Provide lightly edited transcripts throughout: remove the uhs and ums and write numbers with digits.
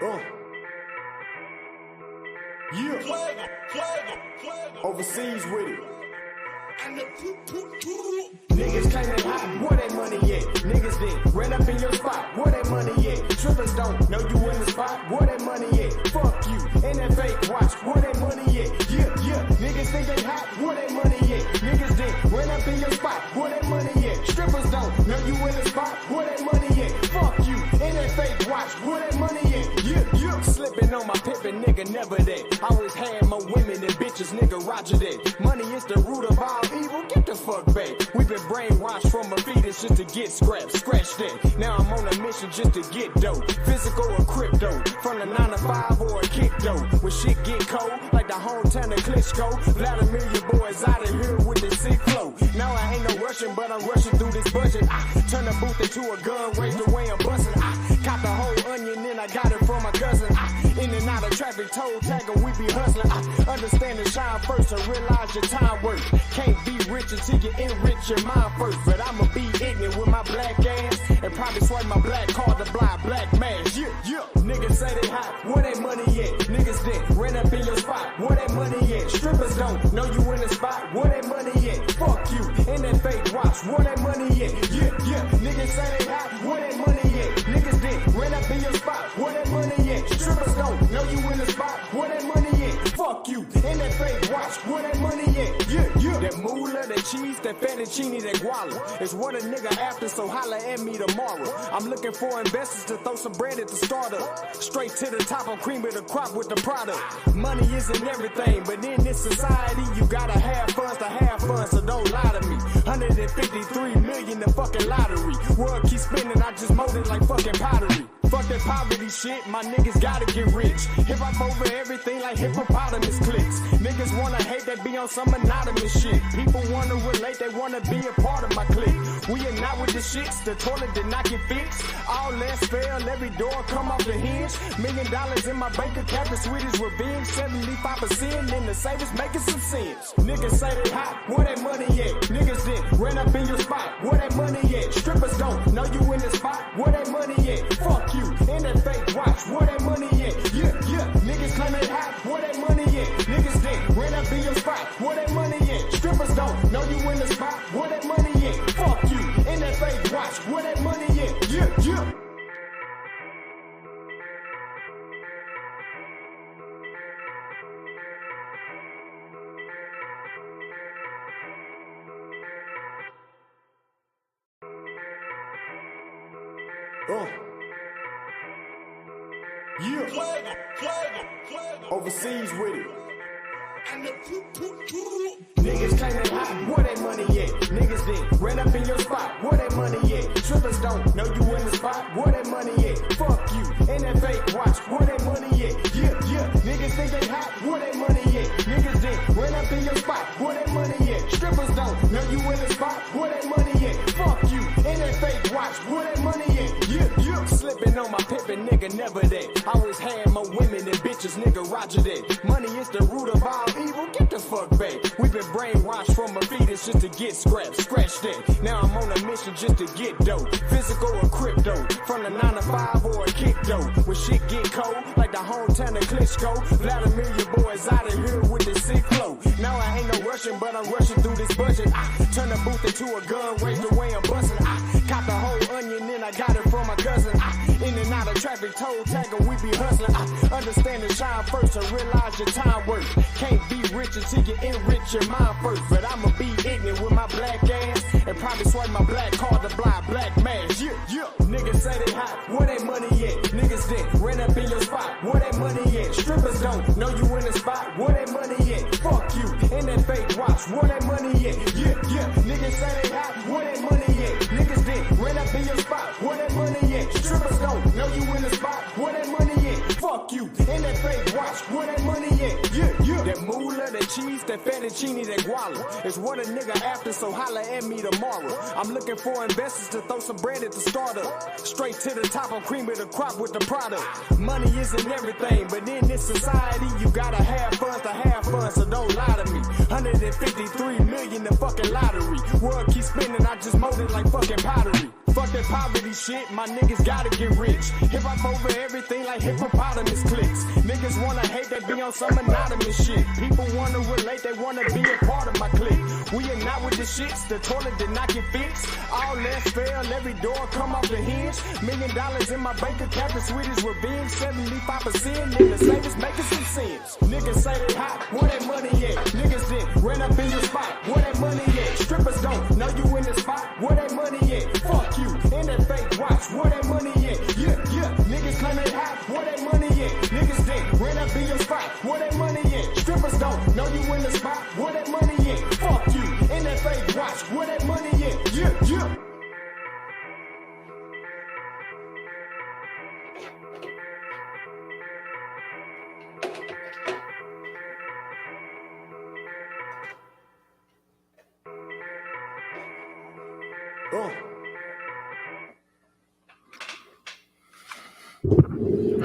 Yeah. Overseas with it. Niggas claim they hot, where that money at? Niggas then ran up in your spot, where that money at? Trippers don't know you in the spot, where that money at? Fuck you, and that fake watch, where that money at? Yeah, niggas think they hot, where that money at? Niggas then ran up in your spot, where that money at? Strippers don't know you in the spot, where that money at? Fuck you, and that fake watch, where that money at? Yeah. Slipping on my pimpin', nigga, never that. Always had more women than bitches, nigga, roger that. Money is the root of all evil, get the fuck back. We been brainwashed from a fetus just to get scrapped, scratch that. Now I'm on a mission just to get dope, physical or crypto, from the 9 to 5 or a kick dough. When shit get cold, like the hometown of Klitschko, Vladimir, your boys out of here with the sick flow. Now I ain't no rushing, but I'm rushing through this budget. I turn the booth into a gun, raise the way I'm busting. I cop the whole onion, then I got it from my cousin. In and out of traffic, toe tagging, we be hustling. I understand and shine first and realize your time worth. Can't be rich until you enrich your mind first. But I'ma be ignorant with my black ass and probably swipe my black card to blind black mask. Yeah. Niggas say they hot, where that money at? Niggas then ran up in your spot, where that money at? Strippers don't know you in the spot, where that money at? Fuck you, and that fake watch, where that money at? Yeah. Niggas say they hot, where that money at? Niggas then ran up in your spot, where that money at? Strippers don't know you in the spot, where that money at? Fuck you, and that fake watch, where that money at? Yeah. That moolah, that cheese, that fettuccine, that guala is what a nigga after, so holla at me tomorrow. I'm looking for investors to throw some bread at the startup. Straight to the top, I'm cream of the crop with the product. Money isn't everything, but in this society, you gotta have funds to have fun, so don't lie to me. 153 million the fucking lottery. World keep spinning, I just mold it like fucking pottery. Fuck that poverty shit, my niggas gotta get rich. Hip hop over everything like hippopotamus clicks. Niggas wanna hate, that be on some anonymous shit. People wanna relate, they wanna be a part of my clique. We are not with the shits, the toilet did not get fixed. All less fail, every door come off the hinge. $1 million in my bank account, the sweet is revenge. 75% in the savings, making some sense. Niggas say they hot, where that money at? Niggas then ran up in your spot, where that money at? Strippers don't know you in the spot, where that money at? Fuck you, and that fake watch, where that money at? Yeah. Niggas claim they hot, where that money at? Niggas then ran up in your spot, where that money at? Strippers don't know you in the spot, where that money at? Fuck you, and that fake watch, where that money at? Yeah. Overseas with it. Niggas claim they hot, where that money at? Niggas then ran up in your spot, where that money at? Trippers don't know you in the spot, where that money at? Fuck you, and that fake watch, where that money at? Yeah. Niggas think they hot, where that money at? Niggas then ran up in your spot, where that money at? Strippers don't know you in the spot, where that money at? Fuck you, and that fake watch, where that money at? Yeah. Slipping on my pimpin', nigga, never that. Always had more women than bitches, nigga, roger that. Money is the root of all evil, get the fuck back. We been brainwashed from a fetus just to get scrapped, scratch that. Now I'm on a mission just to get dope, physical or crypto, from the 9 to 5 or a kick dough. When shit get cold, like the hometown of Klitschko, Vladimir, your boys out of here with the sick flow. Now I ain't no rushing, but I'm rushing through this budget. I turn the booth into a gun, raise the way I'm busting. I cop the whole onion, then I got it from my cousin. In and out of traffic, toe tagging, we be hustling. I understand and shine first and realize your time worth. Can't be rich until you enrich your mind first. But I'ma be ignorant with my black ass and probably swipe my black card to blind black mask. Yeah. Niggas say they hot, where that money at? Niggas then ran up in your spot, where that money at? Strippers don't know you in the spot, where that money at? Fuck you, and that fake watch, where that money at? Yeah. Niggas say they hot, where that money at? Niggas then ran up in your spot, where that money at? Strippers don't know you in the spot, where that money at? Fuck you, and that fake watch, where that money at? Yeah. That moolah, that cheese, that fettuccine, that guala is what a nigga after, so holla at me tomorrow. I'm looking for investors to throw some bread at the startup. Straight to the top, I'm cream of the crop with the product. Money isn't everything, but in this society, you gotta have funds to have fun, so don't lie to me. 153 million the fucking lottery. World keep spinning, I just mold it like fucking pottery. Fuck that poverty shit, my niggas gotta get rich. Hip hop over everything like hippopotamus clicks. Niggas wanna hate, they be on some anonymous shit. People wanna relate, they wanna be a part of my clique. We are not with the shits, the toilet did not get fixed. All less fail, every door come off the hinge. $1 million in my bank account, the sweetest revenge. 75% in the savings making some sense. Niggas say they hot, where that money at? Niggas then ran up in your spot, where that money at? Strippers don't know you in the spot, where that money at? Fuck you, in that fake watch, where that money at? Yeah, niggas claim they hot, where that money at? Niggas then ran up in your spot, where that money at? Strippers don't know you in the spot, where that money at? Fuck you, in that fake watch, where that money at? Yeah.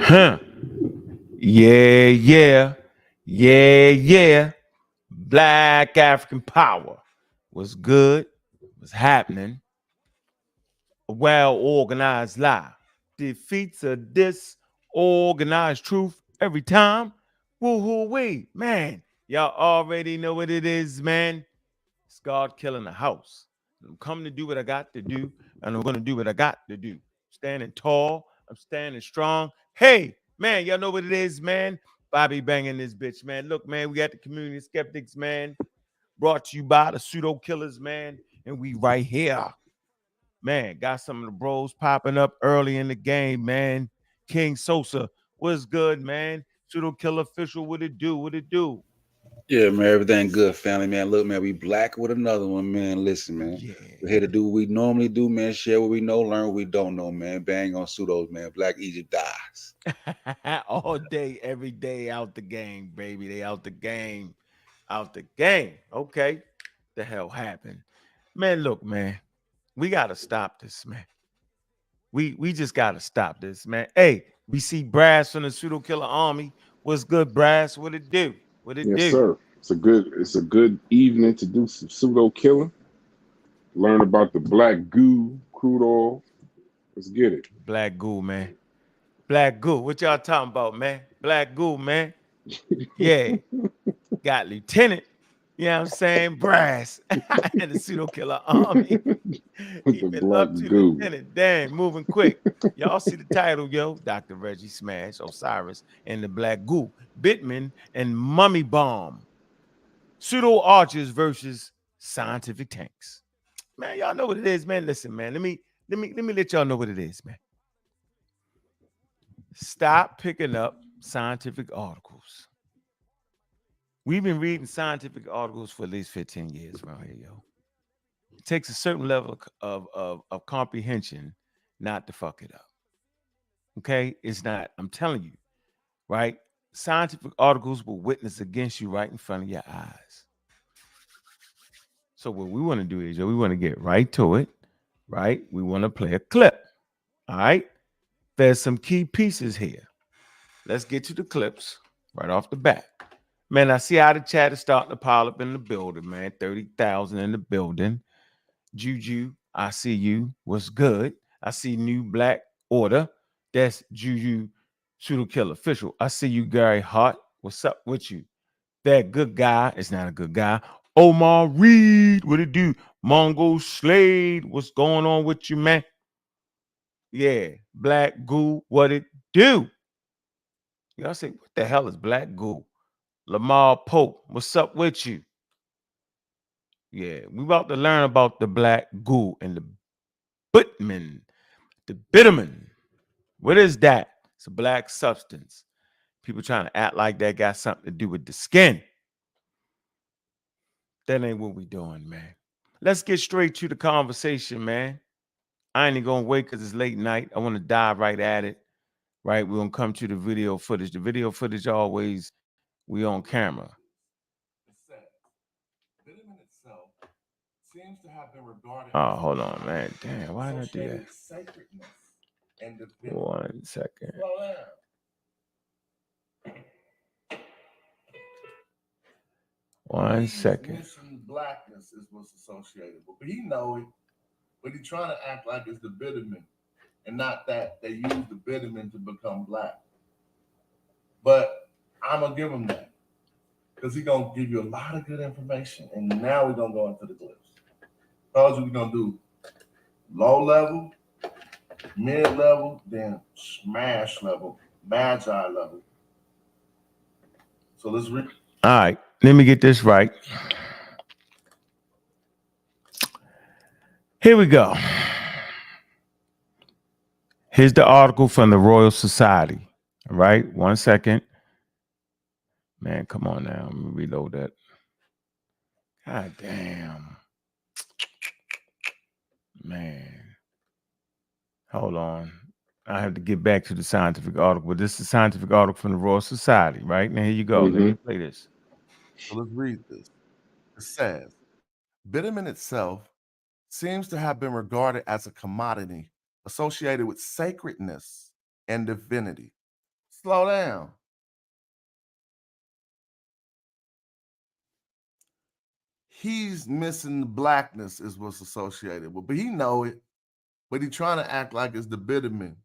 Huh. Yeah. Black African power was good, was happening. A well-organized lie defeats a disorganized truth every time. Woo-hoo-wee, man. Y'all already know what it is, man. It's God killing the house. I'm coming to do what I got to do, and I'm going to do what I got to do. Standing tall, I'm standing strong. Hey, man, y'all know what it is, man. Bobby banging this bitch, man. Look, man, we got the community skeptics, man. Brought to you by the pseudo killers, man. And we right here. Man, got some of the bros popping up early in the game, man. King Sosa, what's good, man? Pseudo killer official, what it do? What it do? Yeah, man, everything good, family, man. Look, man, we black with another one, man. Listen, man. Yeah. We're here to do what we normally do, man. Share what we know, learn what we don't know, man. Bang on pseudos, man. Black Egypt dies. All day, every day, out the game, baby. They out the game. Out the game. Okay. The hell happened? Man, look, man. We gotta stop this, man. We just gotta stop this, man. Hey, we see Brass from the pseudo killer army. What's good, Brass? What it do? What it Yes, do? sir. It's a good evening to do some pseudo killing. Learn about the black goo, crude oil. Let's get it. Black goo, man. Black goo. What y'all talking about, man? Black goo, man. Yeah. Got Lieutenant, you know what I'm saying? Brass and the pseudo killer army. The Keep it black up to goo. Lieutenant. Dang, moving quick. Y'all see the title, yo. Dr. Reggie Smash, Osiris, and the Black Goo. Bitumen and Mummy Bomb. Pseudo archers versus scientific tanks. Man, y'all know what it is, man. Listen, man. Let me let y'all know what it is, man. Stop picking up scientific articles. We've been reading scientific articles for at least 15 years around here, yo. It takes a certain level of comprehension not to fuck it up. Okay? It's not, I'm telling you, right? Scientific articles will witness against you right in front of your eyes. So what we want to do is, we want to get right to it, right? We want to play a clip. All right? There's some key pieces here. Let's get to the clips right off the bat. Man, I see how the chat is starting to pile up in the building, man. 30,000 in the building. Juju, I see you. What's good? I see New Black Order. That's Juju Pseudo Kill Official. I see you, Gary Hart. What's up with you? That good guy is not a good guy. Omar Reed, what it do? Mongo Slade, what's going on with you, man? Yeah, Black Goo, what it do? Y'all say, what the hell is Black Goo? Lamar Pope, what's up with you? Yeah, we about to learn about the Black Goo and the Bitumen. The Bitumen. What is that? It's a black substance. People trying to act like that got something to do with the skin. That ain't what we doing, man. Let's get straight to the conversation, man. I ain't even gonna wait because it's late night. I want to dive right at it. Right, we're gonna come to the video footage. The video footage always we on camera. Bitumen itself seems to have been regarded. Oh, hold on, man. Damn, why did I do that? Sacredness and divinity. 1 second. Slow down. 1 second. Blackness is what's associated with, but he know it. but he's trying to act like it's the bitumen and not that they use the bitumen to become black. But I'm gonna give him that because he's gonna give you a lot of good information. And now we're gonna go into the glyphs. Told you we're gonna do low level, mid level, then smash level, magi level. So let's read. All right, let me get this right. Here we go. Here's the article from the Royal Society. All right, 1 second. Man, come on now. Let me reload that. God damn. Man. Hold on. I have to get back to the scientific article. But this is a scientific article from the Royal Society, right? Now, here you go. Let me play this. So let's read this. It says, bitumen itself seems to have been regarded as a commodity associated with sacredness and divinity. Slow down. He's missing the blackness is what's associated with, but he know it, but he's trying to act like it's the bitumen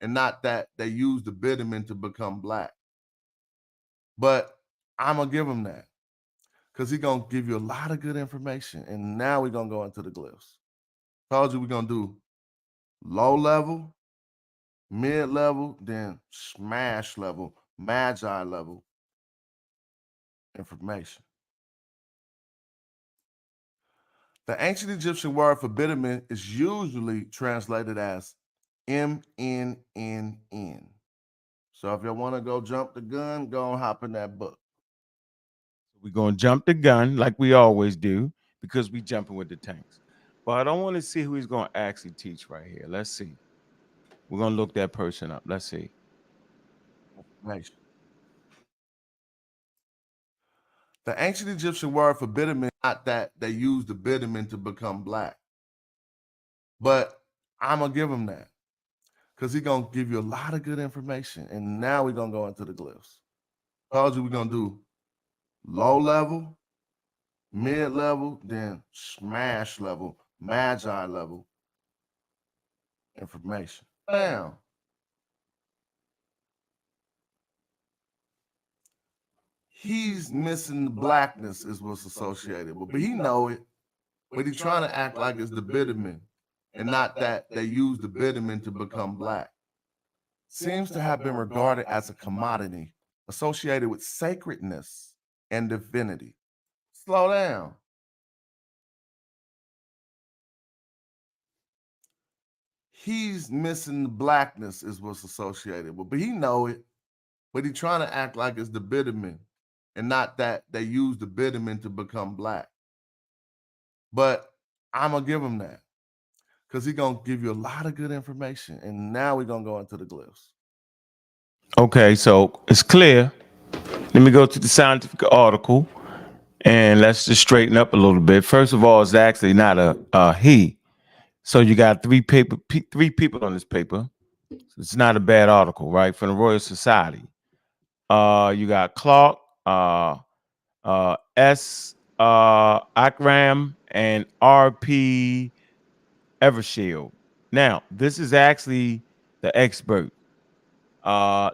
and not that they use the bitumen to become black. But I'm gonna give him that because he's gonna give you a lot of good information. And now we're gonna go into the glyphs. Told you we're gonna do low level, mid level, then smash level, magi level information. The ancient Egyptian word for bitumen is usually translated as MNNN. So if y'all want to go jump the gun, go and hop in that book. We're going to jump the gun like we always do because we jumping with the tanks. But I don't want to see who he's going to actually teach right here. Let's see. We're going to look that person up. Let's see. Information. The ancient Egyptian word for bitumen, not that they use the bitumen to become black. But I'm going to give him that because he's going to give you a lot of good information. And now we're going to go into the glyphs. Told you we're going to do low level, mid level, then smash level, magi level information. Now, he's missing the blackness is what's associated with, but he know it, but he's trying to act like it's the bitumen and not that they use the bitumen to become black. Seems to have been regarded as a commodity associated with sacredness and divinity. Slow down. He's missing the blackness is what's associated with, but he know it, but he's trying to act like it's the bitumen and not that they use the bitumen to become black. But I'm going to give him that because he's going to give you a lot of good information. And now we're going to go into the glyphs. Okay, so it's clear. Let me go to the scientific article and let's just straighten up a little bit. First of all, it's actually not a he. So you got three people on this paper. So it's not a bad article, right? From the Royal Society. You got Clark, S. Ikram, and R.P. Evershield. Now, this is actually the expert.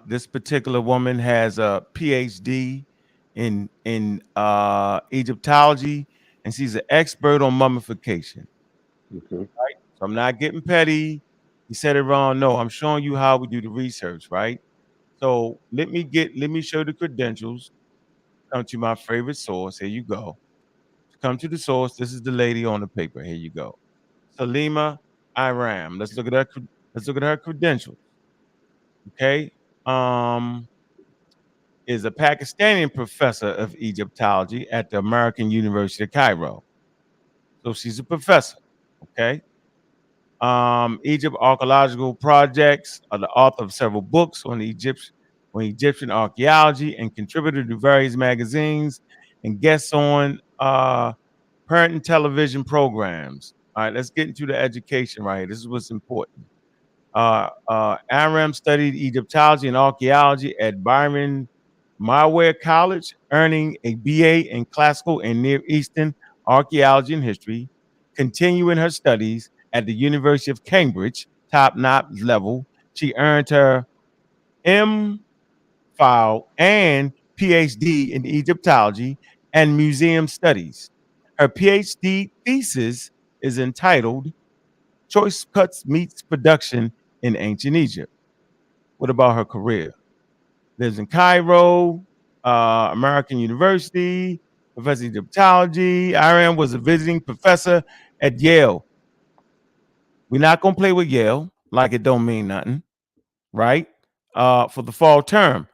This particular woman has a PhD in Egyptology, and she's an expert on mummification. Okay. Right? So I'm not getting petty. You said it wrong. No, I'm showing you how we do the research, right? So let me show the credentials. Come to my favorite source. Here you go. Come to the source. This is the lady on the paper. Here you go. Salima Ikram. Let's look at her. Let's look at her credentials. Okay. Is a Pakistani professor of Egyptology at the American University of Cairo. So she's a professor. Okay. Egypt Archaeological Projects, are the author of several books on Egyptian archaeology and contributor to various magazines and guests on parent and television programs. All right, let's get into the education right here. This is what's important. Aram studied Egyptology and archaeology at Byron Marware College, earning a BA in classical and Near Eastern archaeology and history, continuing her studies at the University of Cambridge, top-notch level. She earned her M.Phil and PhD in Egyptology and Museum Studies. Her PhD thesis is entitled Choice Cuts Meets Production in Ancient Egypt. What about her career? Lives in Cairo, American University, professor of Egyptology. Iram was a visiting professor at Yale. We're not going to play with Yale like it don't mean nothing, right? For the fall term.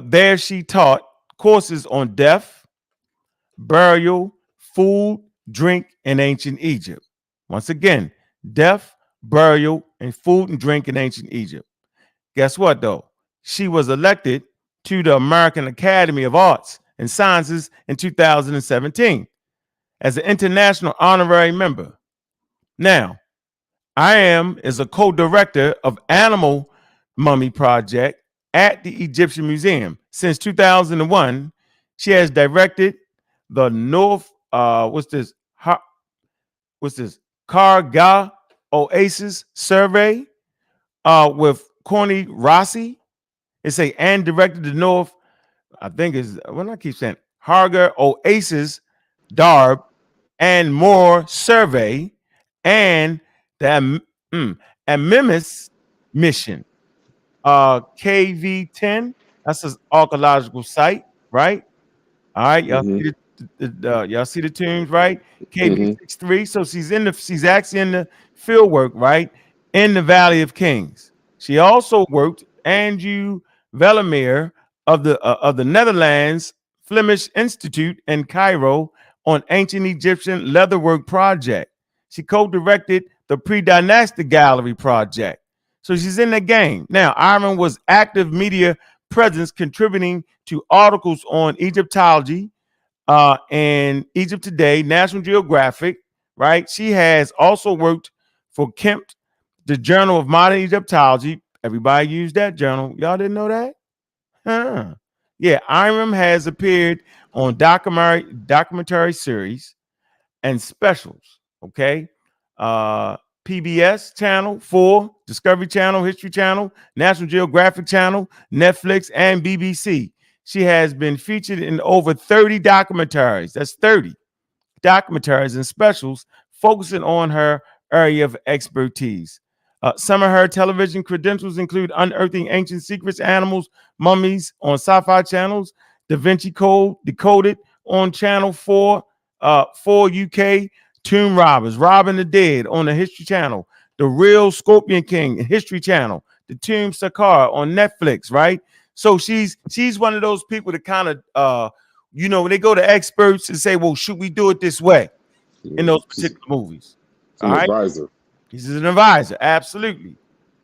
There she taught courses on death, burial, food, drink in ancient Egypt. Once again, death, burial, and food and drink in ancient Egypt. Guess what, though? She was elected to the American Academy of Arts and Sciences in 2017 as an international honorary member. Now, is a co-director of Animal Mummy Project at the Egyptian Museum. Since 2001, she has directed the North, Karga Oasis survey with Corny Rossi. And directed the North, I think is what I keep saying, Harger Oasis Darb and More survey and the Amimis mission. KV10, that's an archaeological site, right? All right, y'all see y'all see the tombs, right? KB63. So she's actually in the field work, right? In the Valley of Kings. She also worked Andrew Velemir of the Netherlands Flemish Institute in Cairo on ancient Egyptian leatherwork project. She co-directed the pre-dynastic gallery project. So she's in the game. Now, Iron was active media presence contributing to articles on Egyptology and Egypt Today, National Geographic, right? She has also worked for Kemp, the Journal of Modern Egyptology. Everybody used that journal. Y'all didn't know that? Huh. Yeah, Iram has appeared on documentary series and specials, okay? PBS Channel 4, Discovery Channel, History Channel, National Geographic Channel, Netflix, and BBC. She has been featured in over 30 documentaries. That's 30 documentaries and specials focusing on her area of expertise. Some of her television credentials include Unearthing Ancient Secrets, Animals, Mummies on sci-fi channels, Da Vinci Code, Decoded on Channel 4, 4 UK, Tomb Robbers, Robbing the Dead on the History Channel, The Real Scorpion King, History Channel, The Tomb Sakar on Netflix, right? So she's one of those people that kind of, when they go to experts and say, well, should we do it this way in those particular movies? It's an advisor. He's an advisor, absolutely.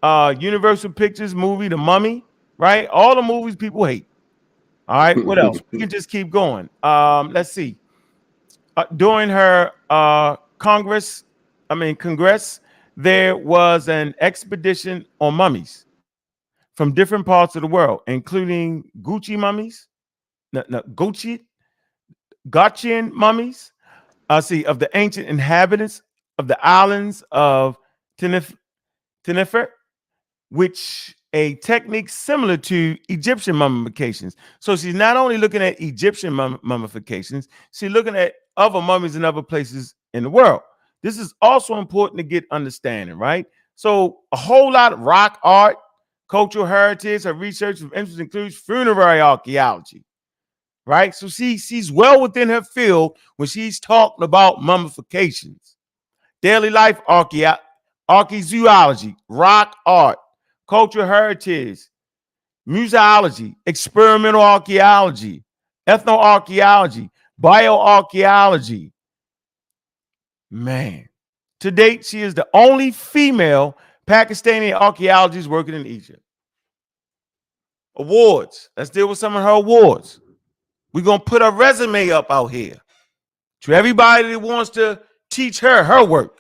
Universal Pictures movie, The Mummy, right? All the movies people hate. All right, what else? We can just keep going. Let's see. During her Congress, there was an expedition on mummies from different parts of the world, including Gotchian mummies, of the ancient inhabitants of the islands of Tenerife, which a technique similar to Egyptian mummifications. So she's not only looking at Egyptian mummifications, she's looking at other mummies in other places in the world. This is also important to get understanding, right? So a whole lot of rock art, cultural heritage, her research of interest includes funerary archaeology, right? So she's well within her field when she's talking about mummifications. Daily life archaeozoology, rock art, cultural heritage, museology, experimental archaeology, ethnoarchaeology, bioarchaeology. Man, to date, she is the only female Pakistani archaeologist working in Egypt. Awards. Let's deal with some of her awards. We're going to put a resume up out here to everybody that wants to teach her work.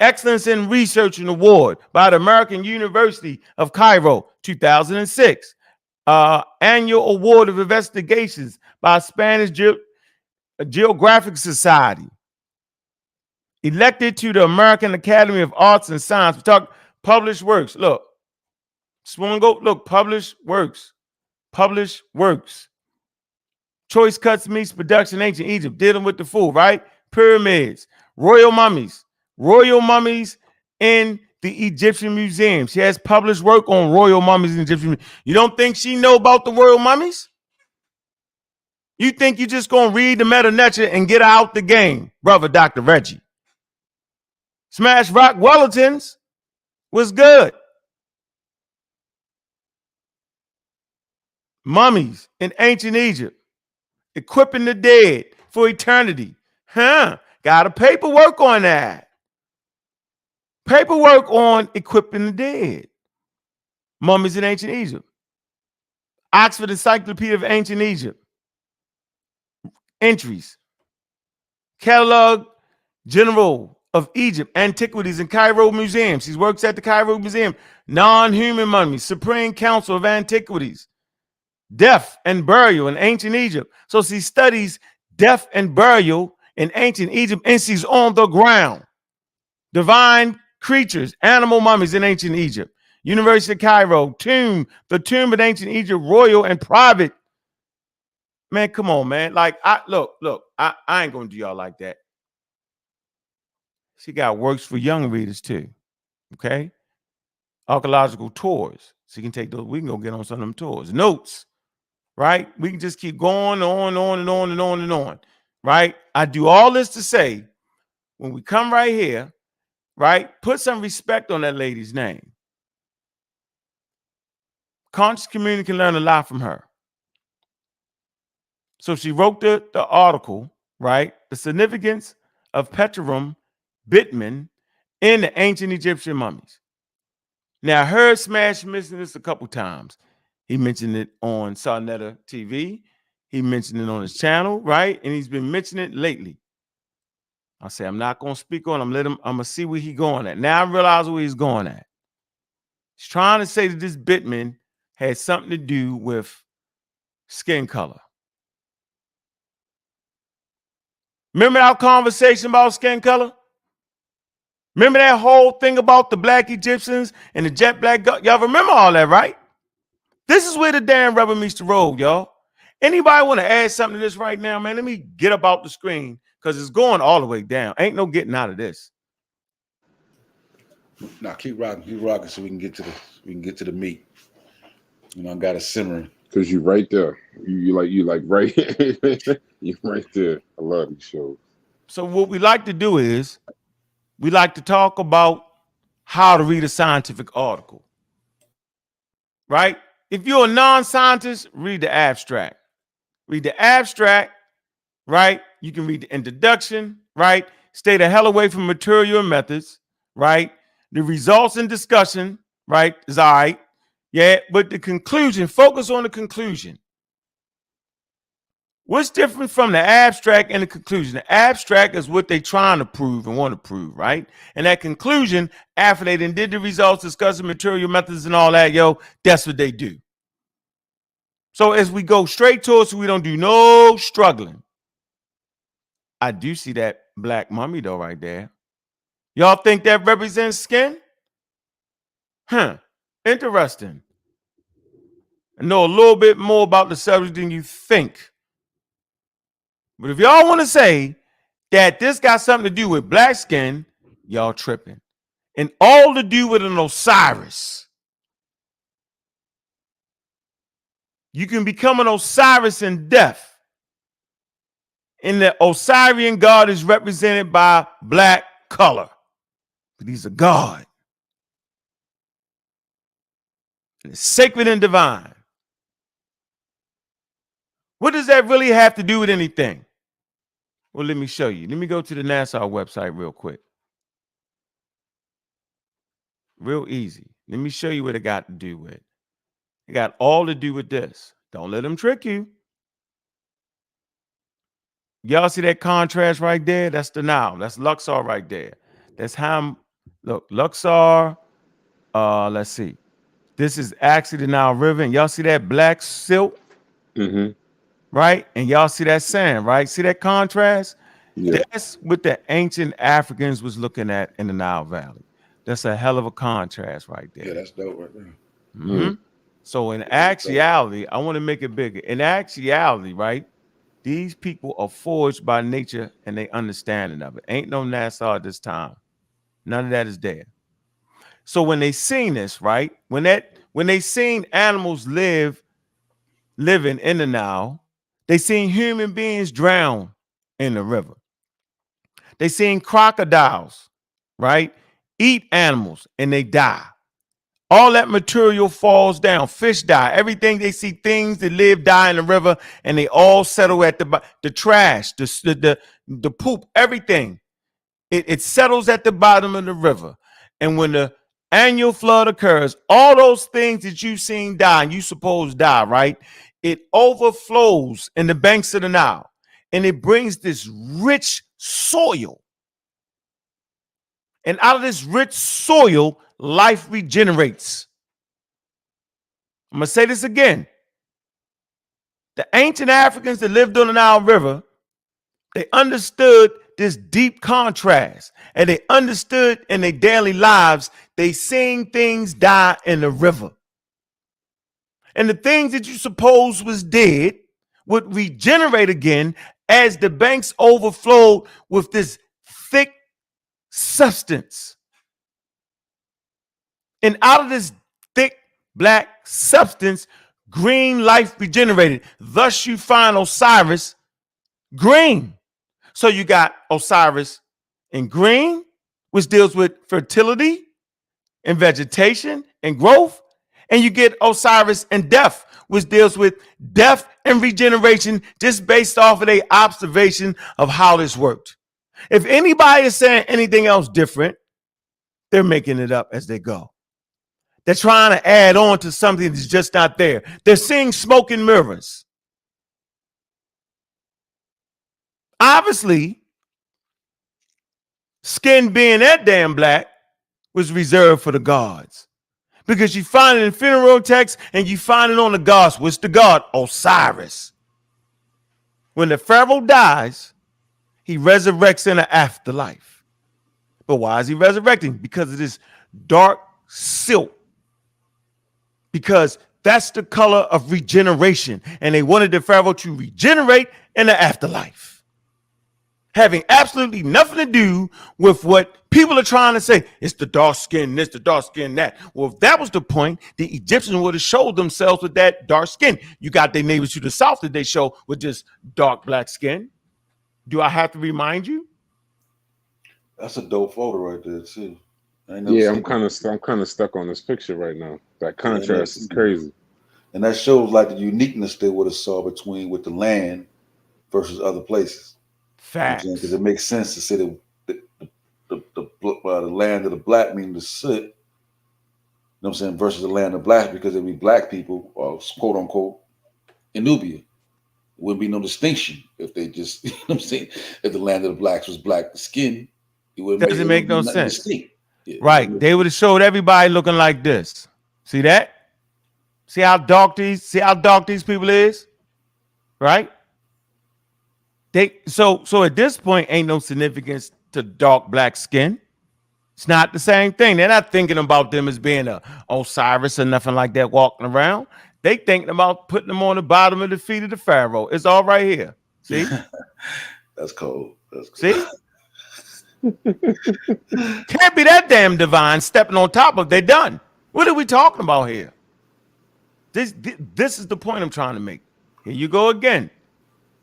Excellence in Research and Award by the American University of Cairo, 2006. Annual Award of Investigations by Spanish Geographic Society. Elected to the American Academy of Arts and Science. We talk published works. Look, look, published works. Published works. Choice cuts meats production, ancient Egypt, dealing with the food, right? Pyramids, royal mummies in the Egyptian museum. She has published work on royal mummies in Egyptian. You don't think she know about the royal mummies? You think you just gonna read the meta nature and get out the game, brother Dr. Reggie? Smash Rock Wellingtons was good. Mummies in ancient Egypt, equipping the dead for eternity. Got a paperwork on that. Paperwork on equipping the dead. Mummies in ancient Egypt. Oxford Encyclopedia of Ancient Egypt. Entries. Catalog General of Egypt, Antiquities in Cairo Museum. She works at the Cairo Museum. Non-human mummies. Supreme Council of Antiquities. Death and burial in ancient Egypt. So she studies death and burial in ancient Egypt, and she's on the ground. Divine creatures, animal mummies in ancient Egypt. University of Cairo, the tomb in ancient Egypt, royal and private. Man, come on, man. Like, I ain't gonna do y'all like that. She got works for young readers too. Okay. Archaeological tours. So you can take those. We can go get on some of them tours. Notes, right? We can just keep going on and on and on and on. Right? I do all this to say, when we come right here, right, put some respect on that lady's name. Conscious community can learn a lot from her. So she wrote the article, right? The significance of petroleum bitumen in the ancient Egyptian mummies. Now, I heard Smash mention this a couple times. He mentioned it on Sarnetta TV. He mentioned it on his channel, right? And he's been mentioning it lately. I say, I'm not going to speak on him. I'm going to see where he's going at. Now I realize where he's going at. He's trying to say that this bitumen had something to do with skin color. Remember our conversation about skin color? Remember that whole thing about the black Egyptians and the jet black? Y'all remember all that, right? This is where the damn rubber meets the road, y'all. Anybody want to add something to this right now, man? Let me get up out the screen because it's going all the way down. Ain't no getting out of this. Now keep rocking so we can get to the meat. You know, I got it simmering. Cause you right there. You like right. You right there. I love these shows. So what we like to do is we like to talk about how to read a scientific article. Right? If you're a non-scientist, read the abstract. Read the abstract, right? You can read the introduction, right? Stay the hell away from material and methods, right? The results and discussion, right, is all right. Yeah, but the conclusion, focus on the conclusion. What's different from the abstract and the conclusion? The abstract is what they're trying to prove and want to prove, right? And that conclusion, after they did the results, discussing material methods and all that, that's what they do. So as we go straight to it, so we don't do no struggling. I do see that black mummy though right there. Y'all think that represents skin? Interesting. I know a little bit more about the subject than you think. But if y'all want to say that this got something to do with black skin, y'all tripping. And all to do with an Osiris. You can become an Osiris in death. And the Osirian god is represented by black color. But he's a god. And it's sacred and divine. What does that really have to do with anything? Well, let me show you. Let me go to the NASA website real quick. Real easy. Let me show you what it got to do with. It got all to do with this. Don't let them trick you. Y'all see that contrast right there? That's the Nile. That's Luxor right there. That's how, look, Luxor. Let's see. This is actually the Nile River. And y'all see that black silt? Mm-hmm. Right? And y'all see that sand, right? See that contrast? Yeah. That's what the ancient Africans was looking at in the Nile Valley. That's a hell of a contrast right Yeah, there. that's dope right there. hmm So in Yeah, that's dope. actuality, I want to make it bigger. In actuality, right? These people are forged by nature and they understanding of it. Ain't no NASA at this time. None of that is there. So when they seen this, right? When they seen animals living in the Nile, they seen human beings drown in the river. They seen crocodiles, right? Eat animals and they die. All that material falls down. Fish die. Everything they see, things that live die in the river, and they all settle at the trash, the poop, everything. It settles at the bottom of the river. And when the annual flood occurs, all those things that you've seen die and you suppose die, right? It overflows in the banks of the Nile, and it brings this rich soil. And out of this rich soil, life regenerates. I'm going to say this again. The ancient Africans that lived on the Nile River, they understood this deep contrast, and they understood in their daily lives, they seen things die in the river. And the things that you suppose was dead would regenerate again as the banks overflowed with this thick substance. And out of this thick black substance, green life regenerated. Thus you find Osiris green. So you got Osiris in green, which deals with fertility and vegetation and growth. And you get Osiris in death, which deals with death and regeneration, just based off of their observation of how this worked. If anybody is saying anything else different, they're making it up as they go. They're trying to add on to something that's just not there. They're seeing smoke and mirrors. Obviously, skin being that damn black was reserved for the gods. Because you find it in funeral texts and you find it on the gods. What's the god? Osiris. When the pharaoh dies, he resurrects in an afterlife. But why is he resurrecting? Because of this dark silk. Because that's the color of regeneration. And they wanted the pharaoh to regenerate in the afterlife, having absolutely nothing to do with what people are trying to say. It's the dark skin, this, the dark skin, that. Well, if that was the point, the Egyptians would have showed themselves with that dark skin. You got their neighbors to the south that they show with just dark black skin. Do I have to remind you? That's a dope photo right there too. I ain't never Yeah, seen I'm kind of stuck on this picture right now. That Yeah, I never contrast is seen that. crazy. And that shows like the uniqueness they would have saw between with the land versus other places. You know what I'm saying? Because Facts. it makes sense to say the land of the black, meaning the soot, you know what I'm saying, versus the land of black, because there'd be black people, quote unquote, in Nubia. It wouldn't be no distinction if they just, you know what I'm saying, if the land of the blacks was black skin, it wouldn't Doesn't it make wouldn't be no nothing sense. distinct. Yeah, Right. They would have showed everybody looking like this. See that? See how dark these people is? Right? So at this point, ain't no significance to dark black skin. It's not the same thing. They're not thinking about them as being a Osiris or nothing like that walking around. They thinking about putting them on the bottom of the feet of the pharaoh. It's all right here. See? That's cold. That's cold. See? Can't be that damn divine stepping on top of. They're done. What are we talking about here? This is the point I'm trying to make. Here you go again.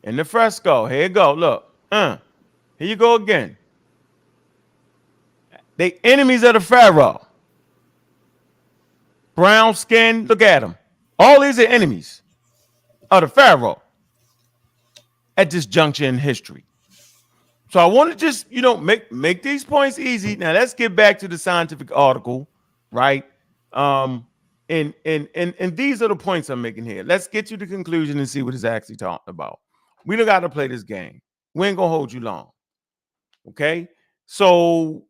In the fresco. Here you go. Look. Here you go again. They enemies of the pharaoh. Brown skin. Look at them. All these are enemies of the pharaoh at this juncture in history. So I want to just, make these points easy. Now let's get back to the scientific article, right? And these are the points I'm making here. Let's get to the conclusion and see what it's actually talking about. We don't got to play this game. We ain't gonna hold you long. Okay. So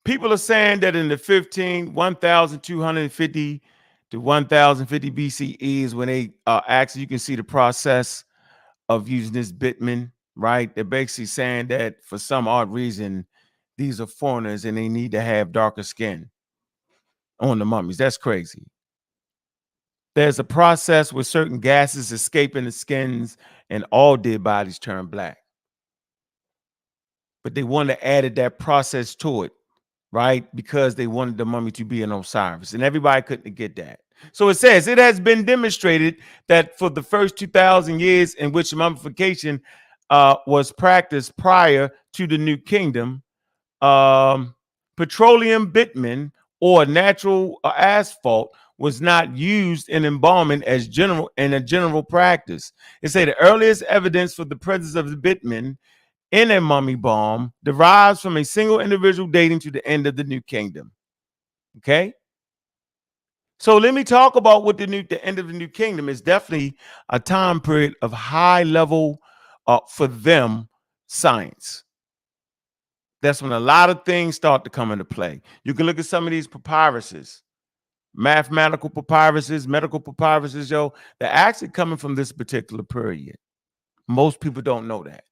people are saying that in the 1250 to 1050 BCE is when they actually, you can see the process of using this bitumen, right? They're basically saying that for some odd reason, these are foreigners and they need to have darker skin on the mummies. That's crazy. There's a process where certain gases escaping the skins and all dead bodies turn black. But they wanted to add that process to it, right? Because they wanted the mummy to be an Osiris, and everybody couldn't get that. So it says it has been demonstrated that for the first 2,000 years in which mummification was practiced prior to the New Kingdom, petroleum bitumen or natural asphalt was not used in embalming as a general practice. It say the earliest evidence for the presence of the bitumen in a mummy balm derives from a single individual dating to the end of the New Kingdom. Okay. So let me talk about what the end of the New Kingdom is. Definitely a time period of high level for them science. That's when a lot of things start to come into play. You can look at some of these papyruses, mathematical papyruses, medical papyruses, yo. They're actually coming from this particular period. Most people don't know that.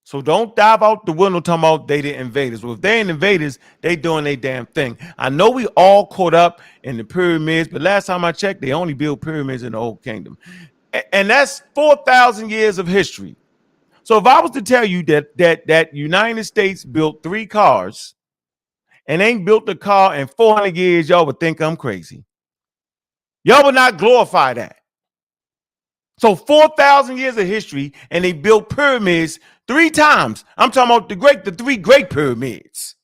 So don't dive out the window talking about they the invaders. Well, if they ain't invaders, they doing their damn thing. I know we all caught up in the pyramids, but last time I checked, they only built pyramids in the Old Kingdom. And that's 4,000 years of history. So if I was to tell you that United States built 3 cars and ain't built a car in 400 years, y'all would think I'm crazy. Y'all would not glorify that. So 4,000 years of history, and they built pyramids 3 times. I'm talking about the 3 great pyramids.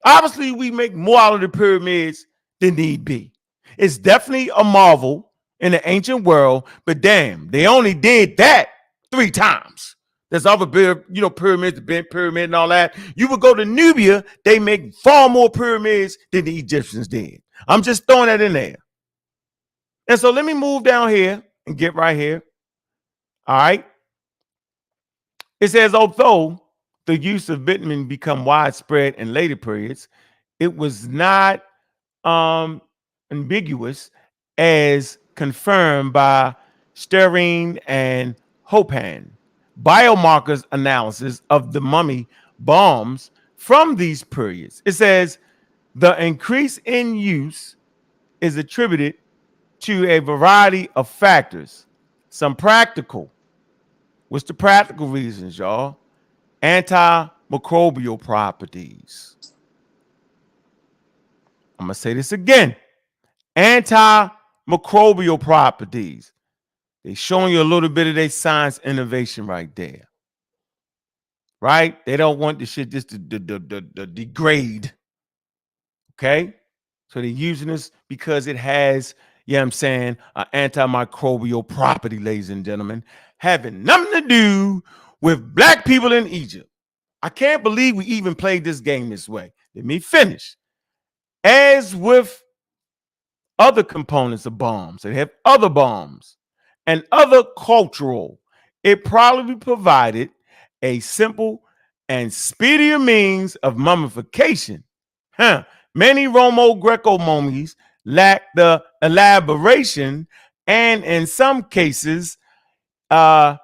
Obviously, we make more out of the pyramids than need be. It's definitely a marvel in the ancient world, but damn, they only did that 3 times. There's other pyramids, the bent pyramid and all that. You would go to Nubia, they make far more pyramids than the Egyptians did. I'm just throwing that in there. And so let me move down here and get right here. All right. It says, although the use of bitumen become widespread in later periods, it was not ambiguous as confirmed by Sterine and Hopan. Biomarkers analysis of the mummy balms from these periods. It says the increase in use is attributed to a variety of factors. Some practical. What's the practical reasons, y'all? Antimicrobial properties. I'm going to say this again. Antimicrobial properties. They're showing you a little bit of their science innovation right there. Right? They don't want the shit just to degrade. Okay? So they're using this because it has, I'm saying, an antimicrobial property, ladies and gentlemen, having nothing to do with black people in Egypt. I can't believe we even played this game this way. Let me finish. As with other components of bombs, they have other bombs and other cultural, it probably provided a simple and speedier means of mummification. Many Romo-Greco mummies lack the elaboration, and in some cases, let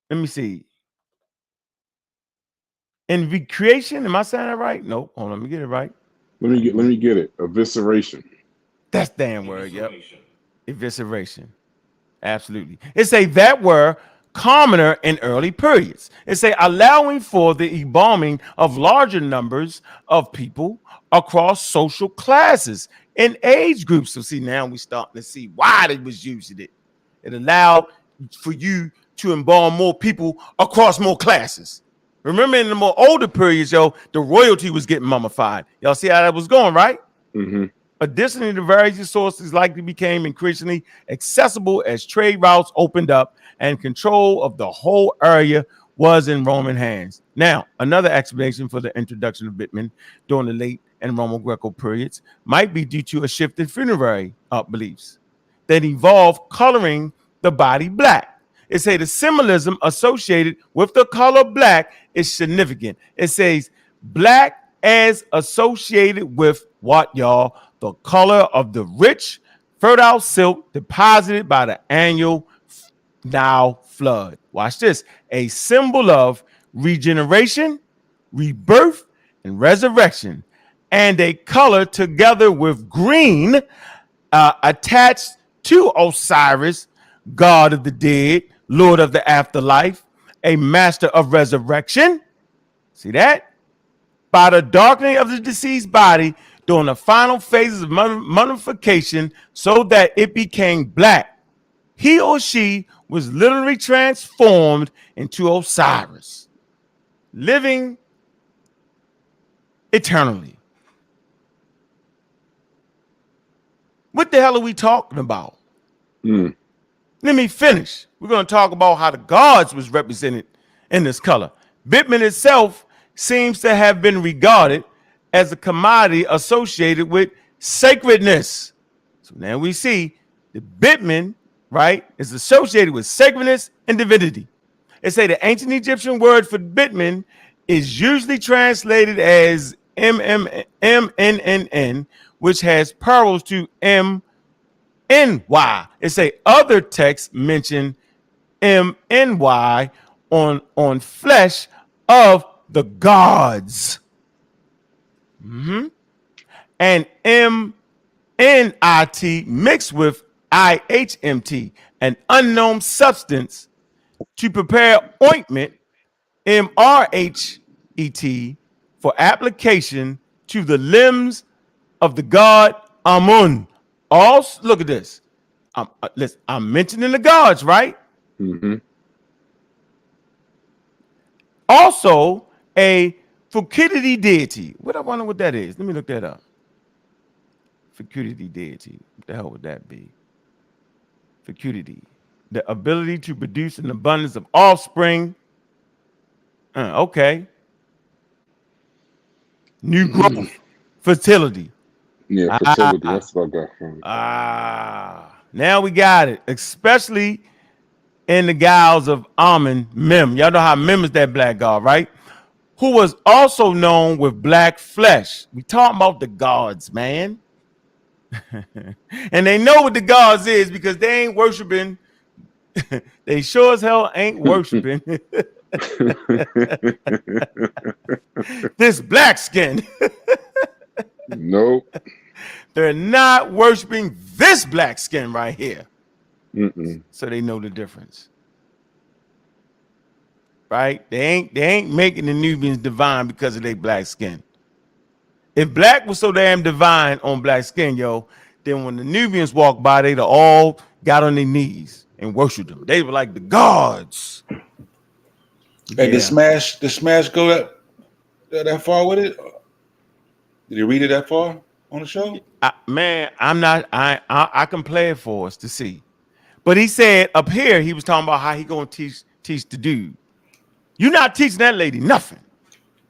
me see. In recreation, am I saying that right? Nope. Hold on, let me get it right. Let me get it. Evisceration. That's the damn word. Yep. Evisceration. Absolutely. It say that were commoner in early periods. It say allowing for the embalming of larger numbers of people across social classes and age groups. So see, now we're starting to see why they was using it. It allowed for you to embalm more people across more classes. Remember in the more older periods, yo, the royalty was getting mummified. Y'all see how that was going, right? Mm-hmm. Additionally, the various sources likely became increasingly accessible as trade routes opened up and control of the whole area was in Roman hands. Now, another explanation for the introduction of bitumen during the late and Roman-Greco periods might be due to a shift in funerary beliefs that involved coloring the body black. It says the symbolism associated with the color black is significant. It says black as associated with what, y'all? The color of the rich, fertile silk deposited by the annual Nile flood. Watch this. A symbol of regeneration, rebirth, and resurrection, and a color together with green attached to Osiris, god of the dead, lord of the afterlife, a master of resurrection. See that? By the darkening of the deceased body during the final phases of mummification so that it became black. He or she was literally transformed into Osiris, living eternally. What the hell are we talking about? Mm. Let me finish. We're going to talk about how the gods was represented in this color. Bitumen itself seems to have been regarded as a commodity associated with sacredness. So now we see the bitumen, right, is associated with sacredness and divinity. They say the ancient Egyptian word for bitumen is usually translated as MNNN, which has parallels to MNY. It say other texts mention MNY on flesh of the gods. And MNIT mixed with IHMT, an unknown substance to prepare ointment, MRHET, for application to the limbs of the god Amun. Also, look at this. Listen, I'm mentioning the gods, right? Mm-hmm. Also, a fecundity deity. What I wonder what that is. Let me look that up. Fecundity deity. What the hell would that be? Fecundity. The ability to produce an abundance of offspring. Okay. New growth. Fertility. Yeah, fertility. That's what I got from it. Now we got it. Especially in the gals of Amun, Mem. Y'all know how Mem is that black god, right? Who was also known with black flesh. We talking about the gods, man. And they know what the gods is because they ain't worshiping. They sure as hell ain't worshiping this black skin. Nope. They're not worshiping this black skin right here. Mm-mm. So they know the difference. Right? They ain't making the Nubians divine because of their black skin. If black was so damn divine on black skin, yo, then when the Nubians walked by, they'd all got on their knees and worshiped them. They were like the gods. Hey, did Smash go that far with it? Did he read it that far on the show? Man, I can play it for us to see. But he said up here, he was talking about how he gonna teach the dude. You're not teaching that lady nothing.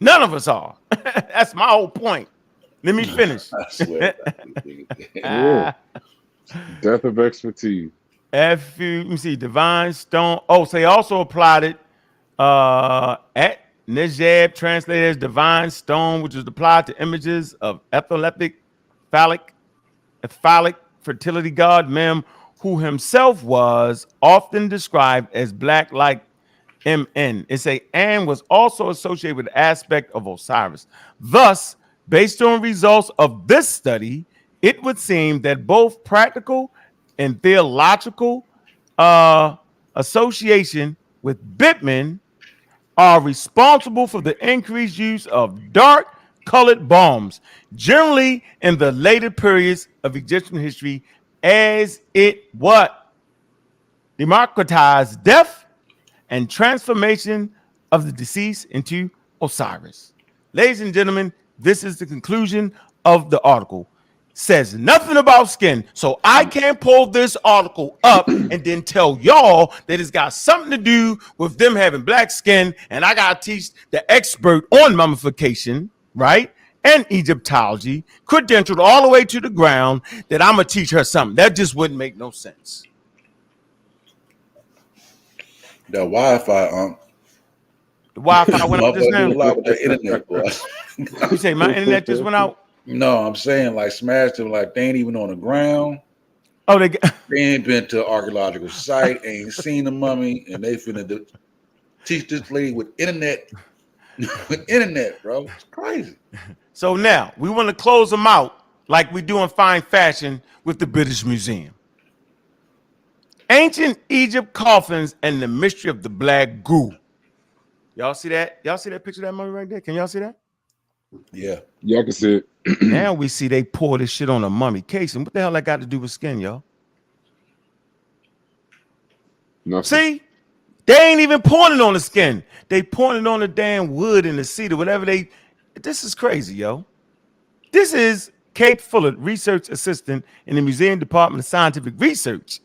None of us are. That's my whole point. Let me finish. I swear. Death of expertise. Let me see, divine stone. Oh, so they also applied it at Nejab, translated as divine stone, which is applied to images of epileptic, phallic fertility god Mem, who himself was often described as black like MN. It's and was also associated with the aspect of Osiris. Thus, based on results of this study, it would seem that both practical and theological association with bitumen are responsible for the increased use of dark colored balms, generally in the later periods of Egyptian history, as it democratized death and transformation of the deceased into Osiris. Ladies and gentlemen, this is the conclusion of the article. Says nothing about skin, so I can't pull this article up and then tell y'all that it's got something to do with them having black skin, and I gotta teach the expert on mummification, right, and Egyptology, credentialed all the way to the ground, that I'm gonna teach her something. That just wouldn't make no sense. The Wi-Fi, The Wi-Fi went out just now. A lot with the internet, boy. You say my internet just went out? No, I'm saying like smashed them, like they ain't even on the ground. Oh, they got, They ain't been to an archaeological site, ain't seen the mummy, and they finna teach this lady with internet, with internet, bro. It's crazy. so now we want to close them out like we do in fine fashion with the British Museum. Ancient Egypt coffins and the mystery of the black goo. Y'all see that? Y'all see that picture of that mummy right there? Can y'all see that? Yeah. Yeah, I can see it. Now we see they pour this shit on a mummy case. And what the hell that got to do with skin, y'all? Nothing. See? They ain't even pouring it on the skin. They pouring it on the damn wood and the cedar, whatever they. This is crazy, yo. This is Kate Fuller, research assistant in the Museum Department of Scientific Research,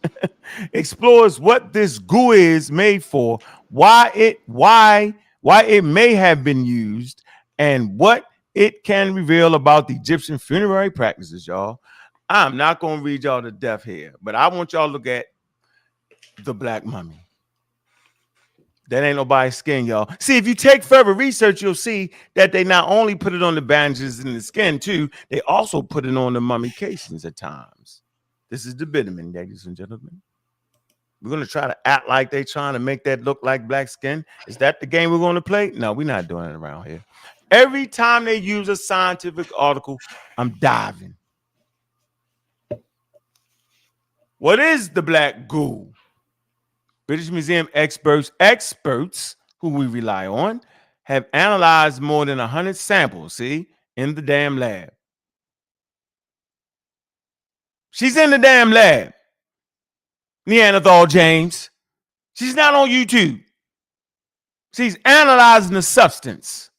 explores what this goo is made for, why it may have been used, and what it can reveal about the Egyptian funerary practices, y'all. I'm not going to read y'all to death here, but I want y'all to look at the black mummy. That ain't nobody's skin, y'all. See, if you take further research, you'll see that they not only put it on the bandages and the skin, too, they also put it on the mummy casings at times. This is the Bitumen, ladies and gentlemen. We're going to try to act like they trying to make that look like black skin. Is that the game we're going to play? No, we're not doing it around here. Every time they use a scientific article, I'm diving. What is the black goo? British Museum experts who we rely on, have analyzed more than 100 samples, see, in the damn lab. She's in the damn lab. Neanderthal James. She's not on YouTube. She's analyzing the substance.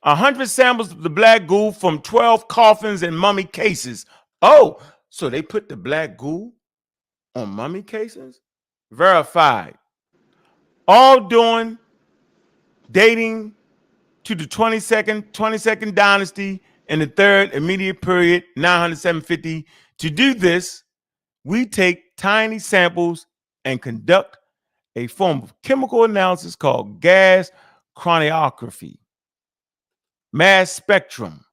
100 samples of the black goo from 12 coffins and mummy cases. Oh, so they put the black goo on mummy cases? Verified. All dating to the 22nd dynasty and the third immediate period, 900-750. To do this, we take tiny samples and conduct a form of chemical analysis called gas chromatography, mass spectrum.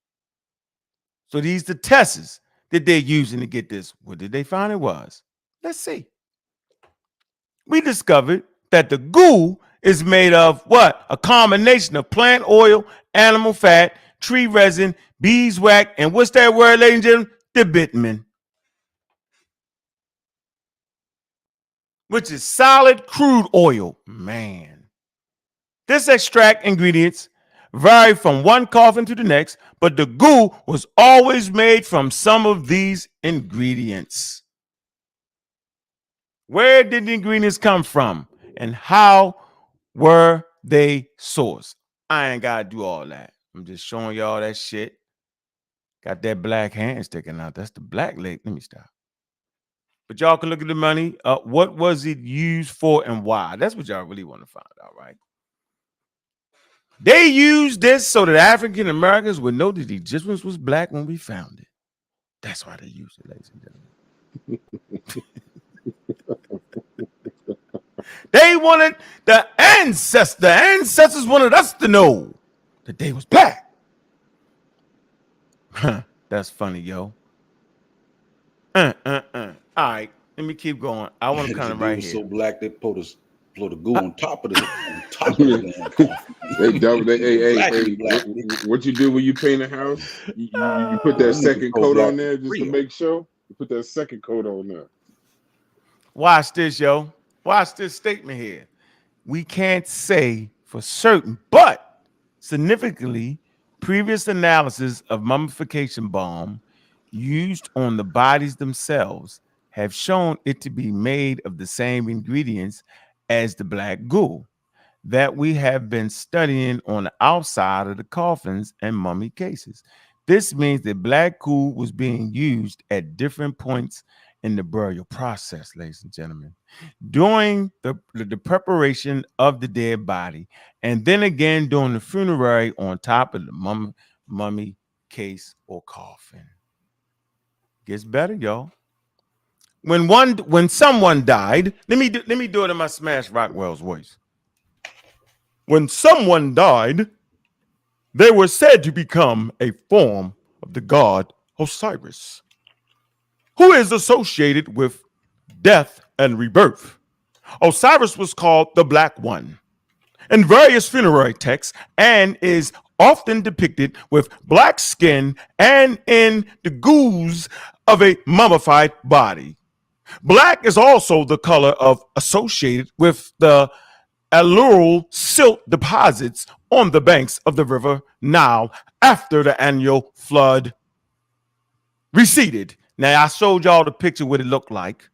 So these are the tests that they're using to get this. What did they find it was? Let's see. We discovered that the goo is made of what? A combination of plant oil, animal fat, tree resin, beeswax, and what's that word, ladies and gentlemen? The bitumen. Which is solid crude oil. Man. This extract ingredients vary from one coffin to the next, but the goo was always made from some of these ingredients. Where did the ingredients come from? And how were they sourced? I ain't got to do all that. I'm just showing y'all that shit. Got that black hand sticking out. That's the black leg. Let me stop. But y'all can look at the money. What was it used for and why? That's what y'all really want to find out, right? They used this so that African Americans would know that the Egyptians was black when we found it. That's why they used it, ladies and gentlemen. They wanted the ancestors wanted us to know that they was black. That's funny, yo. All right, let me keep going. I want to kind of right was here. so black they put the goo on top of the damn coffin. Hey, what you do when you paint a house? You put that second coat on there just to make sure. You put that second coat on there. Watch this, yo. Watch this statement here. We can't say for certain, but significantly, previous analysis of mummification balm used on the bodies themselves have shown it to be made of the same ingredients as the black goo that we have been studying on the outside of the coffins and mummy cases. This means that black goo was being used at different points in the burial process, ladies and gentlemen, during the preparation of the dead body, and then again during the funerary on top of the mummy case or coffin. Gets better, y'all. When someone died, let me do it in my Smash Rockwell's voice. When someone died, they were said to become a form of the god Osiris. who is associated with death and rebirth. Osiris was called the Black One in various funerary texts and is often depicted with black skin and in the guise of a mummified body. Black is also the color of associated with the alluvial silt deposits on the banks of the river Nile after the annual flood receded. Now, I showed y'all the picture what it looked like.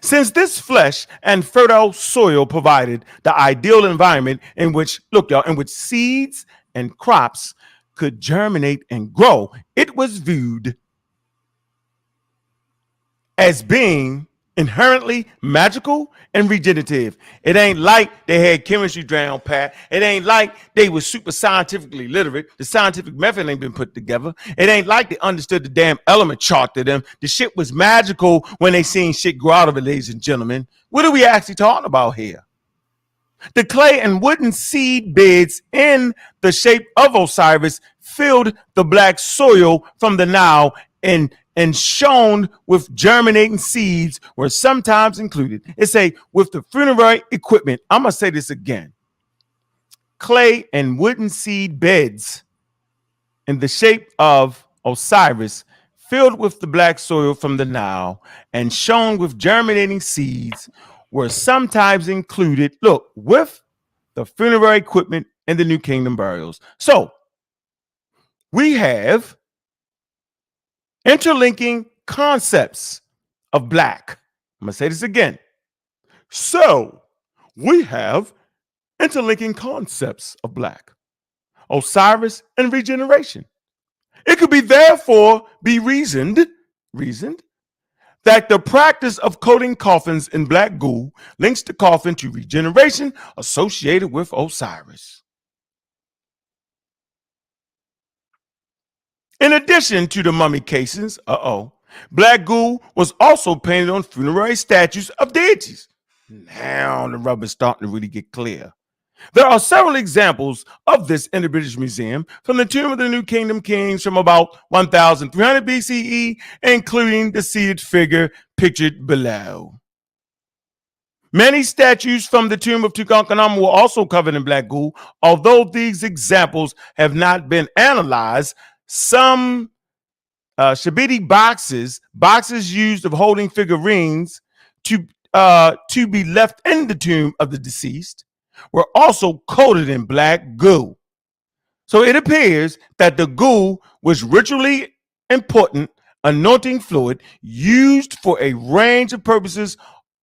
Since this flesh and fertile soil provided the ideal environment in which, look, y'all, in which seeds and crops could germinate and grow, it was viewed as being inherently magical and regenerative. It ain't like they had chemistry down pat. It ain't like they were super scientifically literate. The scientific method ain't been put together. It ain't like they understood the damn element chart to them. The shit was magical when they seen shit grow out of it, ladies and gentlemen. What are we actually talking about here? The clay and wooden seed beds in the shape of Osiris filled the black soil from the Nile and shown with germinating seeds were sometimes included. It say with the funerary equipment. I'm gonna say this again. Clay and wooden seed beds in the shape of Osiris filled with the black soil from the Nile and shown with germinating seeds were sometimes included, look, with the funerary equipment in the New Kingdom burials. So we have interlinking concepts of black. I'm going to say this again. So we have interlinking concepts of black, Osiris, and regeneration. It could be therefore be reasoned that the practice of coating coffins in black goo links the coffin to regeneration associated with Osiris. In addition to the mummy casings, black goo was also painted on funerary statues of deities. Now the rubber's starting to really get clear. There are several examples of this in the British Museum from the Tomb of the New Kingdom Kings from about 1300 BCE, including the seated figure pictured below. Many statues from the tomb of Tutankhamun were also covered in black goo. Although these examples have not been analyzed, some Shabiti boxes used of holding figurines to be left in the tomb of the deceased were also coated in black goo. So it appears that the goo was ritually important anointing fluid used for a range of purposes,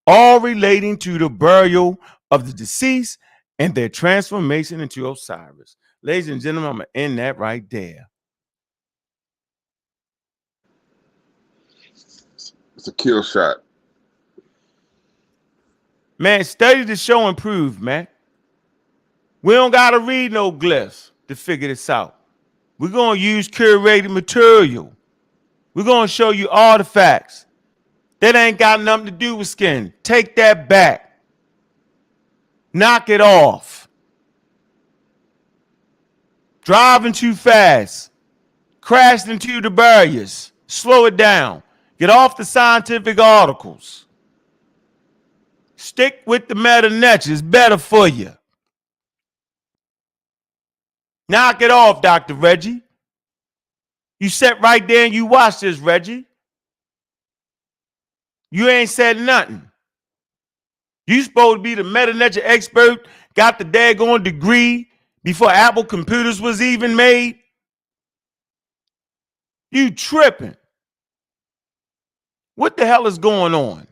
all relating to the burial of the deceased and their transformation into Osiris. Ladies and gentlemen, I'm going to end that right there. It's a kill shot. Man, study to show and prove, man. We don't got to read no glyphs to figure this out. We're going to use curated material. We're going to show you artifacts. That ain't got nothing to do with skin. Take that back. Knock it off. Driving too fast. Crashed into the barriers. Slow it down. Get off the scientific articles. Stick with the meta-net. It's better for you. Knock it off, Dr. Reggie. You sat right there and you watched this, Reggie. You ain't said nothing. You supposed to be the meta-net expert, got the daggone degree before Apple computers was even made. You tripping. What the hell is going on?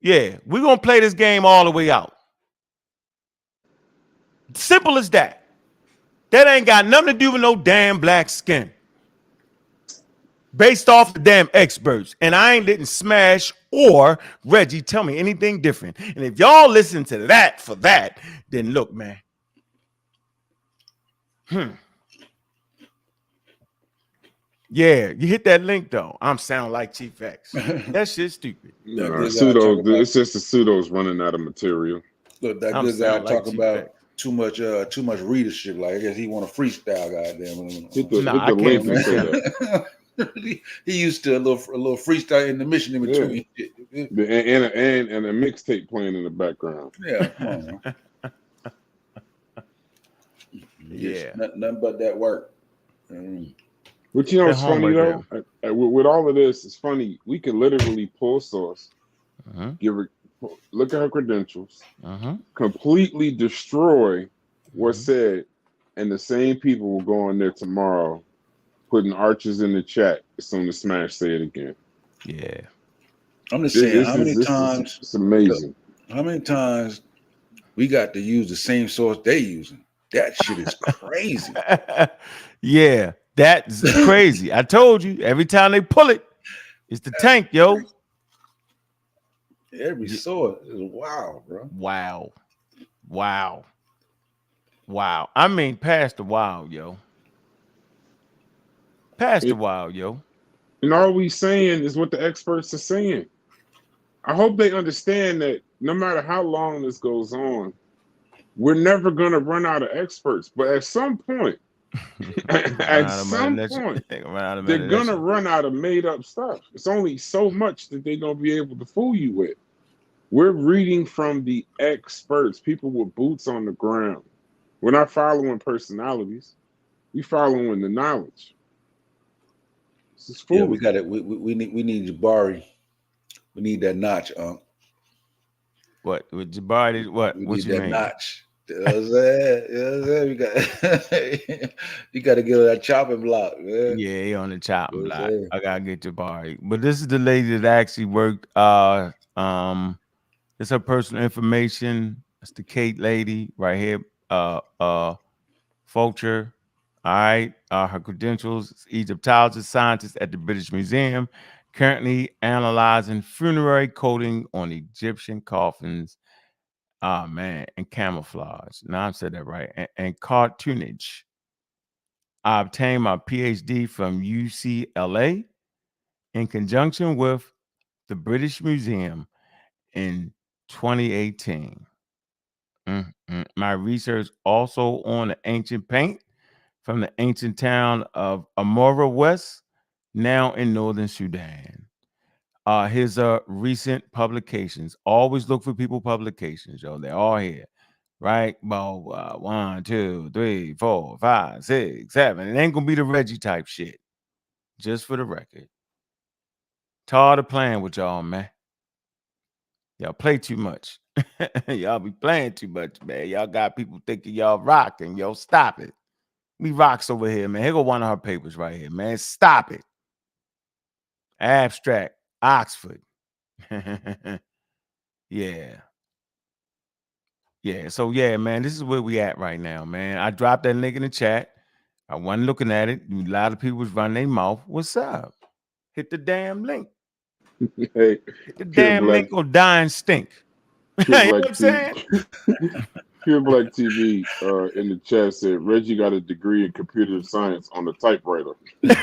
Yeah, we're going to play this game all the way out. Simple as that. That ain't got nothing to do with no damn black skin. Based off the damn experts. And I ain't letting Smash or Reggie tell me anything different. And if y'all listen to that for that, then look, man. Yeah, you hit that link though. I'm sound like Chief X. That shit's stupid. Pseudo, it's just the pseudos running out of material. Look, that good guy talk about too much readership. Like I guess he want to freestyle, goddamn. Hit the link and say that. he used to a little freestyle in the mission in between. And a mixtape playing in the background. Yeah, come on. Yeah. Nothing but that work. But you know what's funny though? With all of this, it's funny. We can literally pull source, look at her credentials, completely destroy what's said, and the same people will go on there tomorrow, putting Archers in the chat as soon as Smash say it again. Yeah. I'm just saying, how many times? It's amazing. How many times we got to use the same source they using? That shit is crazy. Yeah, that's crazy. I told you, every time they pull it, it's the tank, yo. Crazy. Every source is wild, bro. Wow. I mean, past the wild, yo. Past the wild, yo. And all we saying is what the experts are saying. I hope they understand that no matter how long this goes on, we're never going to run out of experts. But at some point, they're going to run out of made up stuff. It's only so much that they're going to be able to fool you with. We're reading from the experts, people with boots on the ground. We're not following personalities. We're following the knowledge. This is foolish. Yeah, we got it. We need Jabari. We need that notch, What with Jabari? What? We what need you that mean? notch. You know what I'm saying? You know what I'm saying? You got to get on that chopping block, man. Yeah, he on the chopping You know what I'm block. saying? I gotta get Jabari. But this is the lady that actually worked. It's her personal information. It's the Kate lady right here. Fulcher. All right. Her credentials: Egyptologist, scientist at the British Museum, currently analyzing funerary coding on Egyptian coffins. Oh man, and camouflage. Now I said that right. And cartoonage. I obtained my PhD from UCLA in conjunction with the British Museum in 2018. My research also on the ancient paint from the ancient town of Amora West, now in northern Sudan. His recent publications. Always look for people publications, yo. They're all here, right? Well, 1, 2, 3, 4, 5, 6, 7. It ain't gonna be the Reggie type shit. Just for the record. Tired of playing with y'all, man. Y'all play too much. Y'all be playing too much, man. Y'all got people thinking y'all rocking. Yo, stop it. We rocks over here, man. Here go one of her papers right here, man. Stop it. Abstract, Oxford. Yeah. So yeah, man, this is where we at right now, man. I dropped that link in the chat. I wasn't looking at it. A lot of people was running their mouth. What's up? Hit the damn link. Hey, Hit the damn link or die and stink. You know what I'm saying? Pure Black TV in the chat said Reggie got a degree in computer science on the typewriter. Yeah,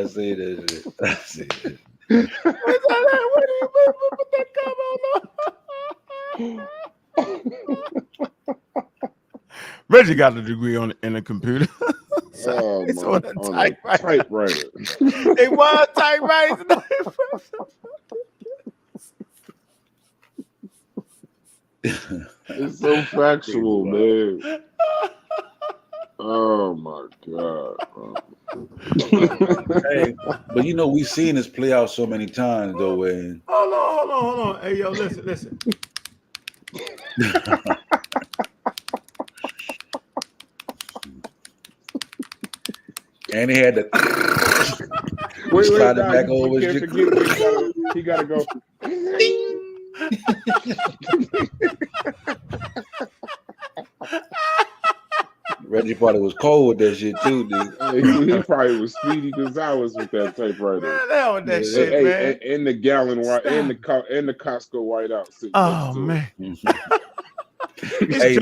I see that. I see that. What's that? Put that comment on. Reggie got a degree in a computer. Oh, it's my, on a typewriter. It was typewriter. It's so factual, man. Oh my God. Hey, but you know, we've seen this play out so many times, though. And hold on. Hey, yo, listen. And he had to wait, back over. He gotta go. Reggie probably was cold with that shit too, dude. He probably was Speedy Gonzalez with that typewriter. Man, hell with that shit, man. And the gallon white and the Costco whiteout. Oh man. Hey,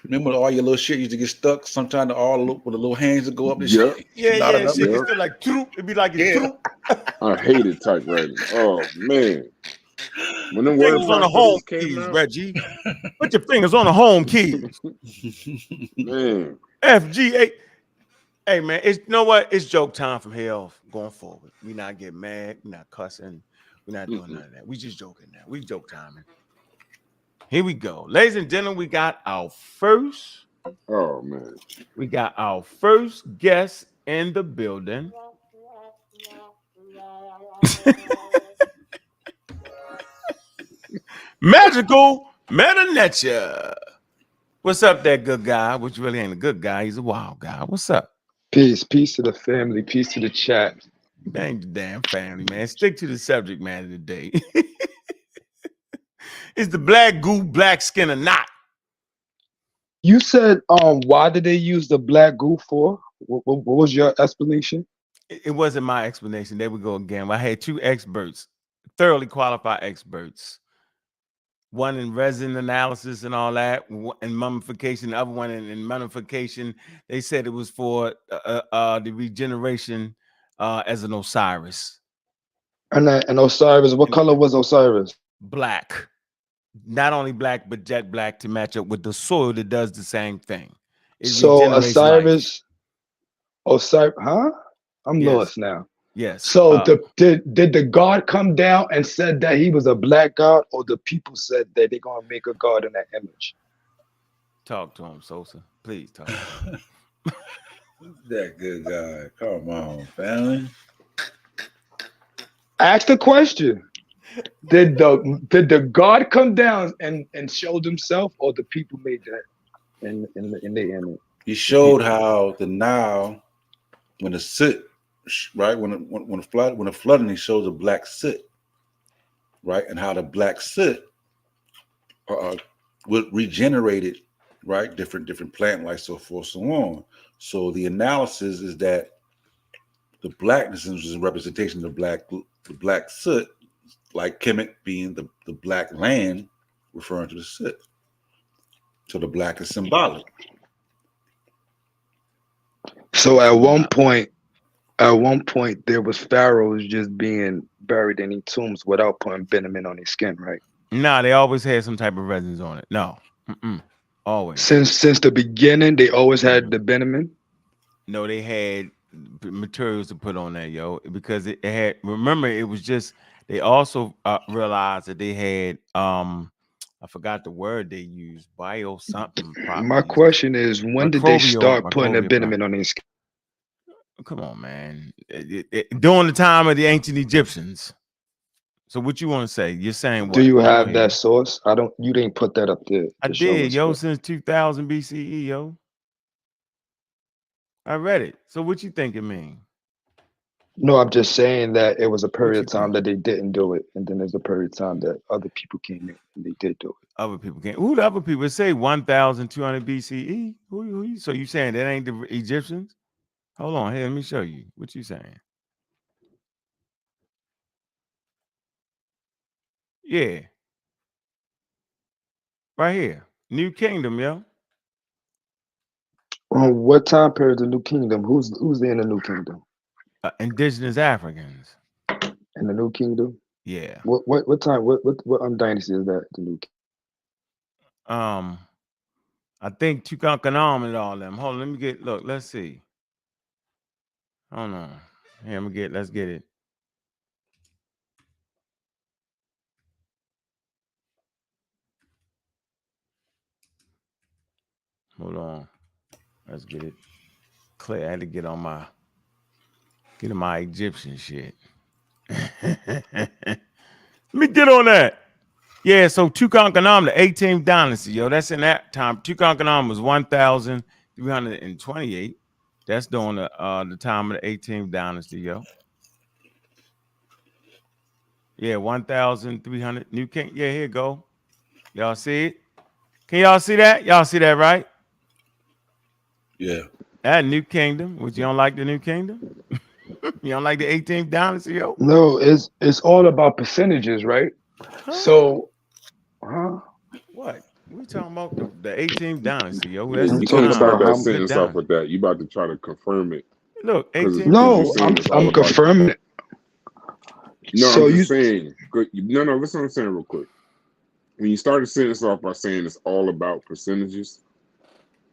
remember when all your little shit used to get stuck? Sometimes all with the little hands would go up and shit. Yeah. Shit used to like troop. It'd be like troop. I hated typewriting. Oh man. When the fingers on the home keys, out, Reggie. Put your fingers on the home keys. Man. FG8. Hey man, it's you know what? It's joke time from here off going forward. We not getting mad, we not cussing, we not doing none of that. We just joking now. We joke timing. Here we go. Ladies and gentlemen, we got our first man. guest in the building. Magical Metanetia. What's up, that good guy? Which really ain't a good guy. He's a wild guy. What's up? Peace to the family, peace to the chat. Dang the damn family, man. Stick to the subject matter today. Is the black goo black skin or not? You said, why did they use the black goo for? What was your explanation? It wasn't my explanation. There we go again. I had two experts, thoroughly qualified experts. One in resin analysis and all that, and mummification. The other one in mummification. They said it was for the regeneration as an Osiris. And Osiris, what color was Osiris? Black. Not only black, but jet black to match up with the soil that does the same thing. It So regenerates Osiris, huh? I'm Yes. lost now. Yes. So did the god come down and said that he was a black god, or the people said that they're gonna make a god in that image? Talk to him, Sosa. Please talk to him. That good guy. Come on, family. Ask the question. Did the god come down and showed himself, or the people made that in their image? He showed how the Nile, when the soot, right, when a flooding, he shows a black soot, right, and how the black soot would regenerate it, right, different plant life, so forth, so on. So the analysis is that the blackness is a representation of the black soot, like Kemet being the black land, referring to the soot. So the black is symbolic. So at one point there was pharaohs just being buried in these tombs without putting bitumen on their skin, right? Nah, they always had some type of resins on it. No, always. Since the beginning, they always had the bitumen. No, they had materials to put on that, yo, because it had. Remember, it was just. They also realized that they had. I forgot the word they used. Bio something. My question is, when did they start putting the bitumen on their skin? Come on, man. During the time of the ancient Egyptians. So what you want to say? You're saying what? Do you have that source? You didn't put that up there. I did, yo, since 2000 BCE, yo. I read it. So what you think it mean? No, I'm just saying that it was a period of time that they didn't do it, and then there's a period of time that other people came in and they did do it. Other people came. Who the other people say 1200 BCE? Who? So you saying that ain't the Egyptians? Hold on, here, let me show you. What you saying? Yeah. Right here. New Kingdom, yo. What time period the New Kingdom? Who's in the New Kingdom? Indigenous Africans. In the New Kingdom? Yeah. What time? What dynasty is that? The New Kingdom? I think Tutankhamun and all them. Hold on, let's see. Hold on. Here, let's get it. Hold on. Let's get it clear. I had to get on my Egyptian shit. Let me get on that. Yeah, so Tutankhamun, the 18th dynasty, yo. That's in that time. Tutankhamun was 1328. That's during the time of the 18th dynasty, yo. Yeah, 1300 New King. Yeah, here you go. Y'all see it? Can y'all see that? Y'all see that, right? Yeah. That New Kingdom. Would you don't like the New Kingdom? You don't like the 18th dynasty, yo? No, it's all about percentages, right? Huh? So, what? We talking about the 18th dynasty, yo. Yeah, you can't start that sentence off with that. You about to try to confirm it. Look, 18th. No, I'm confirming it. No, so I'm just saying. No, listen what I'm saying real quick. When you start a sentence off by saying it's all about percentages,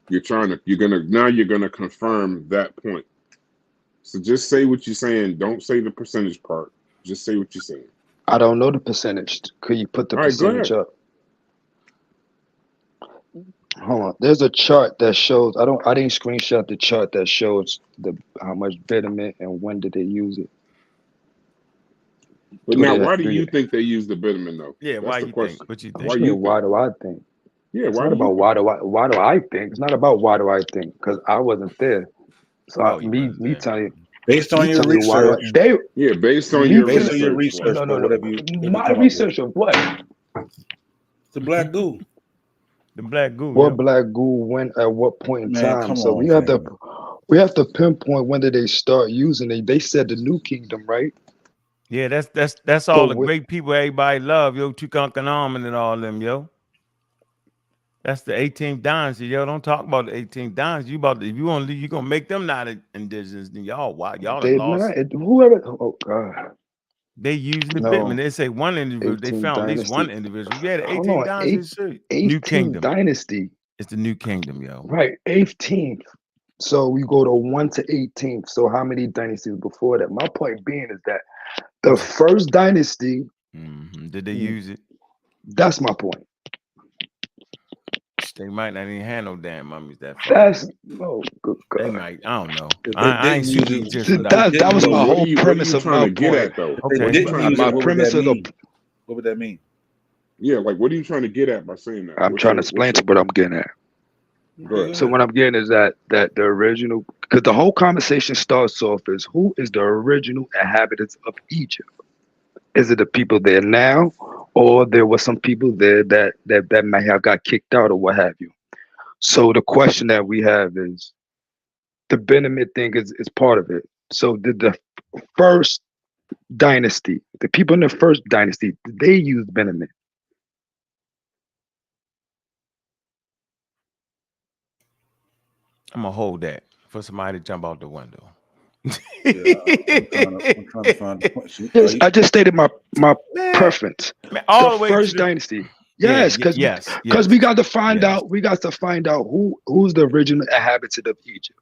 You're gonna confirm that point. So just say what you're saying. Don't say the percentage part. Just say what you're saying. I don't know the percentage. Could you put the All right, go percentage ahead. up? Hold on. There's a chart that shows. I didn't screenshot the chart that shows how much bitumen and when did they use it. But Do now, they- why do do you you- think they use the bitumen though? Yeah, That's why the you question. think? What you What think? you Why you mean? Why think? do I think? Yeah, It's why not do you about think? why do I think. It's not about why do I think, because I wasn't there. So Oh, you wasn't me there. telling you, Based on me your telling you why do I, research, they Yeah, based on me your based on your research. research, no. whatever you My come up with. research of what? It's the black goo. The black goo. What Yo. black goo when at what point in Man, time? come So on, we have to pinpoint when did they start using it. They said the New Kingdom, right? Yeah, that's So all the with, great people everybody love, yo. Tutankhamun and all them, yo. That's the 18th dynasty, yo. Don't talk about the 18th dynasty. If you want to, you gonna make them not indigenous. Then y'all, wow, y'all they done lost. whoever. Oh God, They using the no. bitumen. They say one individual. They 18th found at least one dynasty. individual. Yeah, the Hold 18th on, dynasty. New 18th kingdom. dynasty. It's the new kingdom, yo. Right, 18th. So we go to 1 to 18th. So how many dynasties before that? My point being is that the first dynasty. Did they use it? That's my point. They might not even have no damn mummies that far. That's no good They God. might. I don't know. If they I ain't didn't super use it, Egyptian. That was So my what whole are you premise of trying my to get point. at though? if they Okay. didn't use My it, what would premise that of the mean? What would that mean? Yeah, like what are you trying to get at by saying that? I'm trying to explain to what I'm getting at. Go ahead. So what I'm getting is that the original, because the whole conversation starts off as who is the original inhabitants of Egypt? Is it the people there now, or there were some people there that may have got kicked out or what have you? So the question that we have is the Benjamin thing is part of it. So did the first dynasty, the people in the first dynasty, did they use Benjamin? I'm gonna hold that for somebody to jump out the window. Yeah, I'm trying to find the point. Yes, I just stated my Man, preference. man, all The the way first to the dynasty. Yes, because yes. we got to find Yes. out. We got to find out who's the original inhabitant of Egypt.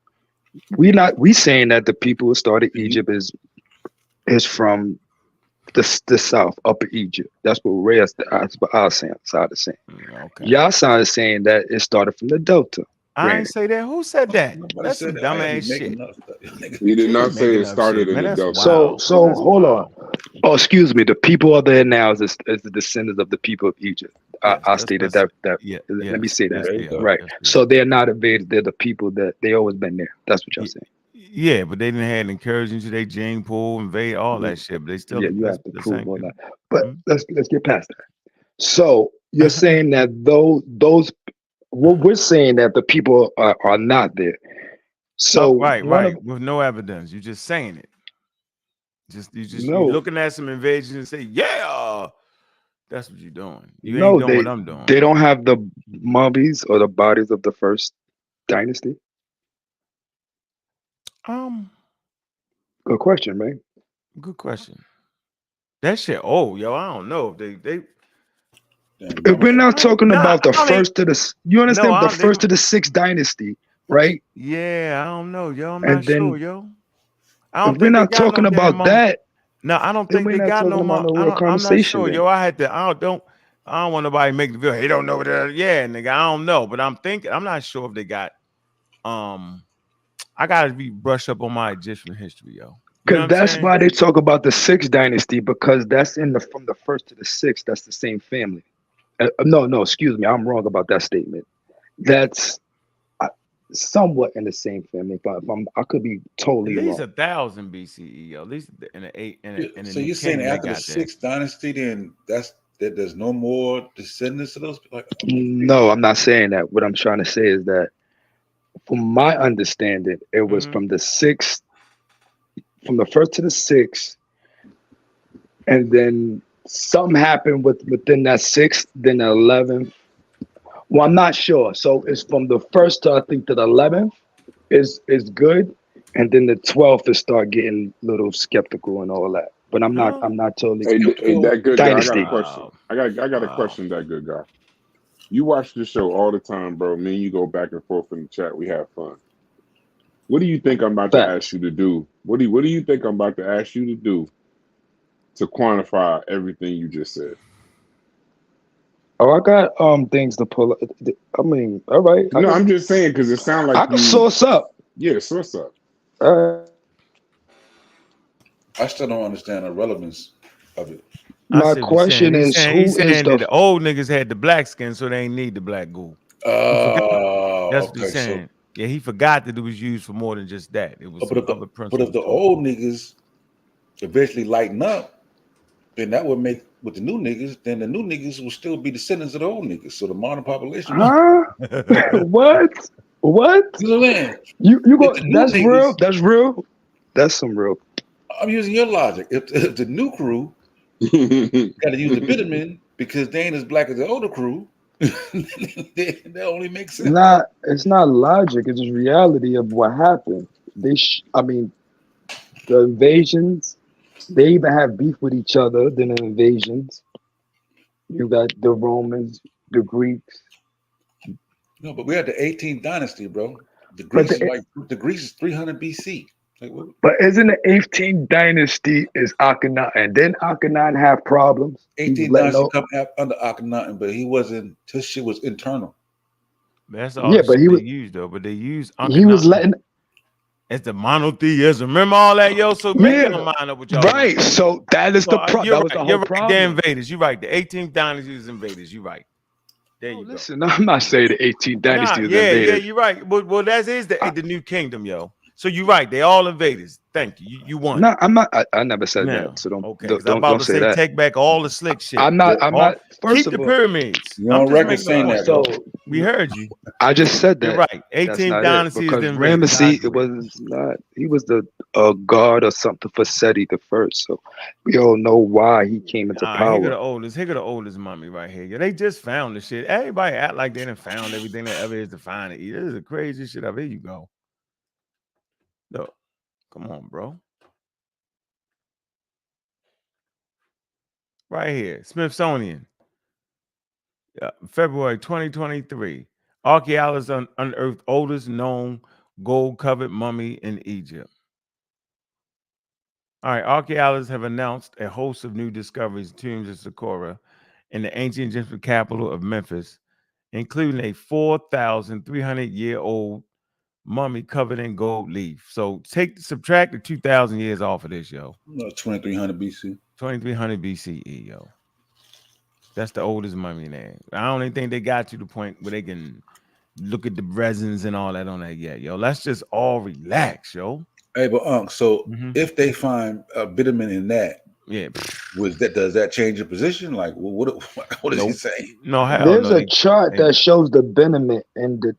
We saying that the people who started Egypt is from the south, Upper Egypt. That's what our side is saying. Okay. Y'all side is saying that it started from the Delta. I ain't say that. Who said that? Nobody That's said some that. I ain't dumbass making shit. up stuff. He did not say Making it up started shit, in man. the That's Delta. wild. So That's hold wild. on. Oh, excuse me. The people are there now is the descendants of the people of Egypt. Yes, I stated that. Yeah, Let me say that. There you go. Right. So they're not invaded. They're the people that they always been there. That's what y'all saying. Yeah, but they didn't have incursions to their gene pool, invade all that shit. But they still, Yeah, you have to the prove same all people. that. But let's get past that. So you're saying that those what we're saying that the people are not there. So right, with no evidence. You're just saying it. You looking at some invasions and say, yeah, that's what you're doing. You ain't doing what I'm doing. They don't have the mummies or the bodies of the first dynasty. Good question, man. Good question. That shit. Oh, yo, I don't know if they. If we're not talking about the first to the, you understand, the first to the sixth dynasty, right? Yeah, I don't know, yo. I'm And not then sure, yo. I don't if we're think they not got talking no about damn that, no, I don't then think we're they not got talking no about more. no real I'm not conversation. sure, Then. yo. I don't want nobody to make the video. He don't know what that. Yeah, nigga, I don't know, but I'm not sure if they got. I gotta be brushed up on my Egyptian history, yo. Because that's why they talk about the sixth dynasty, because that's from the first to the sixth. That's the same family. No, excuse me, I'm wrong about that statement. That's somewhat in the same family, but I could be totally at least wrong. 1000 BCE, yo. At least in the eight. So you're saying after the sixth dynasty, then that there's no more descendants of those people? No, I'm not saying that. What I'm trying to say is that, from my understanding, it was from the sixth, from the first to the sixth, and then something happened within that sixth, then the 11th. Well, I'm not sure. So it's from the first to, I think, to the 11th is good, and then the 12th is start getting a little skeptical and all that. But I'm not totally. Hey, that good dynasty. guy. I got a question. I got a question. That good guy. You watch this show all the time, bro. Me and you go back and forth in the chat. We have fun. What do you think I'm about to Fact. ask you to do? What do you think I'm about to ask you to do to quantify everything you just said? Oh, I got things to pull up. I mean, all right. No, I'm just saying because it sounds like I can you. source up. Yeah, source up. I still don't understand the relevance of it. My see what he's question saying. is, He's who is saying that the the old niggas had the black skin, so they ain't need the black goo. That's what Okay. he's saying. Yeah, he forgot that it was used for more than just that. It was But some if other the, principles. but if the too. old niggas eventually lighten up, then that would make with the new niggas, then the new niggas will still be descendants of the old niggas. So the modern population. huh? What? What? You know what I'm saying? You go? If the new That's real. niggas, That's real. That's some real. I'm using your logic. If the new crew got to use the bitumen because they ain't as black as the older crew, that only makes sense. It's not logic. It's just reality of what happened. I mean, the invasions. They even have beef with each other. Than the invasions. You got the Romans, the Greeks. No, but we're at the 18th dynasty, bro. The But Greece is 300 BC. Like, what? But isn't the 18th dynasty is Akhenaten, and then Akhenaten have problems? He was 18th letting dynasty know. come under Akhenaten, but he wasn't. His shit was internal. That's all Yeah, the but shit he they was use though. But they use he was letting. it's the monotheism. Remember all that, yo? So make Yeah, your mind up what y'all right. want. So that is You're that was the right. whole You're right. problem. They're invaders. You're right. The 18th dynasty is invaders. You're right. There you go. Listen, I'm not saying the 18th dynasty is Yeah, invaded. you're right. Well, that is the new kingdom, yo. So you're right. They all invaders. Thank you. You won. No, I'm not. I never said Now, that. So don't okay. Because I'm don't, about don't to say say that. take back all the slick shit. I'm not. First Keep of the all, pyramids. You're I'm on just record making a saying point. that, so We heard you. I just said that. You're right. That's 18th not it dynasty is because the invaders. Ramesses it was not. He was the god or something for Seti the first. So we all know why he came into Here go power. the oldest. Here go the oldest mummy right here. Yeah, they just found the shit. Everybody act like they done found everything that ever is to find it. This is the craziest shit up. Here you go. Look, come on, bro. Right here, Smithsonian. February 2023. Archaeologists unearthed oldest known gold-covered mummy in Egypt. All right, archaeologists have announced a host of new discoveries in tombs of Saqqara in the ancient Egyptian capital of Memphis, including a 4,300-year-old mummy covered in gold leaf. So subtract the 2,000 years off of this, yo. 2300 BC. 2300 BCE, yo. That's the oldest mummy there. I don't even think they got to the point where they can look at the resins and all that on that yet, yo. Let's just all relax, yo. Hey, but so if they find a bitumen in that, does that change your position? Like, what is he saying? No, hell There's no. a chart that shows the bitumen and do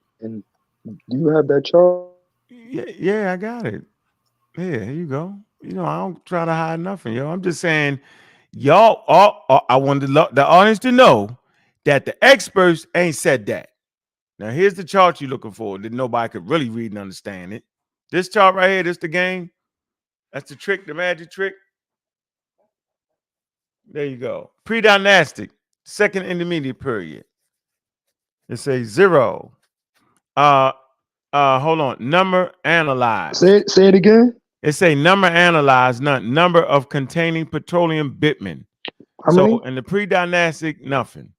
you have that chart? Yeah, I got it. Yeah, here you go. You know, I don't try to hide nothing, yo. I'm just saying, y'all. I wanted the audience to know that the experts ain't said that. Now, here's the chart you're looking for that nobody could really read and understand it. This chart right here, this the game. That's the trick, the magic trick. There you go. Pre-dynastic, second intermediate period. It says 0. Hold on. Number analyzed. Say it again. It say number analyzed, not number of containing petroleum bitumen. How many? In the pre-dynastic, nothing.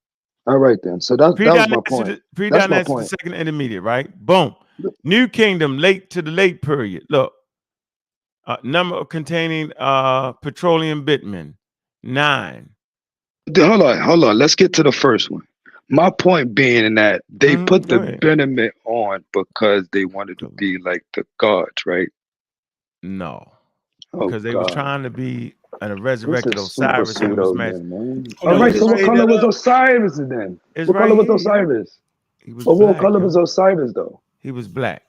All right then. So that was my point. Pre-dynastic, the second intermediate, right? Boom. New Kingdom, late to the late period. Look, number of containing petroleum bitumen, 9. Hold on. Let's get to the first one. My point being that they put the bitumen on because they wanted to be like the gods, right? No, because they were trying to be a resurrected This is Osiris. And it was all right, so what color was Osiris then? What color was Osiris? What color was Osiris though? He was black.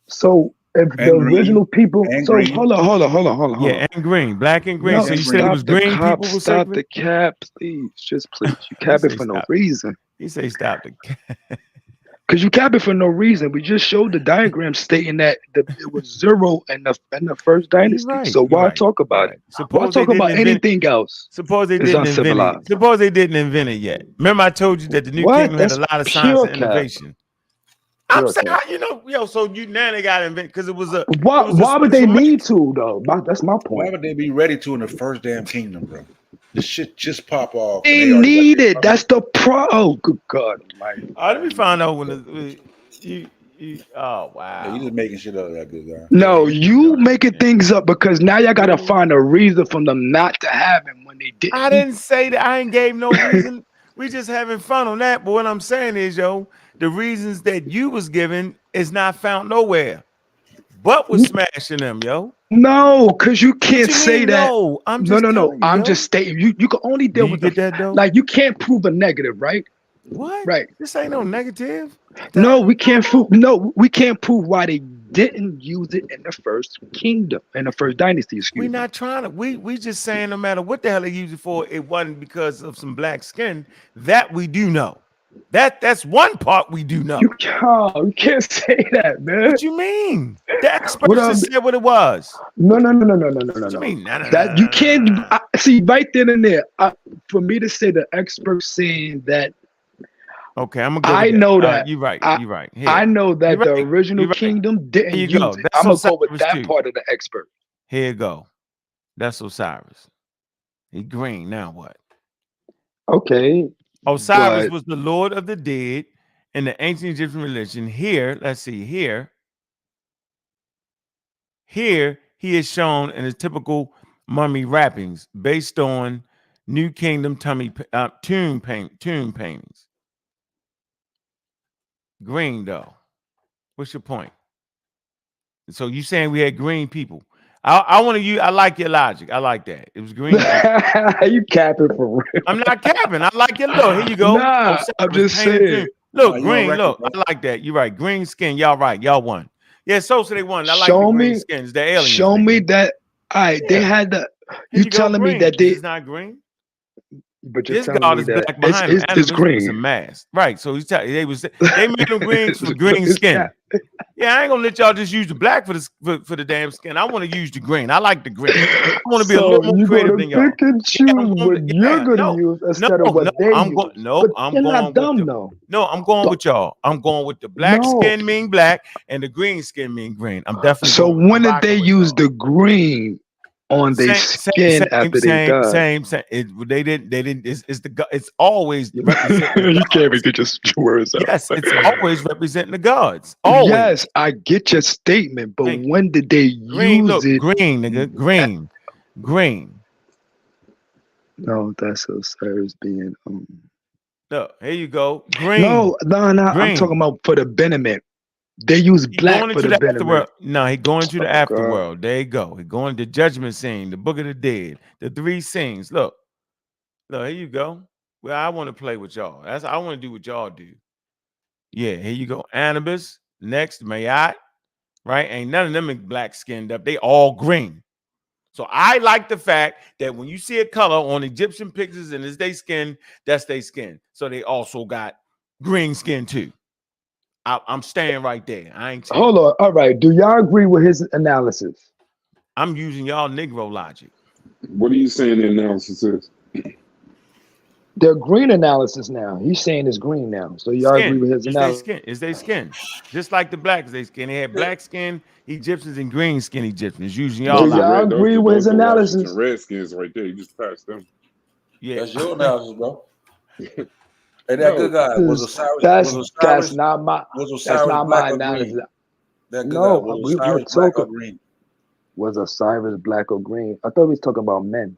So if the original people, so hold on. Yeah, and green, black and green. No, so you said it was green. People will stop the cap, please. Just please, you cap it for no reason. He say stop the cap. Because you cap it for no reason. We just showed the diagram stating that it was 0 in the first You're dynasty. right. So You're why right. talk about Right. it? Why Suppose they talk didn't about invent. anything else? Suppose they It's didn't invent it. uncivilized. Suppose they didn't invent it yet. Remember, I told you that the New What? Kingdom had That's a lot of science pure and cap. innovation. I'm Pure saying, cap. how you know, yo. So you now they got to invent because it was a. Why? It was a Why would they special need mix. to though? That's my Why point. would they be ready to in the first damn kingdom, bro? The shit just pop off. They And they already got need their it. That's the pro. Oh, good God Almighty. All right, let me find out when you. Oh Yeah, you wow. just making shit up, that good guy. No, Yeah, you making things up because now y'all gotta find a reason for them not to have him when they didn't. I didn't say that. I ain't gave no reason. We just having fun on that. But what I'm saying is, yo, the reasons that you was given is not found nowhere. But was smashing them, yo. No, because you can't What you say mean? that. No, I'm No, just no, no. telling you, I'm yo. just stating you can only Do deal you with get that though? like you can't prove a negative, right? What? Right. This ain't no negative. No, we can't prove we can't prove why they didn't use it in the first kingdom, in the first dynasty, excuse We're me. not trying to. We just saying no matter what the hell they use it for, it wasn't because of some black skin. That we do know. That's one part we do know. You can't say that, man. What you mean? The What experts just said what it was. No. What you mean? No. That you can't see right then and there. For me to say the experts saying that. Okay, I'm gonna go. I with know that. that. You're right. You're right. Here. I know that You're the right. original You're right. kingdom didn't Here you use go. it. That's I'm gonna go with Osiris that too. part of the expert. Here you go. That's Osiris. He green. Now what? Okay. Osiris but was the lord of the dead in the ancient Egyptian religion. Here, let's see. Here he is shown in his typical mummy wrappings based on New Kingdom tomb paintings. Green though. What's your point? So you saying we had green people? I want to use. I like your logic. I like that. It was green. you capping for real. I'm not capping. I like your look. Here you go. Nah, I'm just saying. Look, you green. on Look, record, I like that. You're right. Green skin. Y'all right. Y'all won. Yeah, so they won. I like the Show green me. skins. The aliens. Show me nigga. that. All right, they Yeah. had the. Here You go, telling me green. that they. It's not green. But you're This telling god me is that black behind him. it's Anubis was a green. mask. Right. So he's they made them greens for green It's skin. cap. Yeah, I ain't gonna let y'all just use the black for the damn skin. I want to use the green. I like the green. I want to be a little more you're creative gonna than y'all. pick and choose what you're gonna use instead of what they I'm use. going. No, But I'm you're going not with dumb the. though. No, I'm going with y'all. I'm going with the black No. skin mean black and the green skin mean green. I'm definitely. So going. when I'm did they rocking with use y'all. the green on their skin after they died? Same. They didn't. It's always representing. You can't even get your words out. Yes, it's always representing the gods. Always. Yes, I get your statement, but Thank you. when did they Green, use look, it? green, nigga, green. No, that's Osiris being. Look, here you go. Green. No. Green. I'm talking about for the Bitumen. They use black going for into the the Bitumen. afterworld. No, he going to the God. afterworld. There you go. He going to the judgment scene, the book of the dead, the three scenes. Look, here you go. Well, I want to play with y'all. I want to do what y'all do. Yeah, here you go. Anubis. Next, Mayat. Right? Ain't none of them black skinned up. They all green. So I like the fact that when you see a color on Egyptian pictures and it's their skin, that's their skin. So they also got green skin too. I'm staying right there. I ain't. Hold on. All right. Do y'all agree with his analysis? I'm using y'all Negro logic. What are you saying the analysis is? They're green analysis now. He's saying it's green now. So y'all agree with his analysis? It's their skin. Just like the blacks, they skin. They had black skin Egyptians and green skin Egyptians. Using y'all. Do y'all agree with his analysis? Redskins right there. You just passed them. Yeah, that's your analysis, bro. Hey, that good guy was Osiris. That's not my. That's not my analysis. That good guy was Osiris black or green? Was Osiris black or green? I thought we was talking about men.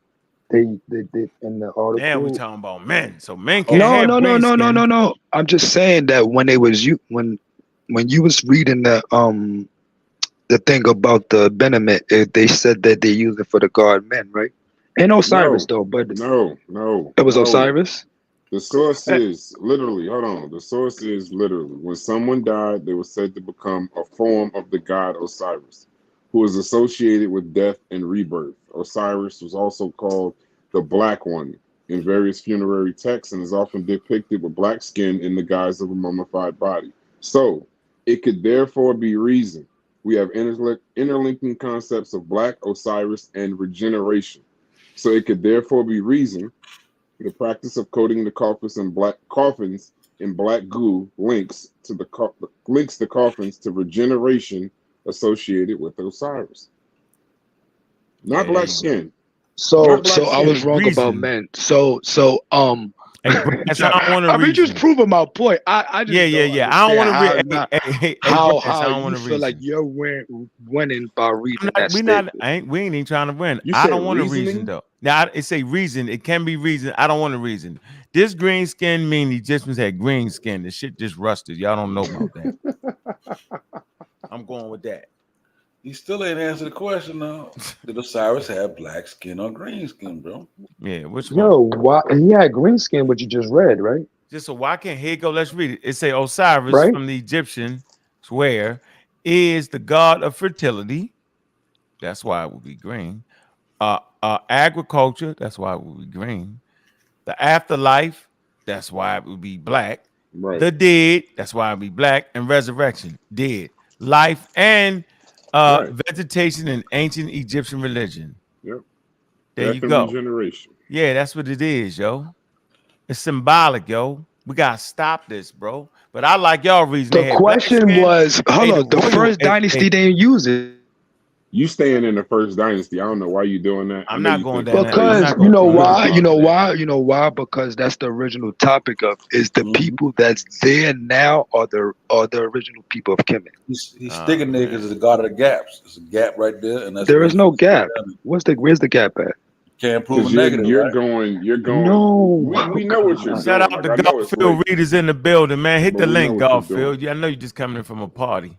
They in the article. Yeah, we talking about men. So men can't have green skin. No. I'm just saying that when they was when you was reading the thing about the Bitumen, they said that they used it for the god men, right? And Osiris though, but no, it was Osiris. The source is literally, hold on. The source is literally when someone died, they were said to become a form of the god Osiris, who is associated with death and rebirth. Osiris was also called the Black One in various funerary texts and is often depicted with black skin in the guise of a mummified body. So it could therefore be reason. We have interlinking concepts of black, Osiris, and regeneration. So it could therefore be reason. The practice of coating the coffins in black goo links the coffins to regeneration associated with Osiris. Not black skin. So Not black I was skin. wrong about Reason. men. Hey, Brass, I don't want to I mean, just reason. proving my point. I just Yeah. I don't want to read. Hey, how Brass, I don't you want to feel like reason. you're winning by reading that We statement. we ain't even trying to win. You I said don't want to reason reasoning? though. Now it's a reason. It can be reason. I don't want to reason. This green skin mean the Egyptians had green skin. The shit just rusted. Y'all don't know about that. I'm going with that. He still ain't answered the question though. Did Osiris have black skin or green skin, bro? Yeah, which one? Yo, why? He had green skin, what you just read, right? Just so why can't here you go? Let's read it. It say Osiris Right. from the Egyptian swear is the god of fertility. That's why it would be green. Agriculture. That's why it would be green. The afterlife. That's why it would be black. Right. The dead. That's why it would be black. And resurrection. Dead. Life and Right. vegetation in ancient Egyptian religion. Yep. There Death you and go. regeneration. Yeah, that's what it is, yo. It's symbolic, yo. We gotta stop this, bro. But I like y'all reason. The question was, hold on, the first dynasty didn't use it. You staying in the first dynasty. I don't know why you doing that. I'm not going down that. Because you know why? Because that's the original topic of is the people that's there now are the original people of Kemet. He's sticking there because it's the god of the gaps. There's a gap right there, and that's there is no gap. Where's the gap at? Can't prove a negative. You're right? going. No, we know what you're Shout doing. out to Garfield readers in the building, man. Hit the link, you're Garfield. Yeah, I know you're just coming in from a party.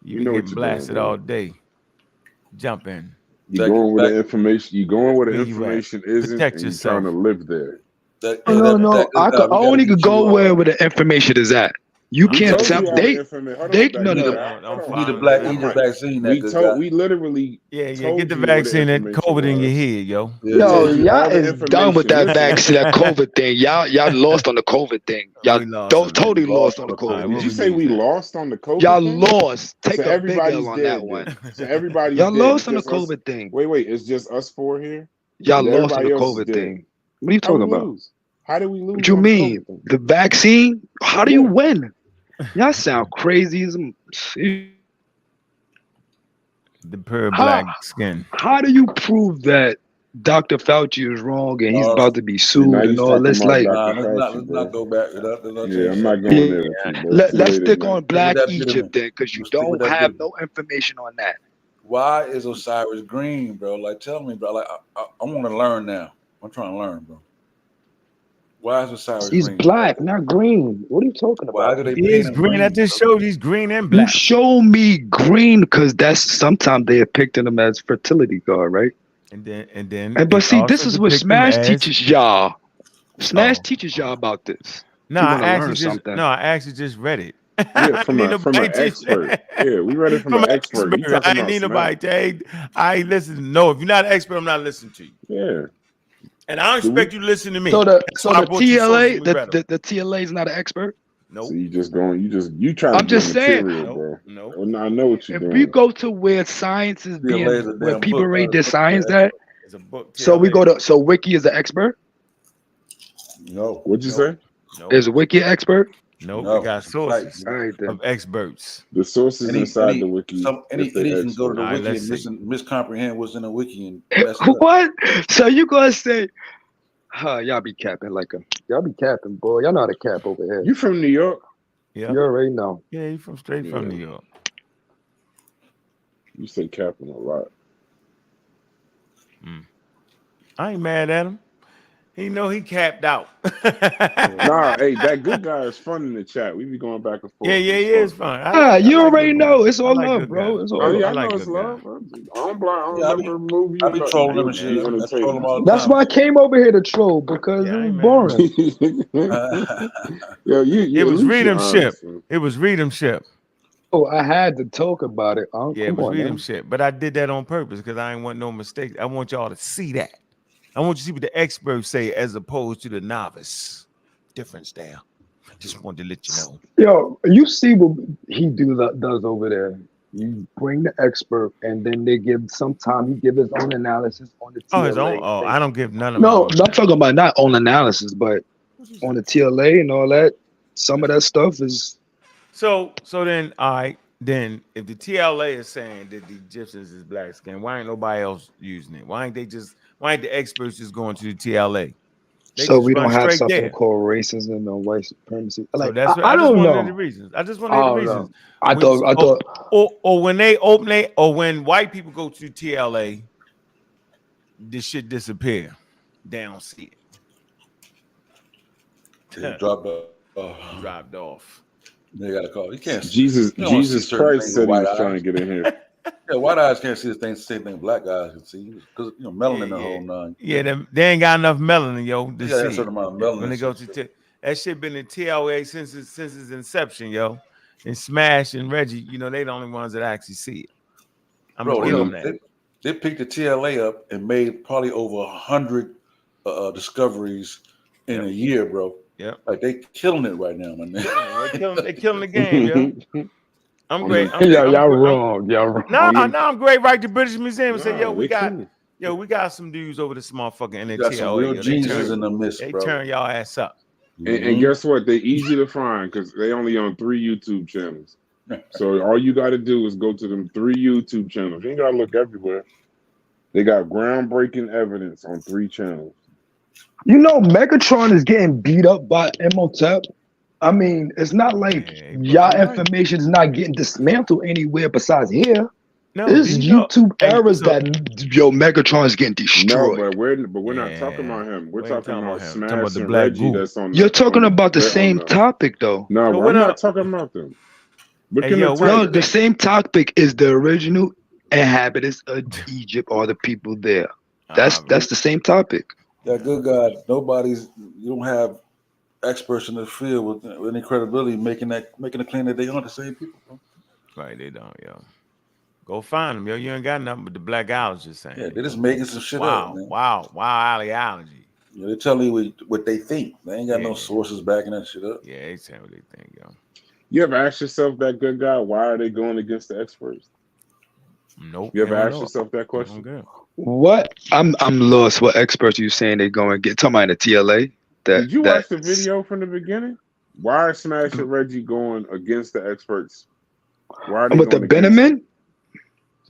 You know get what you're blasted doing, all day. Jump in. You're going where the information. You're going where the information isn't, Protect and you're yourself. trying to live there. No. I only could go where the information is at. You can't tell. They no. Need a black vaccine. We literally get the vaccine and COVID in your head, yo. Yo, y'all is done with that vaccine, that COVID thing. Y'all lost on the COVID thing. Y'all totally lost on the COVID. Did you say we lost on the COVID? Y'all thing? lost. Take so a big L on that one. So everybody. Y'all lost on the COVID thing. Wait. It's just us four here. Y'all lost on the COVID thing. What are you talking about? How did we lose? What you mean? The vaccine? How do you win? Y'all sound crazy as the pure black skin. How do you prove that Dr. Fauci is wrong and he's about to be sued and all this? Like, let's not go back. I'm not going there. Let's stick on Black Egypt then, because you don't have no information on that. Why is Osiris green, bro? Like, tell me, bro. Like, I want to learn now. I'm trying to learn, bro. Why is Osiris He's green? black, not green. What are you talking about? Why do they He's green. I just showed he's green and black. You show me green because that's sometimes they are picking him as fertility god, right? But see, this is what Smash teaches y'all. Smash teaches y'all about this. No, I actually just read it. Yeah, from an expert. Yeah, we read it from an expert. I ain't need nobody. I ain't listening. No, if you're not an expert, I'm not listening to you. Yeah. And I don't expect you to listen to me. So the TLA, the TLA is not an expert. No. So you trying to. I'm just saying, bro. No. I know what you're doing. If we go to where science is being, where people rate their science at, so we go to. So Wiki is the expert. No. What'd you say? No. Is Wiki an expert? No, we got sources of experts. The sources inside the wiki. Any idiot can go to the wiki and miscomprehend what's in the wiki. And what? So you gonna say, y'all be capping y'all be capping, boy. Y'all know how to cap over here. You from New York? Yeah. You already know. Yeah, you from New York. You say capping a lot. I ain't mad at him. He know he capped out. Nah, hey, that good guy is fun in the chat. We be going back and forth. Yeah, he is fun. You already know. It's all love, bro. It's all love. I know it's love. I be trolling him and shit. That's why I came over here to troll, because it was boring. It was readingship. It was readingship. Oh, I had to talk about it. It was readingship. But I did that on purpose because I ain't want no mistakes. I want y'all to see that. I want you to see what the experts say as opposed to the novice. Difference there. Just wanted to let you know. Yo, you see what he does over there. You bring the expert, and then they give some time. He give his own analysis on the TLA. Oh, his own. Oh, I don't give none of No, my I'm talking about not own analysis, but on the TLA and all that. Some of that stuff is. So then, all right. Then, if the TLA is saying that the Egyptians is black skin, why ain't nobody else using it? Why ain't the experts just going to the TLA? They So just we run don't have straight something there. called racism and white supremacy. So Like that's I just don't want to know. know the reasons. I just want to know the reasons. I thought. Or when they open it, or when white people go to TLA, this shit disappear. They don't see it. They dropped Dropped off. They got to call. You can't. Jesus you don't wanna see Jesus certain Christ things said with he white was trying to eyes. get in here. Yeah, white eyes can't see the same thing black guys can see because melanin the whole nine. Yeah, they ain't got enough melanin, yo, to They got a see certain amount of melanin. when they go to that shit been in TLA since its inception, yo. And Smash and Reggie, they the only ones that actually see it. I'm Bro, gonna give them that. they picked the TLA up and made probably over 100 discoveries in a year, bro. Yeah, like they killing it right now, man. they killing the game, yo. I'm great. Y'all wrong. No, I'm great. Right to British Museum and say, yo, we got cool. some dudes over the motherfucker in the got some real TLA. geniuses in the midst, They bro. turn y'all ass up. And guess what? They're easy to find because they only on 3 YouTube channels. So all you got to do is go to them 3 YouTube channels. You ain't got to look everywhere. They got groundbreaking evidence on 3 channels. Megatron is getting beat up by Imhotep. I mean, it's not like y'all information is not getting dismantled anywhere besides here. No, it's YouTube errors that Megatron is getting destroyed. No, but we're not talking about him. We're talking about Smash and Black Reggie. Goo. That's on. You're talking about the same topic, though. No, we're not talking about them. The same topic is the original inhabitants of Egypt or the people there. That's the same topic. That good God, you don't have experts in the field with any credibility making a claim that they are the same people. Bro. Right, they don't, yo. Go find them, yo. You ain't got nothing but the black owls just saying. Yeah, they're just making some shit up, man. Wow, ideology. They're telling you what they think. They ain't got no sources backing that shit up. Yeah, they saying what they think, yo. You ever ask yourself that good guy, why are they going against the experts? Nope. You ever ask yourself that question? What? I'm lost. What experts are you saying they going to get? Talking about the TLA? Did you watch the video from the beginning? Why are Smash and Reggie going against the experts? Why are they with going the Bitumen?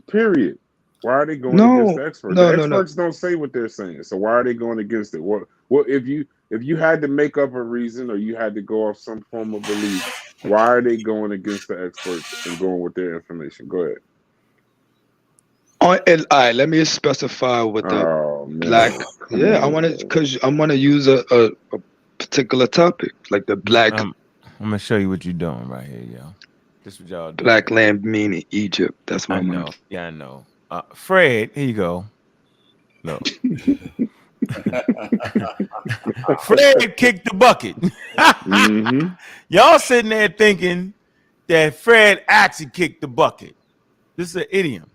Period. Why are they going against the experts? The experts don't say what they're saying. So why are they going against it? What if you had to make up a reason or you had to go off some form of belief, why are they going against the experts and going with their information? Go ahead. All right, let me specify with the black. Yeah, I want to use a particular topic like the black. I'm gonna show you what you're doing right here, yo. This is what y'all do. Black land meaning Egypt. That's what I know. Yeah, I know. Fred, here you go. Look. Fred kicked the bucket. Y'all sitting there thinking that Fred actually kicked the bucket. This is an idiom.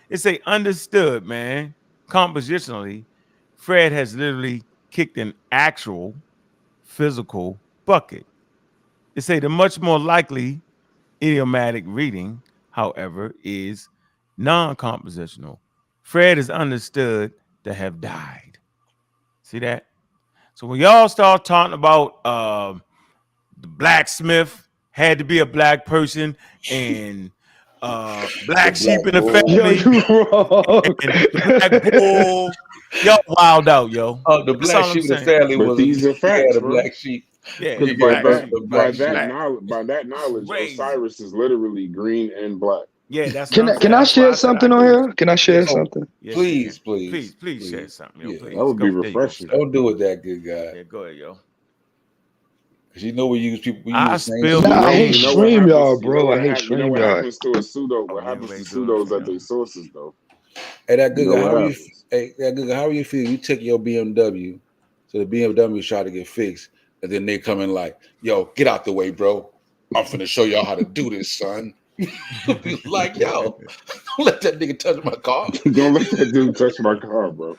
It's a understood, man. Compositionally, Fred has literally kicked an actual physical bucket. It's a the much more likely idiomatic reading, however, is non-compositional. Fred is understood to have died. See that? So when y'all start talking about the blacksmith had to be a black person and black sheep in the family and black bull, y'all wild out, yo. Oh, the black sheep in the family was these are facts, the black sheep. Yeah, by that knowledge, Osiris is literally green and black. Yeah, that's. Can I share something on here? Can I share something? Yes, please share something. Yo, please. That would be refreshing. Don't do it, that good guy. Yeah, go ahead, yo. Cause you know we use people. I hate stream y'all, bro. I hate stream y'all. What happens to a pseudo? What happens to pseudos at their sources, though? Hey, that good guy. How are you feel? You took your BMW, so the BMW tried to get fixed, and then they come in like, "Yo, get out the way, bro. I'm finna show y'all how to do this, son." Like, yo, don't let that nigga touch my car. Don't let that dude touch my car, bro.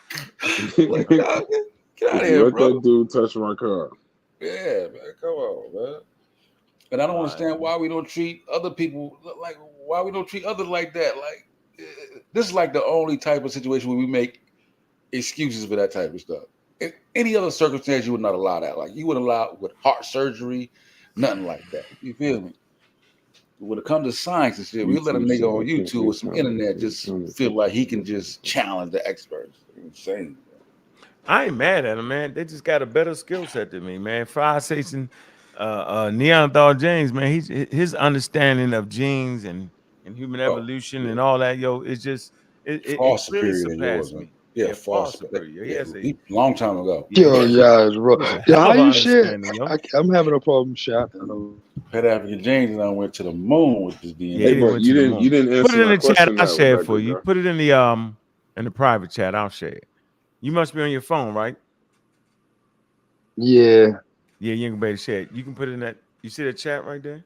Like, get out of here, let bro. That dude touch my car. Yeah, man. Come on, man. And I don't understand why we don't treat other people like, why we don't treat others like that. Like, this is like the only type of situation where we make excuses for that type of stuff. In any other circumstance, you would not allow that. Like, you wouldn't allow with heart surgery, nothing like that. You feel me? When it comes to science and shit, we let a nigga on YouTube with some internet just feel like he can just challenge the experts. It's insane. I ain't mad at him, man. They just got a better skill set than me, man. Fry Station, Neanderthal James, man. His understanding of genes and human evolution and all that, yo, it's just it really surpassed me. Yeah, far superior. Yeah, long time ago. Yo, yeah, bro. Yeah, how you share? I'm having a problem, Shaq. Pet African James and I went to the moon with this DNA. Hey, but you didn't answer. Put it in the chat. I'll share it for you. Guy. Put it in the private chat. I'll share it. You must be on your phone, right? Yeah. Yeah, you ain't gonna be able to share it. You can put it in that. You see the chat right there?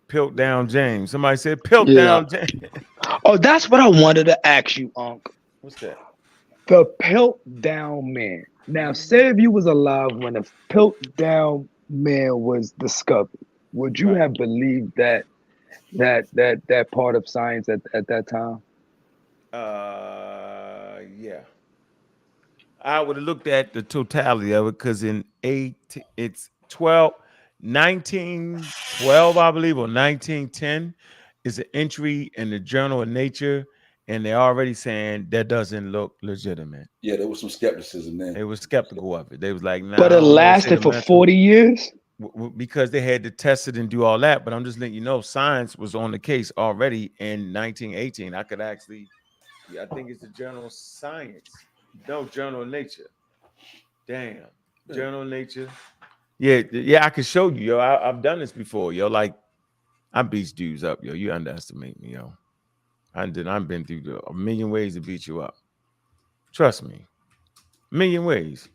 Pilt down James. Somebody said pilt down James. Oh, that's what I wanted to ask you, Unc. What's that? The pilt down man. Now, say if you was alive when the pilt down man was discovered, would you have believed that part of science at that time? Yeah. I would have looked at the totality of it because it's 1912, I believe, or 1910 is an entry in the Journal of Nature, and they're already saying that doesn't look legitimate. Yeah, there was some skepticism there. They were skeptical of it. They was like, nah. But it lasted for 40 years? Because they had to test it and do all that. But I'm just letting you know, science was on the case already in 1918. I could actually, I think it's the Journal of Science. No, Journal of Nature. Damn. Journal of Nature. Yeah, I can show you, yo. I've done this before, yo. Like, I beat dudes up, yo. You underestimate me, yo. I've been through a million ways to beat you up. Trust me. A million ways.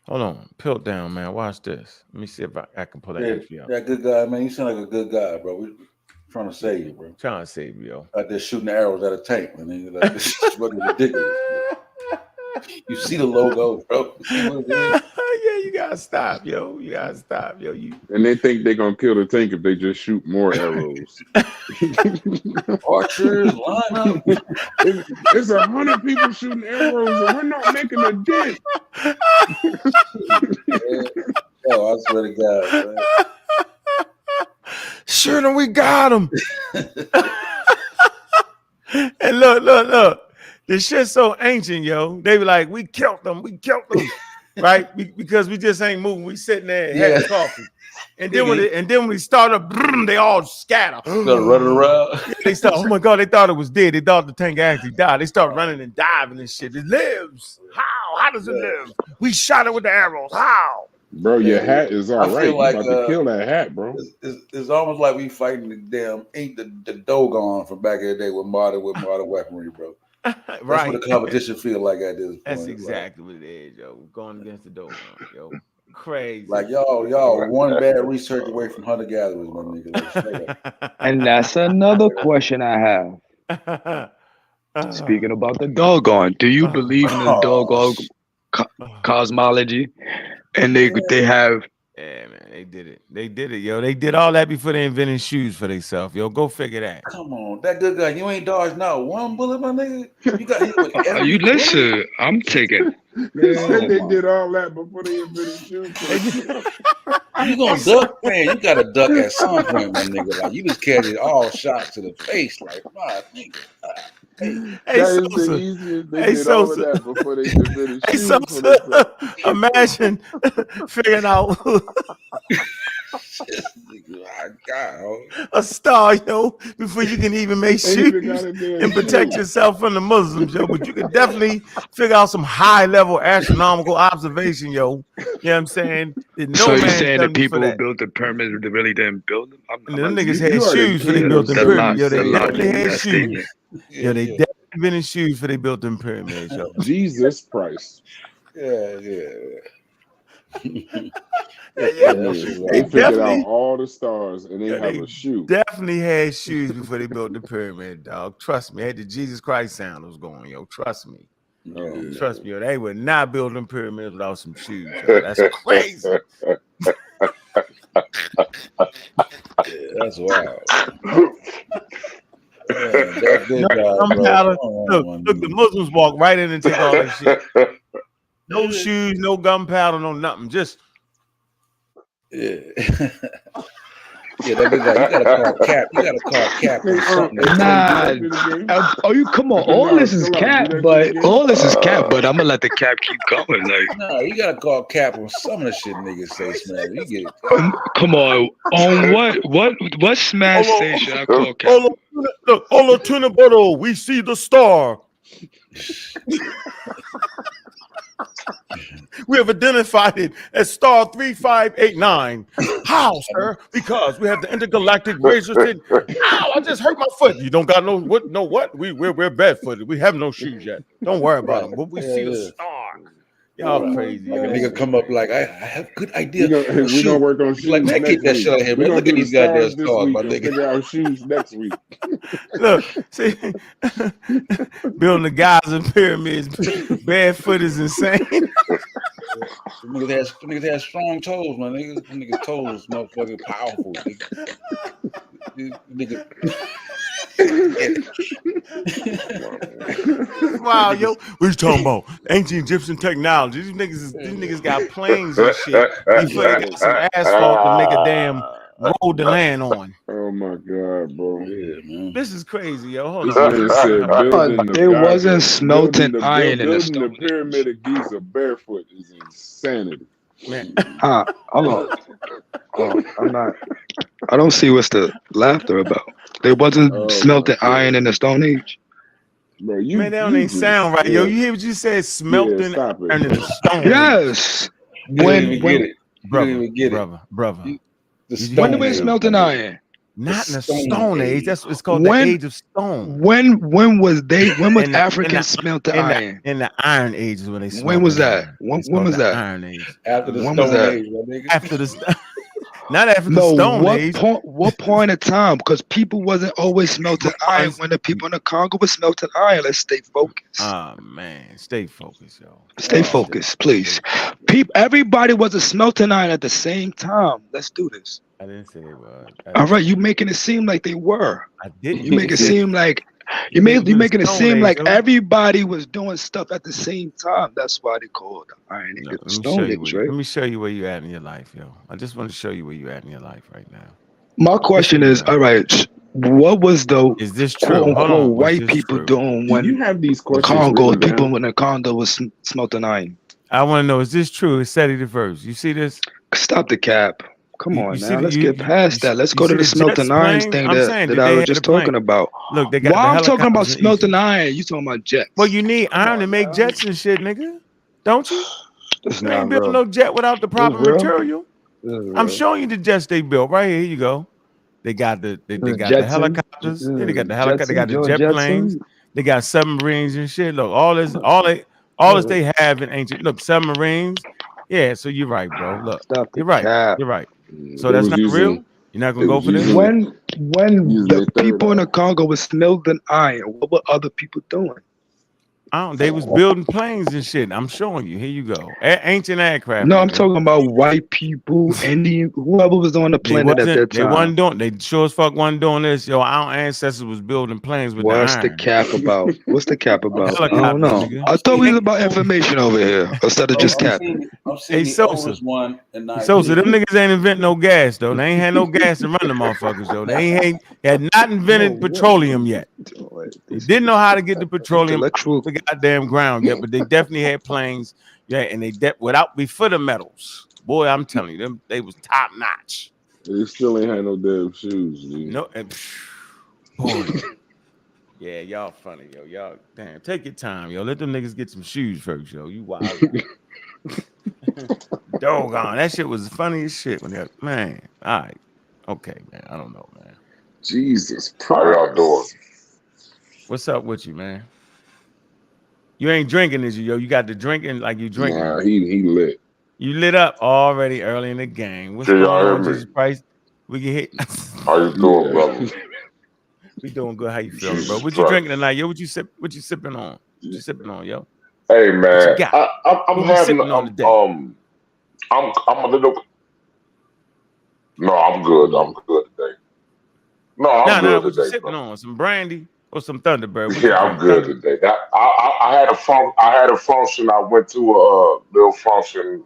Hold on. Pilt down, man. Watch this. Let me see if I can pull that entry up. That good guy, man. You sound like a good guy, bro. We're trying to save you, bro. Trying to save you, yo. Out there shooting arrows at a tank, man. Like, this is fucking ridiculous. You see the logo, bro. Yeah, you gotta stop, yo. You gotta stop, yo. And they think they're gonna kill the tank if they just shoot more arrows. Archers, line up. It's 100 people shooting arrows, and we're not making a dent. Oh, I swear to God, man. Shoot him, we got him. And look. This shit's so ancient, yo. They be like, we killed them, right? Because we just ain't moving. We sitting there and having coffee. And then when we start up, they all scatter. Start running around. They start, oh my God, they thought it was dead. They thought the tank actually died. They start running and diving and shit. It lives. How? How does it live? We shot it with the arrows. How? Bro, your hat is all right. Like, you about to kill that hat, bro. It's almost like we fighting the damn the Dogon from back in the day with modern weaponry, bro. That's right. what the competition feel like at this point. That's exactly what it is, yo. Going against the Dogon, yo. Crazy. Like y'all one bad research away from hunter gatherers, my nigga. Like, and that's another question I have. Speaking about the Dogon, do you believe in the Dogon cosmology? And they have. Yeah, man, they did it, yo. They did all that before they invented shoes for themselves, yo. Go figure that. Come on, that good guy. You ain't dodged now one bullet, my nigga. You got hit with every you listen, I'm taking. They said they did all that before they invented shoes. You gonna duck, man? You got to duck at some point, my nigga. Like, you just carried all shots to the face, like, my nigga. Imagine figuring out a star, yo, before you can even make shoes and protect yourself from the Muslims, yo. But you can definitely figure out some high-level astronomical observation, yo. You know what I'm saying? So you're saying the people who built the pyramids really didn't build them? Them niggas had shoes when they built the pyramids. Yo, they definitely had shoes. Yo, they definitely been in shoes for they built them pyramids, yo. Jesus Christ. Yeah. They figured out all the stars and they have a shoe. Definitely had shoes before they built the pyramid, dog. Trust me. They had the Jesus Christ sandals going, yo. Trust me. Trust me, yo. They would not build them pyramids without some shoes, yo. That's crazy. That's wild. Yeah, that's good, gunpowder. Look, the Muslims walk right in and take all that shit. No shoes, no gunpowder, no nothing. Just Yeah, that is like you gotta call cap. You gotta call cap on something. Nah, oh, you come on. All this is cap, but I'm gonna let the cap keep going. Like, no, you gotta call cap on some of the shit niggas say, man. You get it. Come on what smash station I call cap? Look, Olo Tunaboro, we see the star. We have identified it as star 3589. How, sir? Because we have the intergalactic razor. Ow, I just hurt my foot. You don't got no what? We're barefooted. We have no shoes yet. Don't worry about them. But we see the star. Y'all crazy. Like a nigga come up like, I have good idea. We gonna work on shoes. Like, man, keep that shit out here, man. Look at these goddamn stars, my nigga. Figure out shoes next week. Look, see, building the Giza pyramids barefoot is insane. Niggas had strong toes, man. Niggas toes, motherfucking powerful. Nigga. Wow, yo, what you talking about? Ancient Egyptian technology. These niggas got planes and shit. These got some asphalt to make a damn road to land on. Oh my god, bro. Yeah, man. This is crazy, yo. Hold on. There wasn't smelting iron in the stone. The pyramid of Giza barefoot is insanity. Man. Hold on. I don't see what's the laughter about. There wasn't smelting iron in the Stone Age. Bro, man, that don't even sound right, yo. You hear what you said? Smelting iron in the Stone Age. Yes. When brother. When did we smelting iron? Not in the Stone Age. That's what it's called, the Age of Stone. When was Africans smelting iron? In the Iron Age is when they smelted. When was that? When was that? Iron Age. After the Stone Age, nigga. After the not after the Stone Age. What point of time? Because people wasn't always smelting iron. When the people in the Congo were smelting iron, let's stay focused. Oh man, stay focused, yo. Stay focused, please. Everybody wasn't smelting iron at the same time. Let's do this. I didn't say they were. All right, you making it seem like they were. I didn't. You make it seem like you making it seem like everybody was doing stuff at the same time. That's why they called the Iron Age the Stone Age, right? Let me show you where you at in your life, yo. I just want to show you where you at in your life right now. My question is, all right, what was the is this true? White people doing when you have these questions? Congo people when the Congo was smelting iron. I want to know, is this true? It's Seti the first. You see this? Stop the cap. Come on now, let's get past that. Let's go to the smelting iron thing that I was just talking about. Look, they got while I'm talking about smelting iron, you talking about jets. Well, you need iron to make jets and shit, nigga. Don't you? You ain't build no jet without the proper material. I'm showing you the jets they built right here. Here you go. They got the helicopters. Yeah, they got the helicopters. They got the jet planes. They got submarines and shit. Look, all this they have in ancient. Look, submarines. Yeah, so you're right, bro. Look, you're right. You're right. So that's not real? You're not gonna go for this? When the people in the Congo was smelting iron, what were other people doing? They was building planes and shit. I'm showing you. Here you go. Ancient aircraft. No, I'm talking about white people, Indian, whoever was on the planet at that time. They wasn't doing. They sure as fuck wasn't doing this. Yo, our ancestors was building planes with What's the cap about? What's the cap about? I don't know. I thought we was about information over here instead of just cap. Hey, Sosa, them niggas ain't invent no gas though. They ain't had no gas to run them motherfuckers though. They had not invented petroleum yet. They didn't know how to get the petroleum to the goddamn ground yet, but they definitely had planes. Yeah, and they without before the metals. Boy, I'm telling you, them they was top notch. They still ain't had no damn shoes, dude. No, boy. Yeah, y'all funny, yo. Y'all damn, take your time, yo. Let them niggas get some shoes first, yo. You wild. Doggone, that shit was funny as shit when that man. All right, okay, man. I don't know, man. Jesus, how y'all doing? What's up with you, man? You ain't drinking, is you, yo? You got the drinking like you drinking. Nah, he lit. You lit up already early in the game. What's going on, Jesus Christ? We can hit. How you doing, brother? We doing good. How you feeling, bro? What you drinking tonight, yo? What you sipping on? What you sipping on, yo? Hey, man, I'm having I'm a little. No, I'm good. I'm good today. No, I'm Nah, good what you today, sipping bro. on? Some brandy or some Thunderbird? What you Yeah, I'm drink? good today. I had a function. I went to a little function.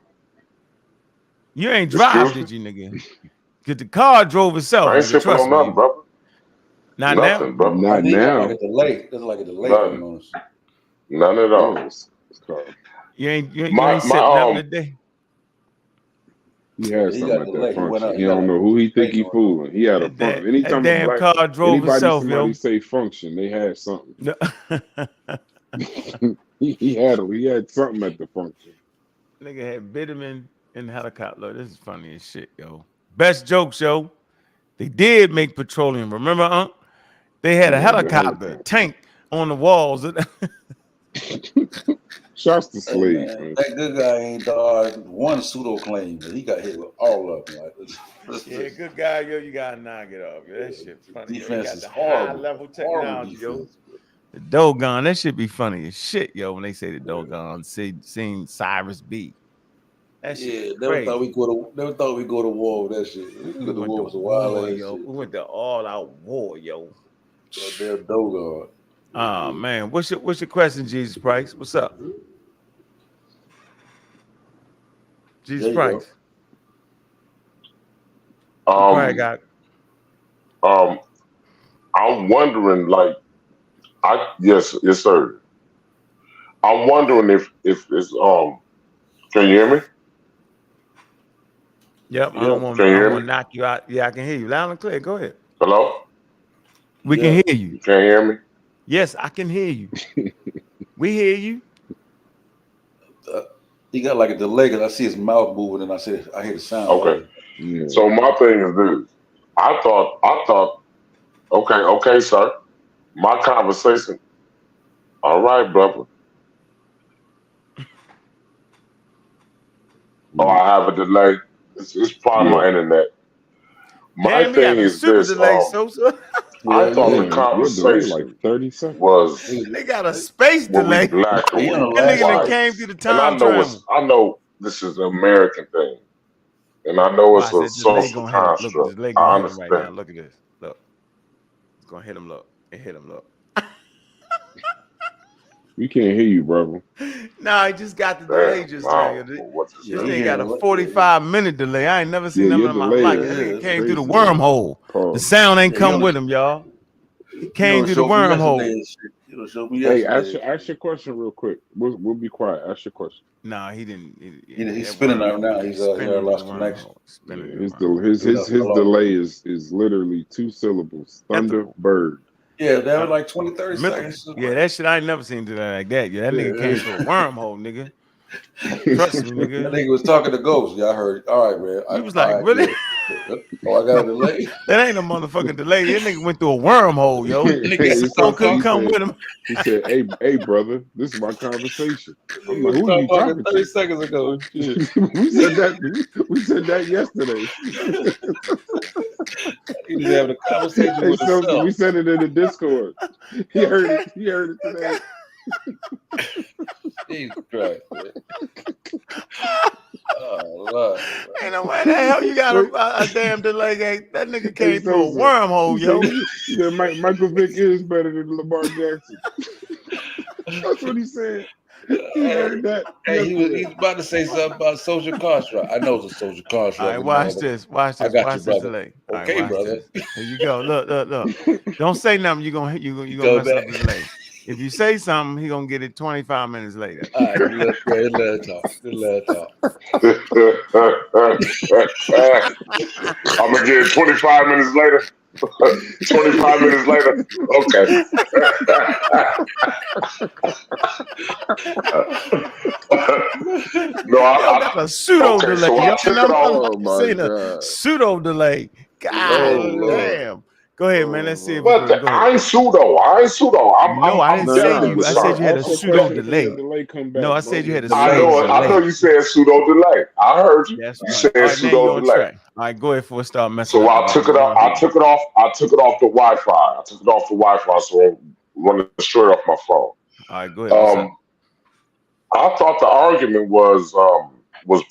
You ain't drive, Excuse me? did you, nigga? Cause the car drove itself, I ain't nigga. sipping Trust on nothing, me. brother. Not now. Nothing, bro. Not He got like now. a delay. There's like a delay Nothing. going on. None at all. Yeah, it's called. You ain't My sipping nothing today. He had He something got at that delay. He went function. up. He He got don't like know a who he think delay he going on. fooling. He had a function. That Anytime a damn black car drove itself, somebody yo. say function, they had something. No. he had something at the function. Nigga had Bitumen in the helicopter. This is funny as shit, yo. Best jokes, yo. They did make petroleum. Remember, Unc? They had a Yeah, the helicopter tank on the walls. Shouts to Hey Slade, man, man. that good guy ain't one pseudo-claim, but he got hit with all of them. Like, Yeah, good guy, yo. You gotta knock it off. Yo. That shit funny. Yo. You defense got is the high level horrible technology, yo. defense. The Dogon, that should be funny as shit, yo. When they say the Dogon seen Cyrus B. That shit Yeah, crazy. never thought we go to war with that shit. We go to war with some wild ass yo. shit. We went to all out war, yo. That damn Dogon. Oh man, what's your question, Jesus Price? What's up? Jesus There you Price. go. You probably got I'm wondering, like, yes, sir. I'm wondering if it's Can you hear me? Yep, I don't want Can you hear to me? knock you out. Yeah, I can hear you loud and clear. Go ahead. Hello? We Yeah. can hear you. You can't hear me? Yes, I can hear you. We hear you. He got like a delay because I see his mouth moving and I hear the sound. Okay. Yeah. So my thing is this. I thought, okay, sir. My conversation. All right, brother. Oh, I have a delay. It's probably my internet. My Damn, he thing got a is super this. delay, Sosa. I thought the Yeah, your delay like conversation 30 seconds. was They got a space were we delay. black or He were on we the That nigga that white? came through the And time travel. I know this is an American thing. And I know it's Watch a that delay social gonna hit him. Look, the construct. delay I gonna hit him right now. understand. Look at this. Look. It's gonna hit him. Look. It hit him. Look. We can't hear you, brother. Nah, he just got the delay Damn, just I now. don't know what to This say. he thing got a hearing 45-minute delay. I ain't never seen Yeah, nothing your in my delay life. is That nigga came through the crazy. wormhole. The Pause. sound ain't Yeah, come he with him, y'all. He You came know, through the showed me wormhole. yesterday and shit. You know, showed me Hey, yesterday. ask your question real quick. We'll be quiet. Ask your question. Nah, he didn't. He's That spinning right wormhole, now. man. He's Spinning here in the lost connection. wormhole. Spinning Yeah, in the wormhole. his delay is literally 2 syllables. Thunder bird. Yeah, that was like 20, 30 seconds. Yeah, that shit I ain't never seen delay like that. Yeah, that nigga came through a wormhole, nigga. Trust me, That nigga. nigga was talking to ghosts. Yeah, I heard it. All right, man. He was like, really? Yeah. Oh, I got a delay. That ain't a motherfucking delay. That nigga went through a wormhole, yo. Nigga Phone couldn't come with him. He said, hey, brother, this is my conversation. I'm like, We who are you talking 30 to? seconds ago. Shit. we said that yesterday. He was having a conversation Hey, with so himself. we sent it in the Discord. He heard it today. Jesus Christ, man. Oh, Lord. Ain't no way the hell you got a damn delay. That nigga came through a Sosa, wormhole, yo. He said Michael Vick is better than Lamar Jackson. That's what he said. He heard that. Hey, he was about to say something about social construct. I know it's a social construct. All right, watch this. Watch I this. got Watch you, this brother. delay. Okay, all right, watch brother. this. Here you go. Look. Don't say nothing. You gonna Go mess up back. the delay. If you say something, he gonna get it 25 minutes later. All right, let talk. I'm gonna get it 25 minutes later. 25 minutes later. Okay. No, Yo, that's a pseudo okay, delay. so I took it off. Oh my Saying God. a pseudo delay. God Lord. damn. Go ahead, man. Let's see if But we go ahead. I ain't pseudo. No, I didn't say definitely you. I said you had a Ask your pseudo question before your delay. delay come back, No, I bro. said you had a The I pseudo know. delay. I know you said pseudo delay. I heard you. That's You right. said All right, now pseudo you're on delay. track. All right, go ahead before it start messing So up. I took it off. I took it off the Wi-Fi. I took it off the Wi-Fi, so I'm running straight off my phone. All right, go ahead. What's up? I thought the argument was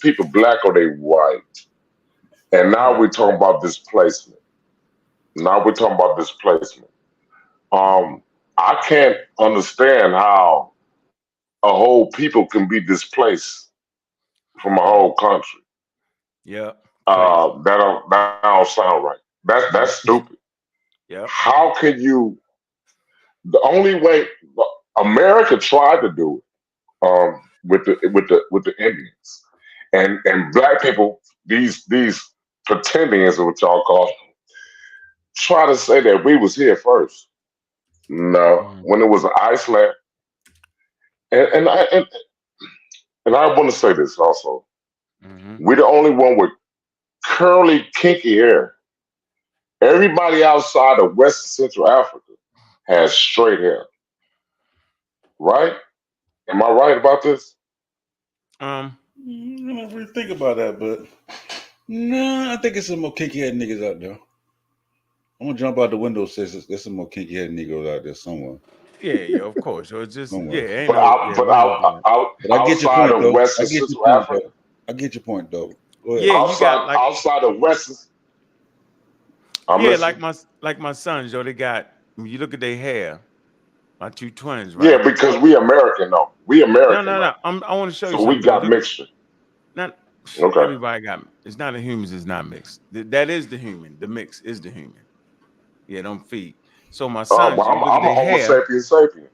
people black or they white. And now we're talking about displacement. I can't understand how a whole people can be displaced from a whole country. Yeah. That don't sound right. That's stupid. Yeah. How can you? The only way America tried to do it with the Indians and black people, these pretending is what y'all call them, try to say that we was here first. No, when it was Iceland, and I want to say this also. We're the only one with curly, kinky hair. Everybody outside of West Central Africa has straight hair. Right? Am I right about this? I don't really think about that, but no, I think it's some more kinky head niggas out there. I'm gonna jump out the window. Says there's some more kinky head Negroes out there somewhere. Yeah, of course. So it's just Somewhere. ain't But I get your outside point, of though. West I and get your Central point, Africa, though. I get your point, though. Go ahead. Yeah, you got like outside of West. like my sons, yo, they got. When you look at their hair, my two twins, right? Yeah, because we American though. We American. No. I want to show you So something. we got mixture. Not Okay. everybody got. It's not a human. It's not mixed. That is the human. The mix is the human. Yeah, don't feed. So my sons, Well, you look I'm at a their Homo hair. sapiens sapien.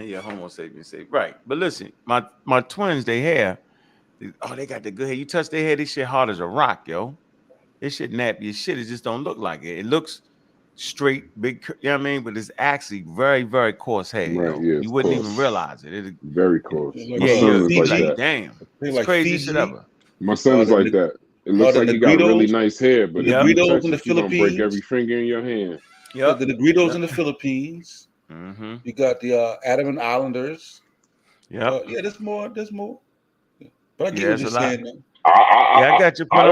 Yeah, Homo sapiens sapien. Right. But listen, my twins, they hair. They got the good hair. You touch their hair, this shit hard as a rock, yo. This shit nappy as shit. It just don't look like it. It looks straight, big. You know what I mean? But it's actually very, very coarse hair. Right, Yo. yeah, You wouldn't coarse. even realize it. Very close. Like, My son is like like, that. damn, They're it's like crazy shit Fiji. ever. My son's like that. It looks like he got really nice hair, but if you touch it, you're gonna break every finger in your hand. Yeah, the Negritos in the Philippines. Mm-hmm. You got the Andaman Islanders. Yeah, there's more. There's more. But I get Yeah, what it's you're a lot. saying, man. I got your point. I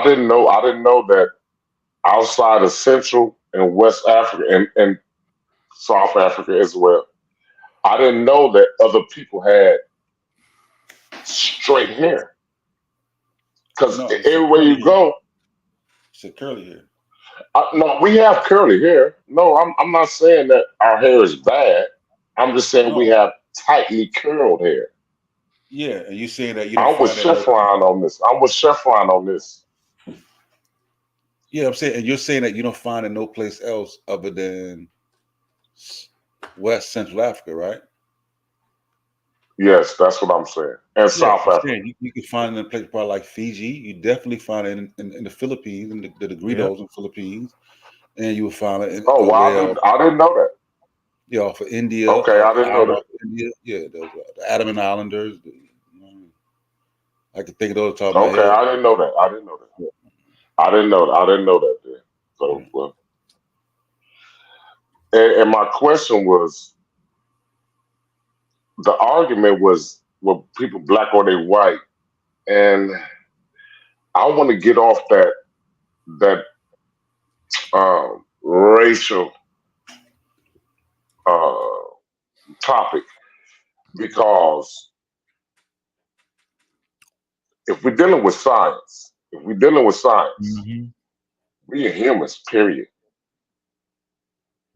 didn't know that outside of Central and West Africa and South Africa as well. I didn't know that other people had straight hair. Because everywhere you go, it's curly hair. No, we have curly hair. No, I'm not saying that our hair is bad. I'm just saying we have tightly curled hair. Yeah, and you saying that you don't I'm with Chevron on this. Yeah, I'm saying, and you're saying that you don't find it no place else other than West Central Africa, right? Yes, that's what I'm saying. And South Africa. You can find it in a place probably like Fiji. You definitely find it in the Philippines, in the Negritos in the Philippines, and you will find it in I didn't know that. Yeah, for India. Okay, I didn't know that. India, the Andaman Islanders. I could think of those top of my Okay, head. I didn't know that. I didn't know that then. So, well, and my question was, the argument was, were people black or they white? And I want to get off that racial topic, because if we're dealing with science, we are humans, period.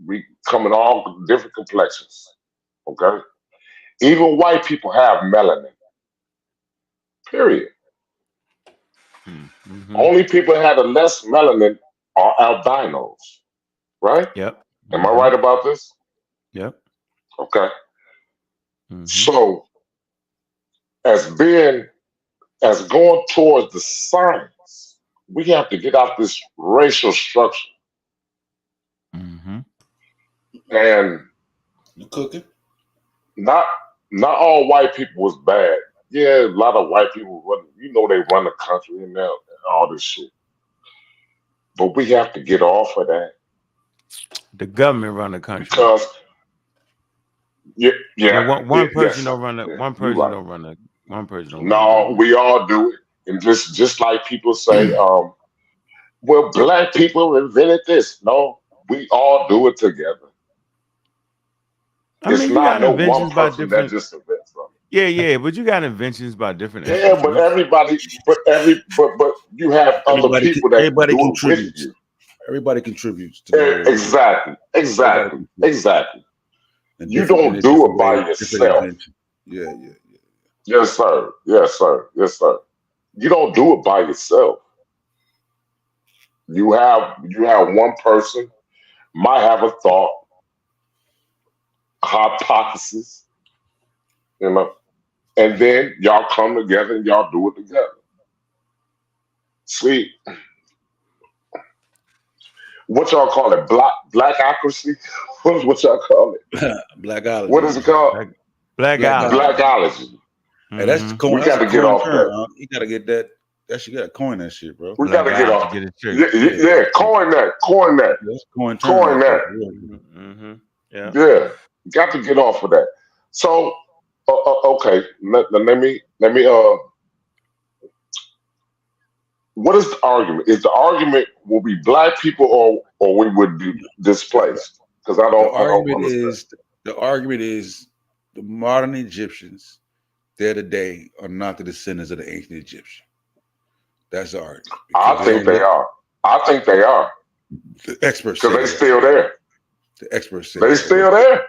We come in all different complexions, okay? Even white people have melanin, period. Only people that have the less melanin are albinos, right? Yep. Am I right about this? Yep. Okay. So, as going towards the science, we have to get out this racial structure. And you cooking? Not all white people was bad. Yeah, a lot of white people run. They run the country and all this shit. But we have to get off of that. The government run the country. Because one person don't run it. One person don't run it. One person don't. No, we all do it, and just like people say, well, black people invented this. No, we all do it together. It's not no one person that just invents something. Yeah, but you got inventions by different Yeah, but you have other people that everybody do it with contributes. you. Everybody contributes to the whole. Exactly. And You don't do it by yourself. Yeah. Yes, sir. You don't do it by yourself. You have one person might have a thought, hypothesis, and then y'all come together and y'all do it together. See, what y'all call it? Black accuracy? What y'all call it? Blackology. What is it called? Blackology. Blackology. Hey, that's the coin. We got to get off that. You got to get that. That shit got to coin that shit, bro. We got to get off. Get Yeah, coin that. That's coin that. Yeah. Got to get off of that. So, okay, let me. What is the argument? Is the argument will be black people or we would be displaced? Because I don't understand. The argument is the modern Egyptians, they're today are not the descendants of the ancient Egyptians. That's the argument. I think they are. The experts because they're still there. The experts say they're still there.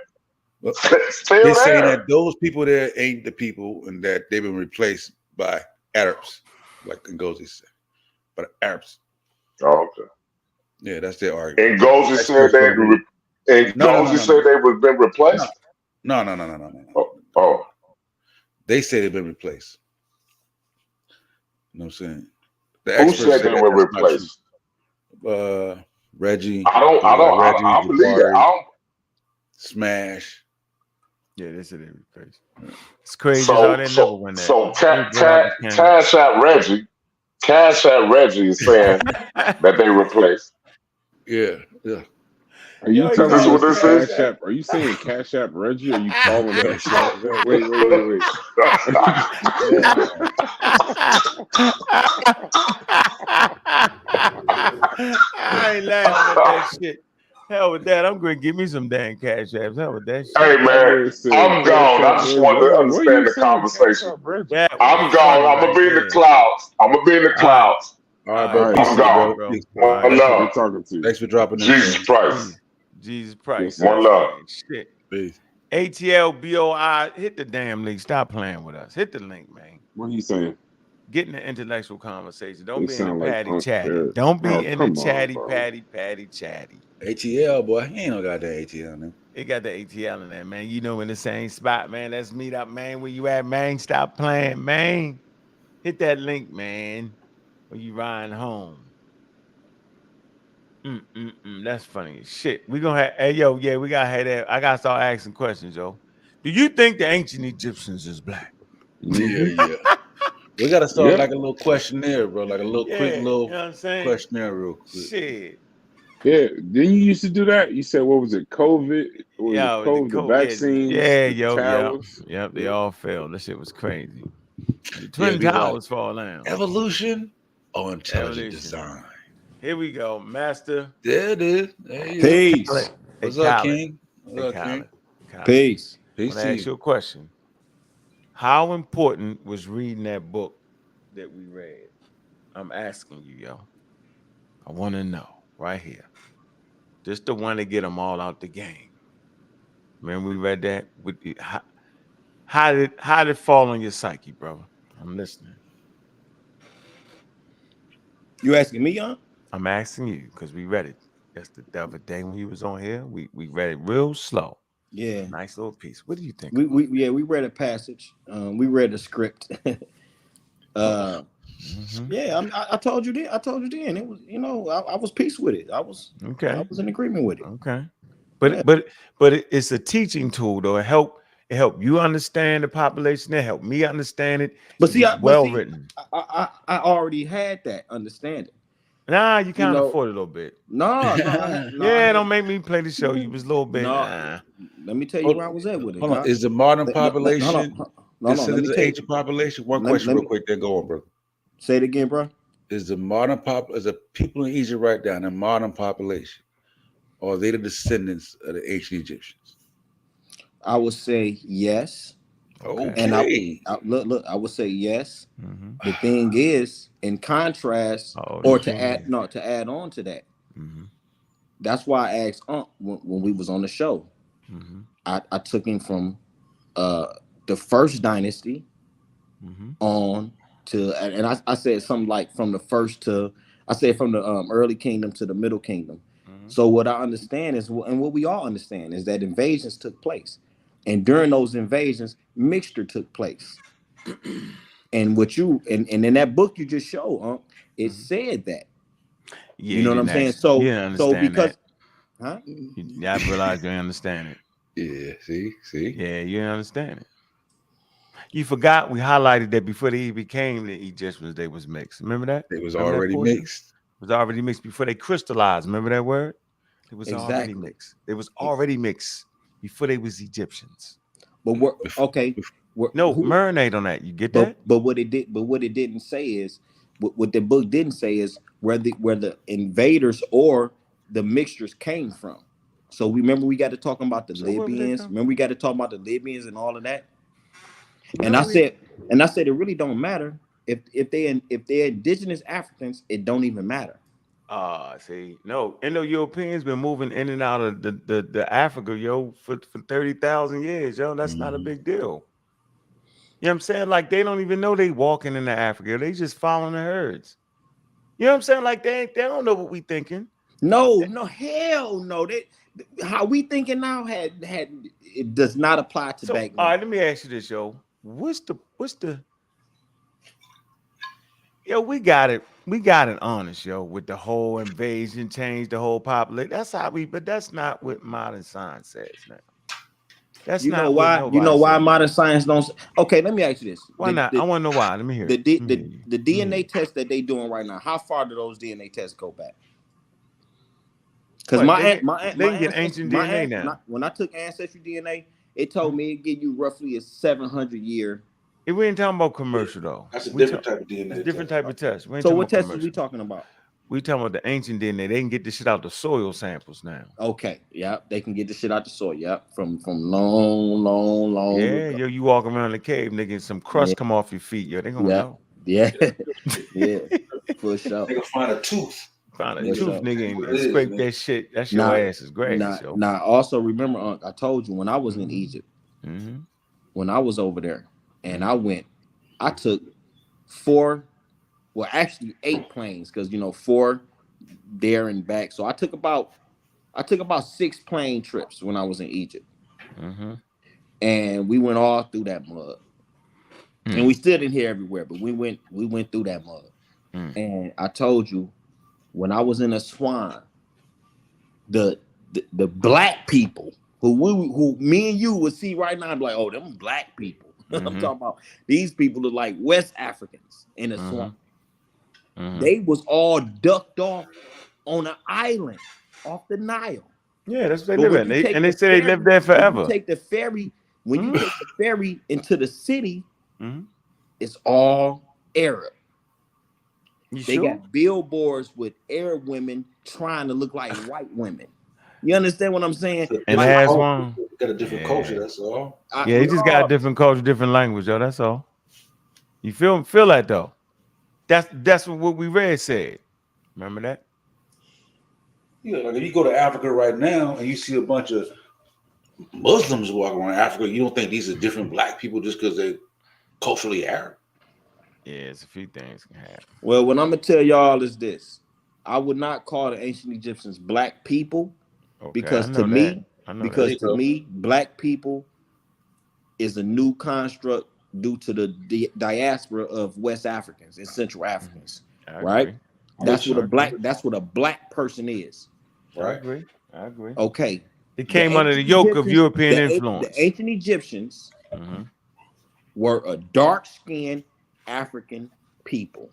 Well, they're saying that those people there ain't the people and that they've been replaced by Arabs, like Ngozi said. But Arabs. Oh, okay. Yeah, that's their argument. And Ngozi said they've been replaced? No. Oh. They say they've been replaced. You know what I'm saying? Who said they were replaced? Reggie. I believe that. Smash. Yeah, they said they replaced. It's crazy. So Cash App Reggie is saying that they replaced. Yeah. Are you telling this what us this Cash App? Are you saying Cash App Reggie? Or are you calling that? Wait. I ain't laughing at that shit. Hell with that. I'm going to give me some damn Cash Apps. Hell with that shit. Hey, man, I'm gone. I just wanted to understand the conversation. I'm gone. I'm going to be in the clouds. All right, bro. I'm gone. Bro. One love. Thanks for dropping in. Jesus Christ. One love. Shit. Peace. ATL BOI. Hit the damn link. Stop playing with us. Hit the link, man. What are you saying? Get in the intellectual conversation. Don't be in the like patty chatty. Don't be in the chatty. ATL, boy. He ain't no goddamn ATL, man. It got the ATL in there, man. You know, in the same spot, man. Let's meet up, man. Where you at, man? Stop playing, man. Hit that link, man. When you riding home. That's funny as shit. We gonna have, hey, yo, yeah, we gotta have that. I gotta start asking questions, yo. Do you think the ancient Egyptians is black? Yeah. We gotta start like a little questionnaire, bro. Like a little quick little questionnaire, real quick. Shit. Yeah, didn't you used to do that? You said, what was it? COVID? The vaccines? Yeah, they all failed. That shit was crazy. The Twin Towers fall down. Evolution or intelligent design? Here we go, Master. There it is. Peace. What's up, King? Peace. I'm gonna ask you a question. How important was reading that book that we read? I'm asking you, yo. I want to know right here. Just the one to get them all out the game. Remember we read that? How did it fall on your psyche, brother? I'm listening. You asking me, Jan? I'm asking you because we read it. That's the other day when you was on here. We read it real slow. Yeah. Nice little piece. What do you think? We read a passage. We read a script. Yeah, I told you then. It was, I was peace with it. I was in agreement with it. Okay. But it's a teaching tool though. It help you understand the population. It helped me understand it. But see, written. I already had that understanding. Nah, you kind of afford it a little bit. No. Don't make me play the show. You was a little bit. Let me tell you where I was at with it. Hold on. Is the modern population considered the ancient population? One question real quick, then go on, bro. Say it again, bro. Is the people in Egypt right now, the modern population, or are they the descendants of the ancient Egyptians? I would say yes. Okay. And look, I would say yes. Mm-hmm. The thing is, in contrast, or to add on to that, that's why I asked when we was on the show. I took him from the first dynasty on to, and I said something like from the first to, I said from the early kingdom to the middle kingdom. So what I understand is, and what we all understand is that invasions took place, and during those invasions, mixture took place. And what you and in that book you just showed, it said that. Yeah, you know what I'm saying? So because, I realize you understand it. Yeah, see. Yeah, you understand it. You forgot we highlighted that before they became the Egyptians, they was mixed. Remember that? It was Remember already mixed. It was already mixed before they crystallized. Remember that word? It was already exactly. mixed. It was already mixed before they was Egyptians. But we're okay. Marinate on that. You get that? But what it didn't say is what the book didn't say is where the invaders or the mixtures came from. So we got to talk about the Libyans. Remember we got to talk about the Libyans and all of that. And I said it really don't matter if they're indigenous Africans. It don't even matter. See, no, Indo-Europeans been moving in and out of the Africa, yo, for 30,000 years, yo. That's not a big deal. You know what I'm saying? Like they don't even know they walking into Africa. They just following the herds. You know what I'm saying? Like they don't know what we thinking. No, hell no. How we thinking now had it does not apply to back then. All right, let me ask you this, yo. What's the yo, we got it honest, yo, with the whole invasion, change the whole population. That's how but that's not what modern science says now. That's you know why modern science don't. Okay, let me ask you this. Why not? I want to know why. Let me hear the DNA test that they doing right now. How far do those DNA tests go back? Because they can get ancient DNA now. When I took ancestry DNA, it told me it give you roughly a 700 year. If we ain't talking about commercial though, that's a different type of DNA. It's a different type of test. So what test are we talking about? We talking about the ancient DNA. They can get this shit out the soil samples now. Okay, yeah, they can get the shit out the soil. Yeah, from long. Yeah, yo, you walk around the cave, nigga, some crust come off your feet. Yo, they gonna know. Yeah, for sure. They gonna find a tooth. Find a tooth, nigga, and scrape that shit. That's your ass is great. Now, also remember, I told you when I was in Egypt, when I was over there, and I took 8 planes, because 4 there and back. So I took about 6 plane trips when I was in Egypt, and we went all through that mud, and we still didn't hear everywhere, but we went through that mud, and I told you when I was in Aswan, the black people who me and you would see right now, I'm like, oh, them black people. I'm talking about these people are like West Africans in Aswan. They was all ducked off on an island off the Nile. Yeah, that's what they live in. And they say they live there forever. When you take the ferry into the city, it's all Arab. They got billboards with Arab women trying to look like white women. You understand what I'm saying? And like, has one got a different culture. That's all. He just got a different culture, different language, yo. That's all. You feel that though? That's what we read said. Remember that? Yeah, like if you go to Africa right now and you see a bunch of Muslims walking around Africa, you don't think these are different black people just because they're culturally Arab? Yeah, it's a few things can happen. Well, what I'm gonna tell y'all is this: I would not call the ancient Egyptians black people, because to me, black people is a new construct due to the diaspora of West Africans and Central Africans, right? That's what a black person is. Right. I agree. Okay. It came under the yoke of European influence. The ancient Egyptians were a dark-skinned African people.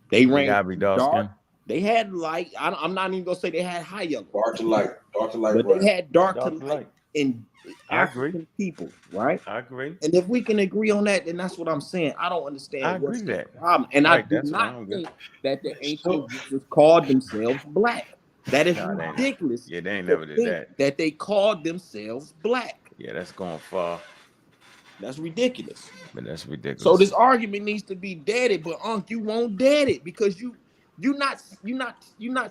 They ran dark. They had light. I'm not even gonna say they had high yellow. Dark to light. But they had dark to light in African people, right? I agree. And if we can agree on that, then that's what I'm saying. I don't understand what's the problem. And I do not think that the ancient Egyptians called themselves black. That is ridiculous. Yeah, they ain't never did that. That they called themselves black. Yeah, that's going far. That's ridiculous. But that's ridiculous. So this argument needs to be deaded, but you won't dead it because you're not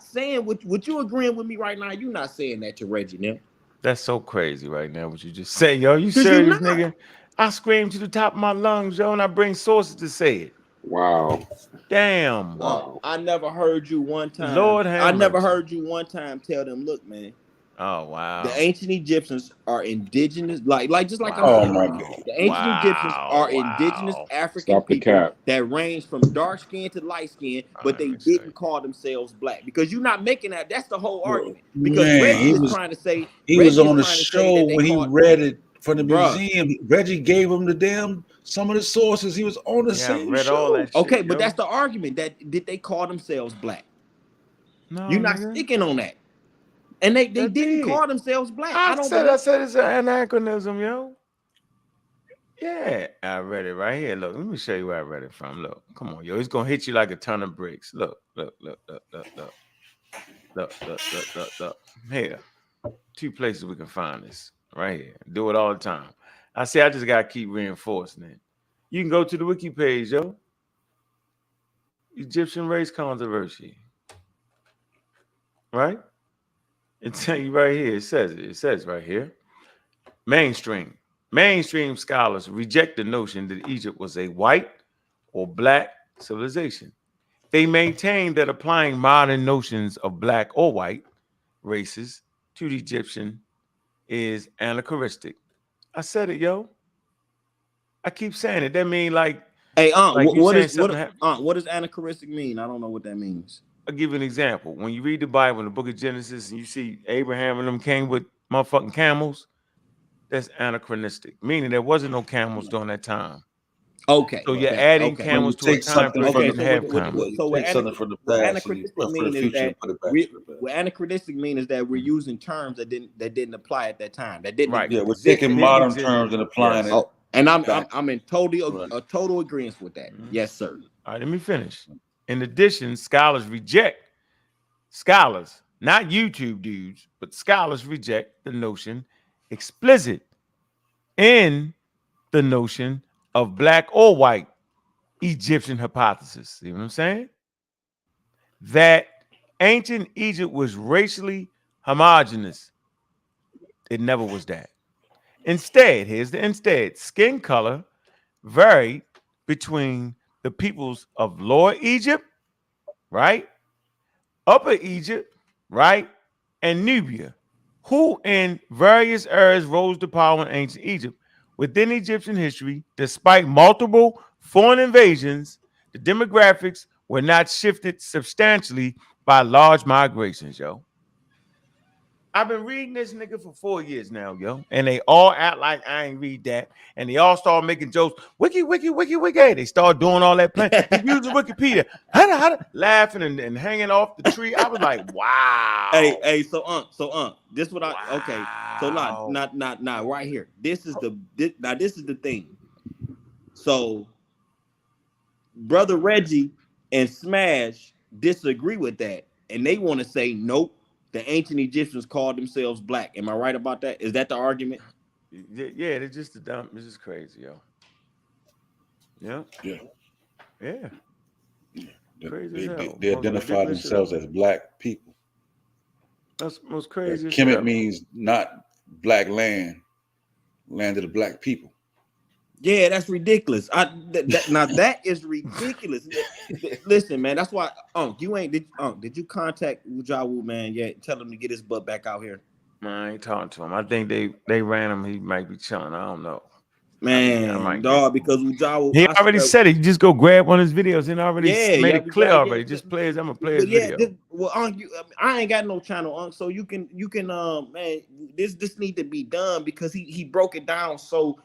saying what you agreeing with me right now. You're not saying that to Reggie now. That's so crazy right now. What you just say, yo? You 'Cause you serious, not. nigga? I scream to the top of my lungs, yo, and I bring sources to say it. Wow. Damn. Wow. I never heard you one time. Lord have I never mercy. heard you one time tell them, look, man. Oh wow. The ancient Egyptians are indigenous, like just like Wow. I'm saying. Oh, my right now. God. The ancient Egyptians are indigenous African Stop the people cap. that range from dark skin to light skin, but Alright, they let me see. didn't call themselves black because you're not making that. That's the whole argument. Because Man, Reggie is trying to say he was on the show when he read it from the museum. Reggie gave him some of the sources. He was on the same read show. all that shit, okay, but yo. that's the argument. That did they call themselves black? No, You're not nigga. sticking on that. And they That didn't did. call themselves black. I don't said believe. it's an anachronism, yo. Yeah, I read it right here. Look, let me show you where I read it from. Look, come on, yo. It's gonna hit you like a ton of bricks. Look. Here, 2 places we can find this. Right here. Do it all the time. I just gotta keep reinforcing it. You can go to the wiki page, yo. Egyptian race controversy. Right? It tell you right here. It says right here. Mainstream scholars reject the notion that Egypt was a white or black civilization. They maintain that applying modern notions of black or white races to the Egyptian is anachronistic. I said it, yo. I keep saying it. That mean like, hey, like what does anachronistic mean? I don't know what that means. I'll give you an example. When you read the Bible in the book of Genesis and you see Abraham and them came with motherfucking camels, that's anachronistic, meaning there wasn't no camels during that time. Okay. So you're adding okay. camels to a take time something period from you the didn't have future, camels. So take something from the what past and you anachronistic for the mean is future that and put it back to the past. what anachronistic mean is that we're using terms that didn't apply at that time. That didn't Right. Yeah, we're exist. taking modern terms and applying Yes. it. Oh, and I'm back. in total agreement with that. Yes, sir. All right, let me finish. In addition, scholars, not YouTube dudes, but scholars reject the notion explicit in the notion of black or white Egyptian hypothesis. See what I'm saying? That ancient Egypt was racially homogenous. It never was that. Instead, skin color varied between the peoples of Lower Egypt, right? Upper Egypt, right? And Nubia, who in various eras rose to power in ancient Egypt. Within Egyptian history, despite multiple foreign invasions, the demographics were not shifted substantially by large migrations, yo. I've been reading this nigga for 4 years now, yo. And they all act like I ain't read that. And they all start making jokes. Wiki. They start doing all that plan. Keep using Wikipedia. Laughing and hanging off the tree. I was like, wow. Hey, so this what okay. So not right here. This is the thing. So Brother Reggie and Smash disagree with that, and they want to say nope. The ancient Egyptians called themselves black. Am I right about that? Is that the argument? Yeah, it's just the dumb. It's just crazy, yo. Yeah. Crazy as hell. They identify themselves as black people. That's most crazy. Kemet means not black land of the black people. Yeah, that's ridiculous. Now that is ridiculous. Listen, man, that's why did you contact Ujawu, man, yet? Tell him to get his butt back out here. Man, I ain't talking to him. I think they ran him. He might be chilling. I don't know. Man, dog, because Ujawu, he already said it. You just go grab one of his videos and already made it clear already. Just play his. I'm gonna play his video. I ain't got no channel, so you can man, this need to be done because he broke it down so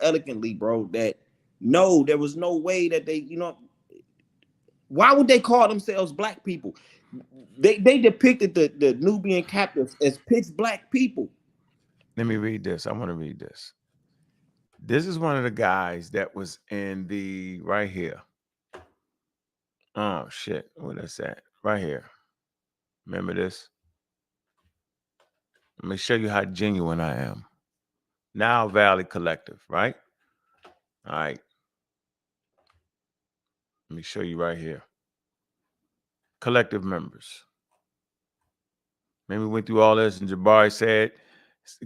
elegantly, bro, that no, there was no way that they, why would they call themselves black people? They depicted the Nubian captives as pitch black people. Let me read this. I want to read this. This is one of the guys that was in the right here. Oh shit. What is that? Right here. Remember this? Let me show you how genuine I am. Now Valley Collective, right? All right. Let me show you right here. Collective members. Maybe we went through all this and Jabari said,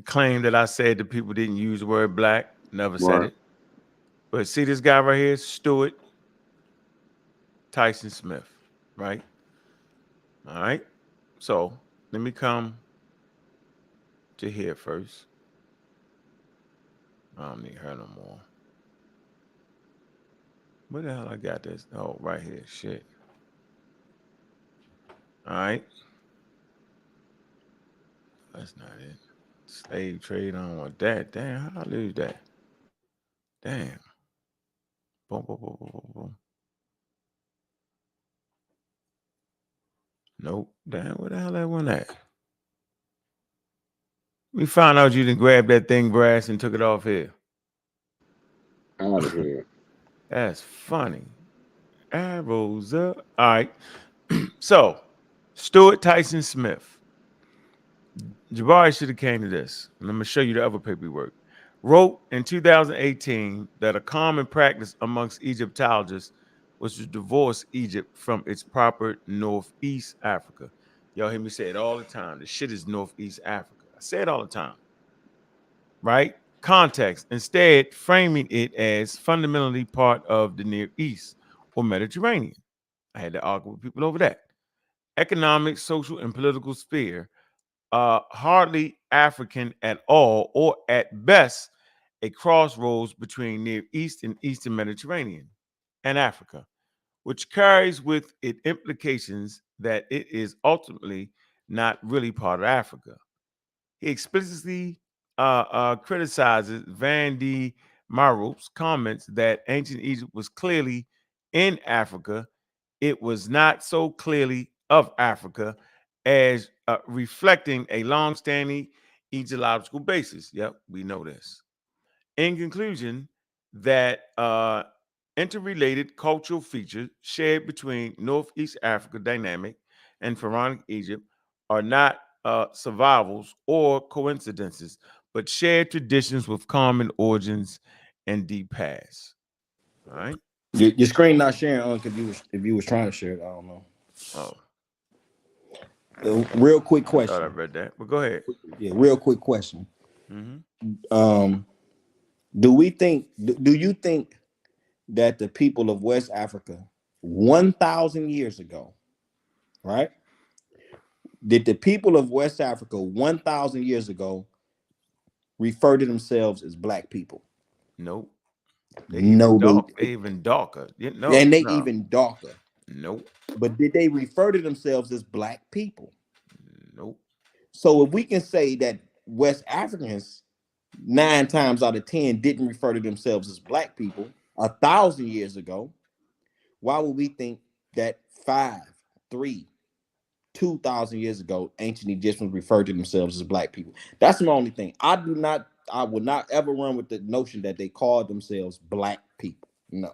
claimed that I said that people didn't use the word black. Never said Right. it. But see this guy right here, Stuart Tyson Smith, right? All right. So let me come to here first. I don't need her no more. Where the hell I got this? Oh, right here. Shit. All right. That's not it. Slave trade. I don't want that. Damn, how I lose that? Damn. Boom, boom, boom, boom, boom, boom. Nope. Damn, where the hell that one at? We found out you didn't grab that thing, Brass, and took it off here. Out of here. That's funny. Arrows up. All right. So, Stuart Tyson Smith. Jabari should have came to this. And I'm going to show you the other paperwork. Wrote in 2018 that a common practice amongst Egyptologists was to divorce Egypt from its proper Northeast Africa. Y'all hear me say it all the time. The shit is Northeast Africa. I say it all the time. Right? Context. Instead, framing it as fundamentally part of the Near East or Mediterranean. I had to argue with people over that. Economic, social, and political sphere, hardly African at all, or at best, a crossroads between Near East and Eastern Mediterranean and Africa, which carries with it implications that it is ultimately not really part of Africa. He explicitly criticizes Van de Marup's comments that ancient Egypt was clearly in Africa. It was not so clearly of Africa as reflecting a long-standing ecological basis. Yep, we know this. In conclusion, that interrelated cultural features shared between Northeast Africa dynamic and Pharaonic Egypt are not survivals or coincidences, but shared traditions with common origins and deep past. All right. Your screen not sharing, if you was trying to share it, I don't know. Oh, Real quick I thought I question. read that, but go ahead. Yeah, real quick question. Mm-hmm. Do you think that the people of West Africa 1,000 years ago, right? Did the people of West Africa 1,000 years ago refer to themselves as black people? Nope. They No, even darker. and they even darker. Nope. But did they refer to themselves as black people? Nope. So if we can say that West Africans 9 times out of 10 didn't refer to themselves as black people 1,000 years ago, why would we think that 5, 3, 2,000 years ago, ancient Egyptians referred to themselves as black people? That's the only thing. I would not ever run with the notion that they called themselves black people. No.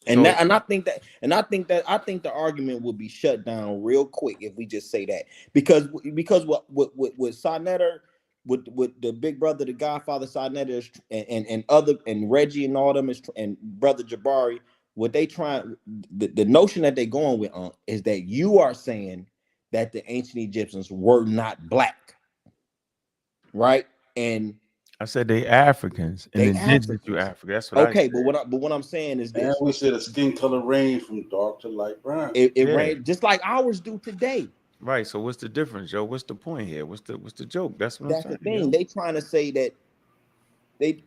And I think the argument will be shut down real quick if we just say that, because what Sarnetter, with the big brother, the Godfather Sarnetter, and Reggie and all them and brother Jabari, what they trying, the notion that they're going with is that you are saying that the ancient Egyptians were not black, right? And I said they Africans and indigenous to Africa. That's what I said. But what I'm saying is this. And we said the skin color range from dark to light brown. It range just like ours do today. Right. So what's the difference, Joe? What's the point here? What's the joke? That's what I'm saying. That's the thing. Yo. They trying to say that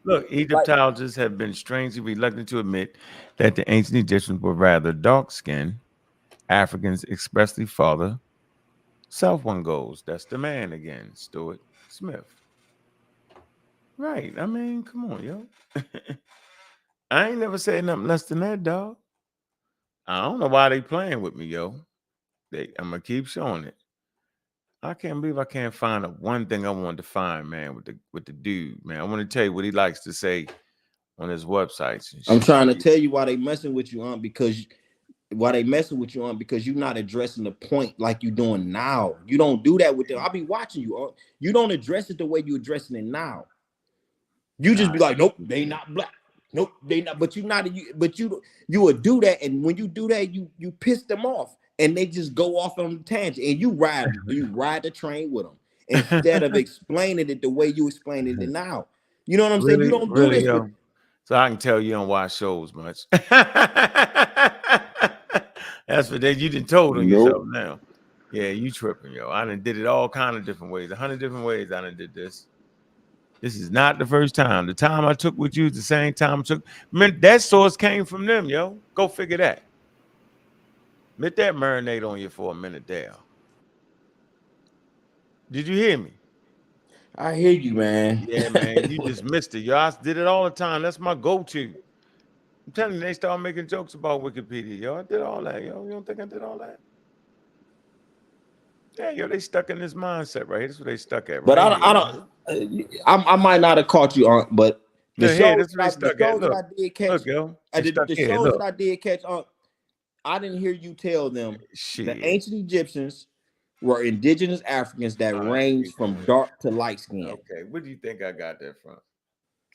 look, Egyptologists have been strangely reluctant to admit that the ancient Egyptians were rather dark-skinned. Africans expressly father. South one goes. That's the man again, Stuart Smith. Right. I mean, come on, yo. I ain't never said nothing less than that, dog. I don't know why they playing with me, yo. I'm gonna keep showing it. I can't believe I can't find one thing I wanted to find, man, with the dude, man. I want to tell you what he likes to say on his websites. I'm trying to tell you why they messing with you, because Why they messing with you on? Because you're not addressing the point like you doing now. You don't do that with them. I'll be watching you. You don't address it the way you addressing it now. You just be like, nope, they not black. Nope, they not. But you would do that, and when you do that, you piss them off, and they just go off on the tangent, and you ride the train with them instead of explaining it the way you explaining it now. You know what I'm saying? You don't do this. Yo. So I can tell you don't watch shows much. That's what you done told on yourself now. Yeah, you tripping, yo. I done did it all kind of different ways. 100 different ways I done did this. This is not the first time. The time I took with you is the same time I took. Man, that source came from them, yo. Go figure that. Let that marinate on you for a minute there. Did you hear me? I hear you, man. Yeah, man. You just missed it. Yo, I did it all the time. That's my go-to. I'm telling you, they start making jokes about Wikipedia. Yo, I did all that, yo. You don't think I did all that? Yeah, yo, they stuck in this mindset right here. That's what they stuck at. But right I don't. I might not have caught you on, but the shows that I did catch, the shows that I did catch on, I didn't hear you tell them the ancient Egyptians were indigenous Africans that ranged from dark to light skin. Okay, where do you think I got that from?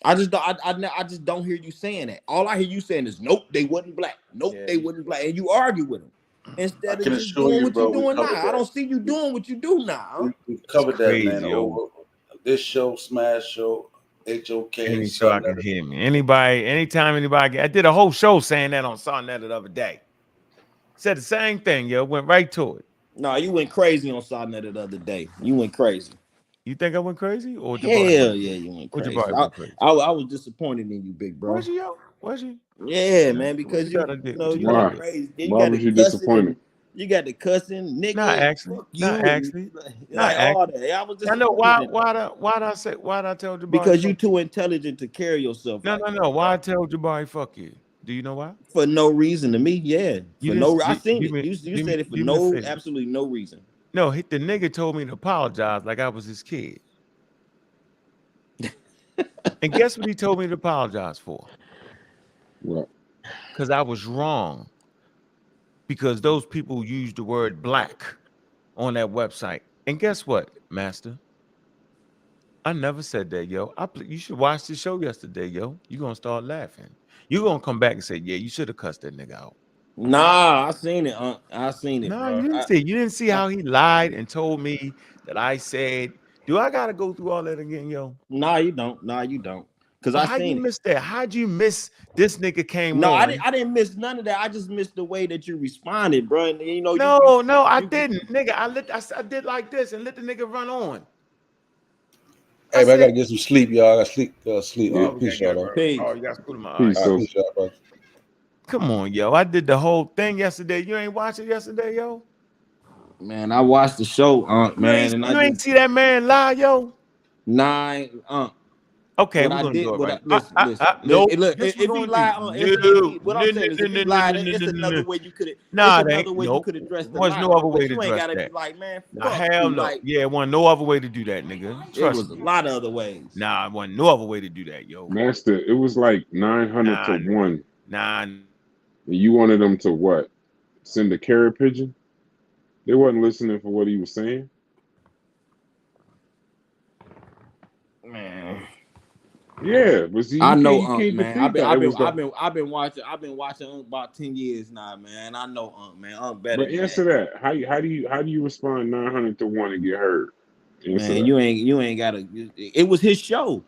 I just don't hear you saying that. All I hear you saying is, nope, they wasn't black. Nope, they wasn't black, and you argue with them instead of just doing what you're doing now. I don't see you doing what you do now. We covered that, man. This show, Smash Show, HOK. Any show I can hear me. Anytime anybody. I did a whole show saying that on Sonnet the other day. Said the same thing, yo. Went right to it. No, you went crazy on Sonnet the other day. You went crazy. You think I went crazy? Or hell yeah, you went crazy. I was disappointed in you, big bro. Was you, yo? Was you? Yeah, man, because you went crazy. Why was you disappointed? You got the cussing, nigga. Not actually. Not actually. Like all that. I was just. I know why did I tell Jabari? Because you too intelligent to carry yourself. No. Why I tell Jabari fuck you? Do you know why? For no reason to me, yeah. I seen it. You said it for absolutely no reason. No, the nigga told me to apologize like I was his kid. And guess what he told me to apologize for? What? Because I was wrong. Because those people used the word black on that website. And guess what, master? I never said that, yo. You should watch the show yesterday, yo. You're going to start laughing. You're going to come back and say, yeah, you should have cussed that nigga out. Nah, I seen it. I seen it. No, bro. You didn't see how he lied and told me that I said, do I got to go through all that again, yo? Nah, you don't. Because I seen it. Miss that? How'd you miss this nigga came No, on? I didn't miss none of that. I just missed the way that you responded, bro. And, I didn't. Nigga, I did like this and let the nigga run on. Hey, man, I gotta get some sleep, y'all. I gotta sleep. Peace, y'all. Oh, you got school tomorrow. Peace, bro. Come on, yo. I did the whole thing yesterday. You ain't watch it yesterday, yo? Man, I watched the show, man. You ain't see that man lie, yo? Nah, okay, what we're gonna do it right. Listen. Nope. Look, if you lie on SNL, what I'm saying is, if you lie, it's another way you could. You could address the lie. There's no other way to address that. You ain't gotta be like, man. Hell no. Yeah, wasn't no other way to do that, nigga. There was a lot of other ways. Nah, it wasn't no other way to do that, yo. Master, it was like 900 to 1. Nah. You wanted them to what? Send a carrier pigeon? They wasn't listening for what he was saying. Man. Yeah, was he? I know, man. I've been watching about 10 years now, man. I know, man. Better. But answer that. How do you respond 900 to 1 and get heard? Man, you ain't gotta. It was his show.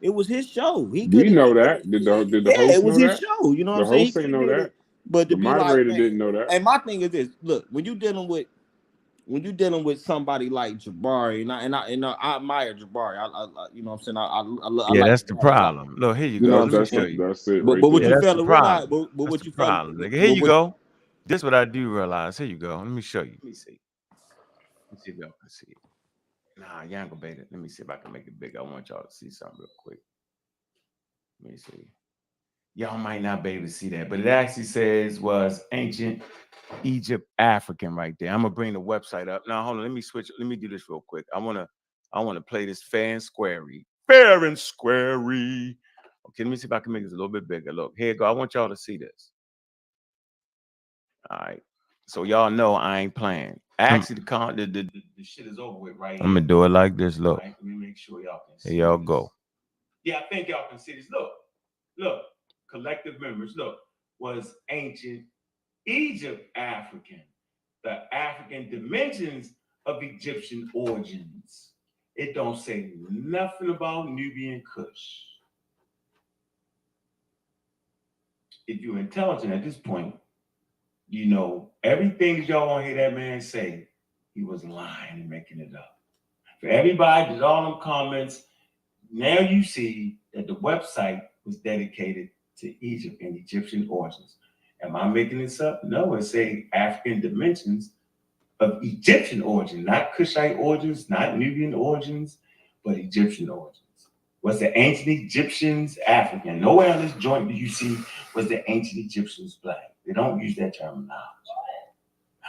It was his show. We know that. Did the host know that? It was his show. You know what I'm saying? The host ain't know that. But the moderator didn't know that. And my thing is this: look, when you dealing with somebody like Jabari, and I admire Jabari. I you know what I'm saying? I yeah, like that's the problem. Look, here you go. That's it. But what you felt realize, but what you felt, nigga. Here you go. This is what I do realize. Here you go. Let me show you. Let me see. Let me see if y'all can see it. Nah, y'all ain't gonna bait it. Let me see if I can make it big. I want y'all to see something real quick. Let me see. Y'all might not be able to see that, but it actually says was ancient Egypt African right there. I'm gonna bring the website up. Now hold on, let me switch. Let me do this real quick. I wanna play this fair and squarey. Fair and squarey. Okay, let me see if I can make this a little bit bigger. Look, here you go. I want y'all to see this. All right. So y'all know I ain't playing. Actually, the shit is over with right here. I'm gonna do it like this. Look. Right, let me make sure y'all can see. Here y'all go. Yeah, I think y'all can see this. Look, collective members. Look, was ancient Egypt African? The African dimensions of Egyptian origins. It don't say nothing about Nubian Kush. If you're intelligent at this point, you know everything y'all want to hear that man say, he was lying and making it up. For everybody did all them comments, now you see that the website was dedicated to Egypt and Egyptian origins. Am I making this up? No, it's saying African dimensions of Egyptian origin, not Kushite origins, not Nubian origins, but Egyptian origins. Was the ancient Egyptians African? Nowhere on this joint do you see was the ancient Egyptians black. They don't use that terminology.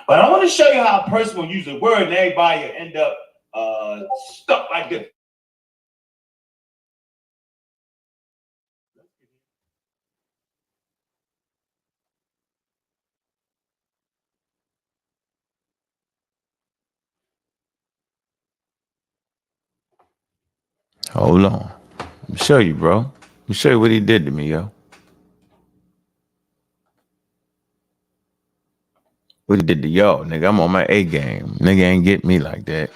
But I want to show you how a person will use a word and everybody will end up stuck like this. Hold on. Let me show you, bro. Let me show you what he did to me, yo. What he did to y'all, nigga. I'm on my A game. Nigga ain't get me like that.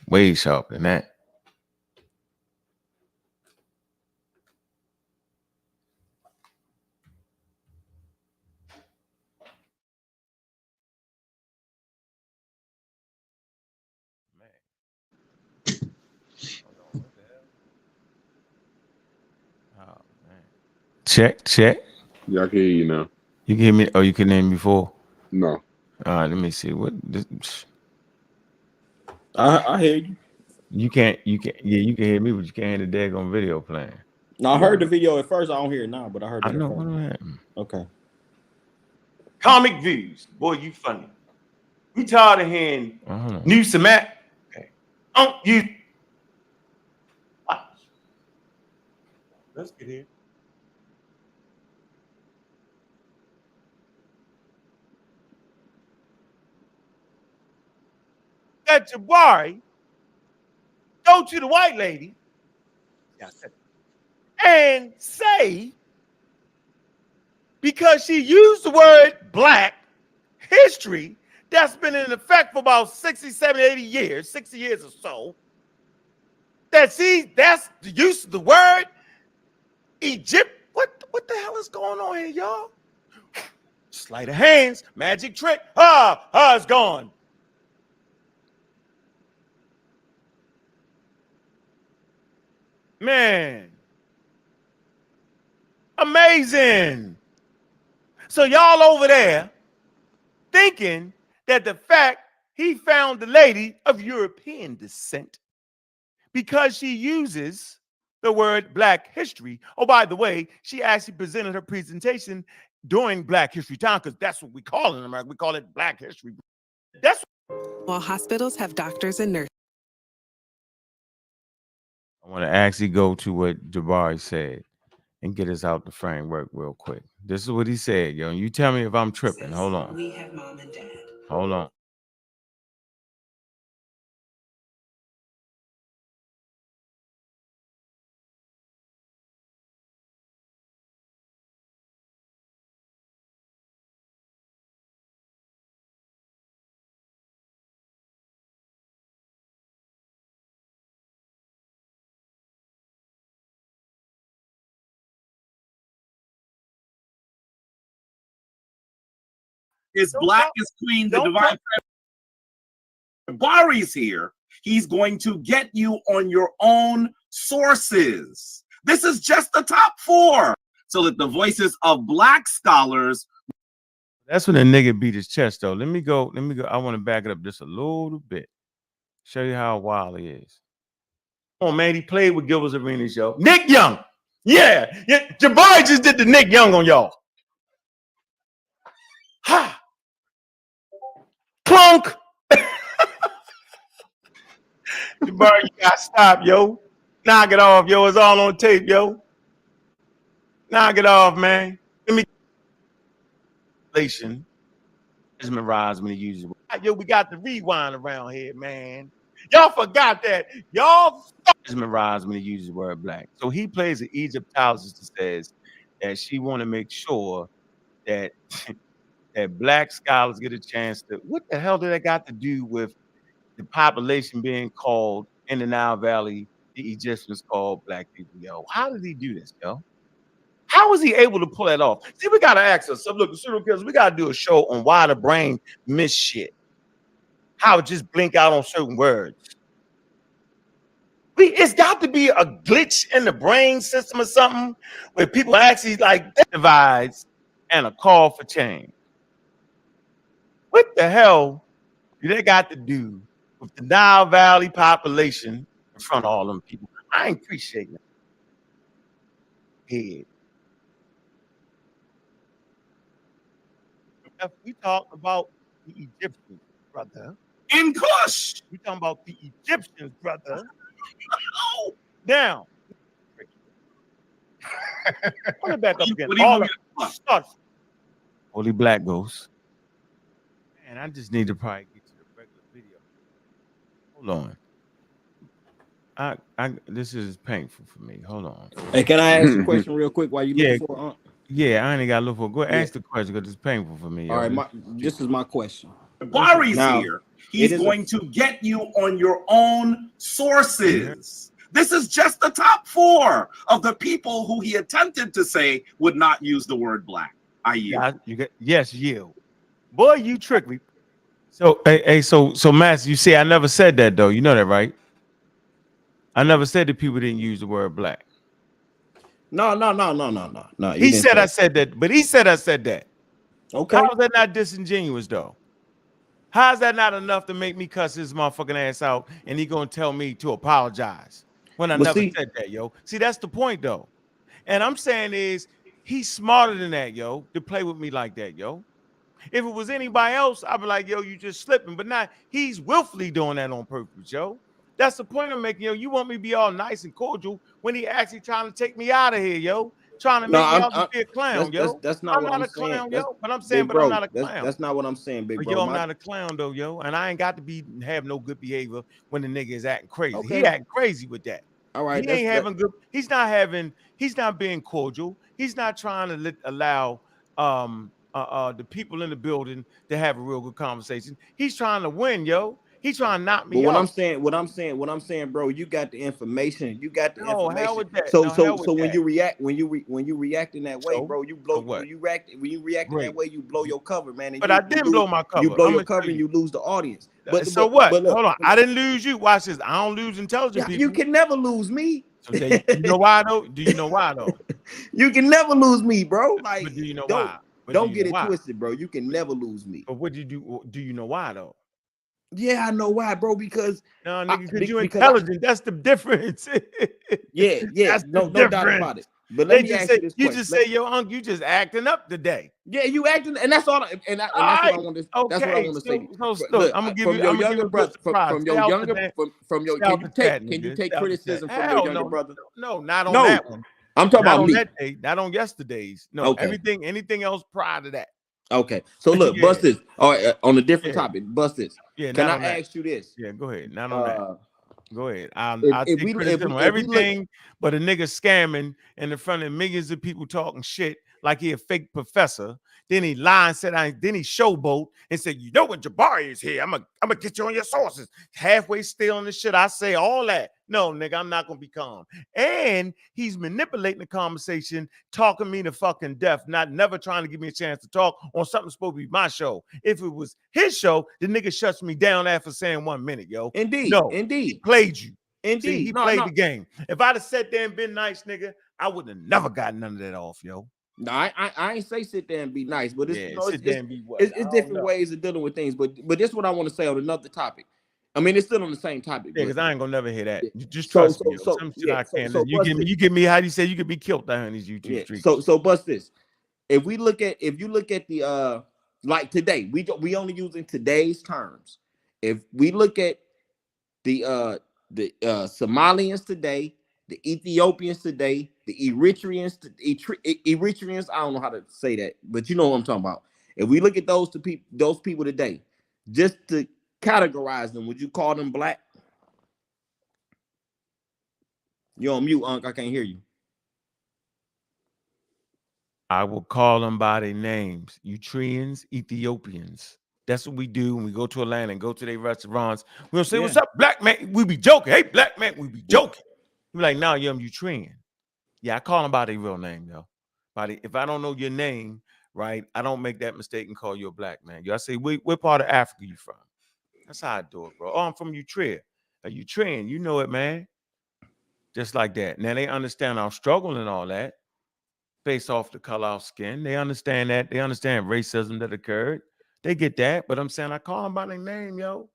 Way sharper than that. Oh, man. Check. Yeah, I can hear you now. You can hear me? Oh, you couldn't hear me before? No. All right, let me see. What this, I hear you. you can hear me, but you can't hear the daggone video playing. No, I heard the video at first. I don't hear it now, but I heard it. I know what happened. Okay. Comic views. Boy, you funny. We tired of hearing new Samat. Okay. You watch. Let's get here. That Jabari go to the white lady and say, because she used the word black history that's been in effect for about 60, 70, 80 years, 60 years or so, that's the use of the word Egypt. What the hell is going on here, y'all? Sleight of hands, magic trick. It's gone. Man. Amazing. So y'all over there thinking that the fact he found the lady of European descent because she uses the word Black history. Oh, by the way, she actually presented her presentation during Black History Time, because that's what we call it in America. We call it Black history. That's while hospitals have doctors and nurses. I want to actually go to what Jabari said and get us out the framework real quick. This is what he said, yo. You tell me if I'm tripping. Hold on. We have mom and dad. Hold on. Is black is queen, the divine Jabari's here. He's going to get you on your own sources. This is just the top 4, so that the voices of black scholars. That's when a nigga beat his chest, though. Let me go. I want to back it up just a little bit. Show you how wild he is. Come on, man. He played with Gilbert's Arenas, yo. Nick Young. Yeah. Jabari just did the Nick Young on y'all. Ha! Clunk! Jabari, you gotta stop, yo. Knock it off, yo. It's all on tape, yo. Knock it off, man. Let me. mesmerized when he uses the word. Yo, we got the rewind around here, man. Y'all forgot that. Y'all mesmerized when he uses the word black. So he plays an Egyptologist that says that she want to make sure that that black scholars get a chance to. What the hell did that got to do with the population being called in the Nile Valley? The Egyptians called black people, yo. How did he do this, yo? How was he able to pull that off? See, we gotta ask us. So look, serial killers, we gotta do a show on why the brain miss shit. How it just blink out on certain words. It's got to be a glitch in the brain system or something where people actually like divides and a call for change. What the hell do they got to do with the Nile Valley population in front of all them people? I ain't appreciating that. Head. We talk about the Egyptians, brother. In Kush. We talking about the Egyptians, brother. Now, pull it back up again. Holy Black Ghost. Man, I just need to probably get to the regular video. Hold on. This is painful for me. Hold on. Hey, can I ask a question real quick while you looking for it? Yeah, I ain't got to look for it. Go ask the question because it's painful for me. All right, this is my question. Bari's here. He's going to get you on your own sources. This is just the top 4 of the people who he attempted to say would not use the word black. I yield. Yes, you. Boy, you tricked me. So, so Max, you see, I never said that though. You know that, right? I never said that people didn't use the word black. No. He said I said that, but he said I said that. Okay. How is that not disingenuous though? How is that not enough to make me cuss his motherfucking ass out and he gonna tell me to apologize when I never said that, yo? See, that's the point though. And I'm saying is he's smarter than that, yo, to play with me like that, yo. If it was anybody else, I'd be like, yo, you just slipping. But now he's willfully doing that on purpose, yo. That's the point I'm making, yo. You want me to be all nice and cordial when he actually trying to take me out of here, yo. Trying to make me out to be a clown, yo. That's not what I'm a saying. Clown, yo. But I'm saying, but I'm not a clown. That's not what I'm saying, big bro. Yo, I'm not a clown though, yo. And I ain't got to have no good behavior when the nigga is acting crazy. Okay. He acting crazy with that. All right. He ain't having good. He's not being cordial. He's not trying to allow the people in the building to have a real good conversation. He's trying to win, yo. He's trying to knock me out. What I'm saying, bro, you got the information. You got the information. Hell with that. So when you react in that way, bro, you blow. When you react in that way, you blow your cover, man. And but I didn't blow my cover. You blow your cover and you lose the audience. But what? But look, hold on. I didn't lose you. Watch this. I don't lose intelligent people. You can never lose me. So you know why though? Do you know why though? You can never lose me, bro. Like, but do you know why? Don't get it twisted, bro. You can never lose me. But what do you do? Do you know why though? Yeah, I know why, bro. Because because you're intelligent. That's the difference. yeah. No doubt about it. But let me ask you this question. You just say, yo, uncle, you just acting up today. Yeah, you acting, and that's all. And that's what I want to. Okay. That's what I want to say. Look, I'm gonna give you your younger brother. From your can you take criticism from your younger brother? No, not on that one. I'm talking about me. That day, not on yesterday's. No, anything else prior to that. Okay, so look, bust this. All right, on a different topic, bust this. Yeah, can I ask you this? Yeah, go ahead. Not on that. Go ahead. I'll take criticism on everything but a nigga scamming in front of millions of people talking shit like he a fake professor. Then he lied and then he showboat and said, you know when Jabari is here, I'm gonna get you on your sources. Halfway stealing the shit. I say all that. No, nigga, I'm not gonna be calm. And he's manipulating the conversation, talking me to fucking death, never trying to give me a chance to talk on something supposed to be my show. If it was his show, the nigga shuts me down after saying 1 minute, yo. Indeed. No, indeed. He played you. Indeed. See, he played the game. If I'd have sat there and been nice, nigga, I would have never gotten none of that off, yo. No, I ain't say sit there and be nice, but it's, it's different ways of dealing with things. But this is what I want to say on another topic. I mean, it's still on the same topic. Yeah, because I ain't gonna never hear that. You just trust me. You give me how do you say you could be killed down in these YouTube streets. So bust this. If you look at the like today, we only using today's terms. If we look at the Somalians today, the Ethiopians today, the Eritreans, I don't know how to say that, but you know what I'm talking about. If we look at those people today, just to categorize them, would you call them black? You're on mute, Unc. I can't hear you. I will call them by their names. Eritreans, Ethiopians. That's what we do when we go to Atlanta and go to their restaurants. We don't say, "What's up, black man?" We be joking. "Hey, black man," we be joking. We like, "No, you're Eritrean." Yeah, I call them by their real name, though. If I don't know your name, right, I don't make that mistake and call you a black man. I say, "What part of Africa you from?" That's how I do it, bro. "Oh, I'm from Eritrea." Eritrean, you know it, man. Just like that. Now they understand our struggle and all that based off the color of skin. They understand that. They understand racism that occurred. They get that. But I'm saying I call them by their name, yo.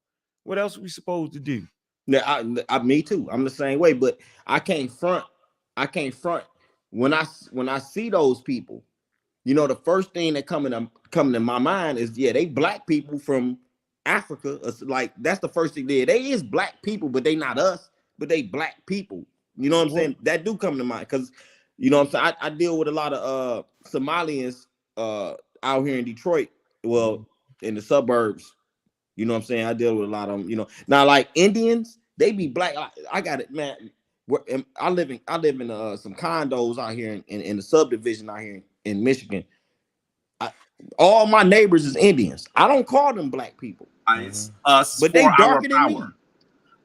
What else are we supposed to do? Yeah, me too. I'm the same way, but I can't front. When I see those people, you know, the first thing that coming to my mind is, yeah, they black people from Africa. Like, that's the first thing there. They is black people, but they not us, but they black people. You know what I'm saying? That do come to mind, because, you know what I'm saying, I deal with a lot of Somalians out here in Detroit, well, in the suburbs. You know what I'm saying? I deal with a lot of them, you know. Now, like Indians, they be black. I got it, man. I live in some condos out here in the subdivision out here in Michigan. All my neighbors is Indians. I don't call them black people. Us, but for they our darker than me.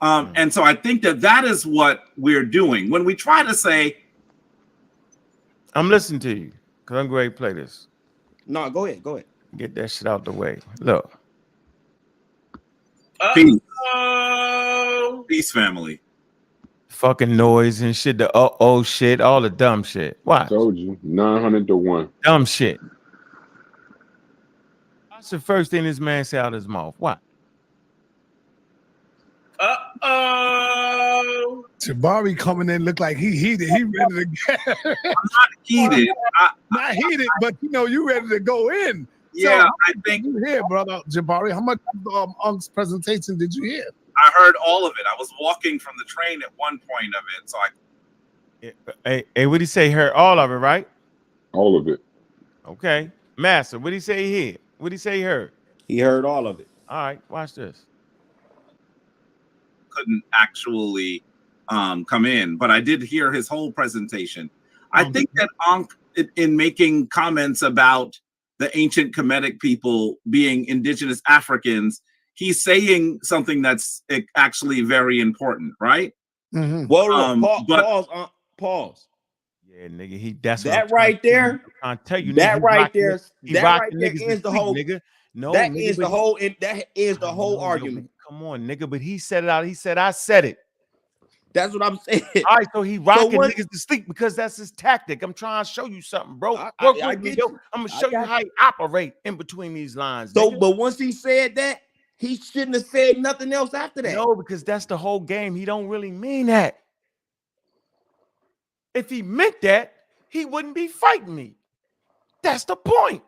power. And so I think that is what we're doing when we try to say. I'm listening to you because I'm going to play this. No, go ahead. Get that shit out the way. Look. Peace. Peace, family. Fucking noise and shit. The shit. All the dumb shit. Watch. Told you. 900 to 1. Dumb shit. That's the first thing this man said out of his mouth. What? Jabari coming in look like he heated. He ready to get. I'm not heated. Not heated, but you know you ready to go in. Yeah, so, I think you hear, brother Jabari. How much of Unc's presentation did you hear? I heard all of it. I was walking from the train at one point of it, so Hey, what did he say? Heard all of it, right? All of it. Okay, Master. What did he say he heard? What did he say he heard? He heard all of it. All right, watch this. Couldn't actually come in, but I did hear his whole presentation. I think that Ankh, in making comments about the ancient Kemetic people being indigenous Africans, he's saying something that's actually very important, right? Mm-hmm. Well, pause. Yeah, nigga, that's that right there. I'm tell you, that nigga, right there. That right there is the whole nigga. No, that nigga, is the whole. That is the whole argument. Come on, nigga, but he said it out. He said, "I said it." That's what I'm saying. All right, so he rocking niggas to sleep because that's his tactic. I'm trying to show you something, bro. I get you. I'm gonna show you how he operate in between these lines. So, nigga. but once he said that, he shouldn't have said nothing else after that. No, because that's the whole game. He don't really mean that. If he meant that, he wouldn't be fighting me. That's the point.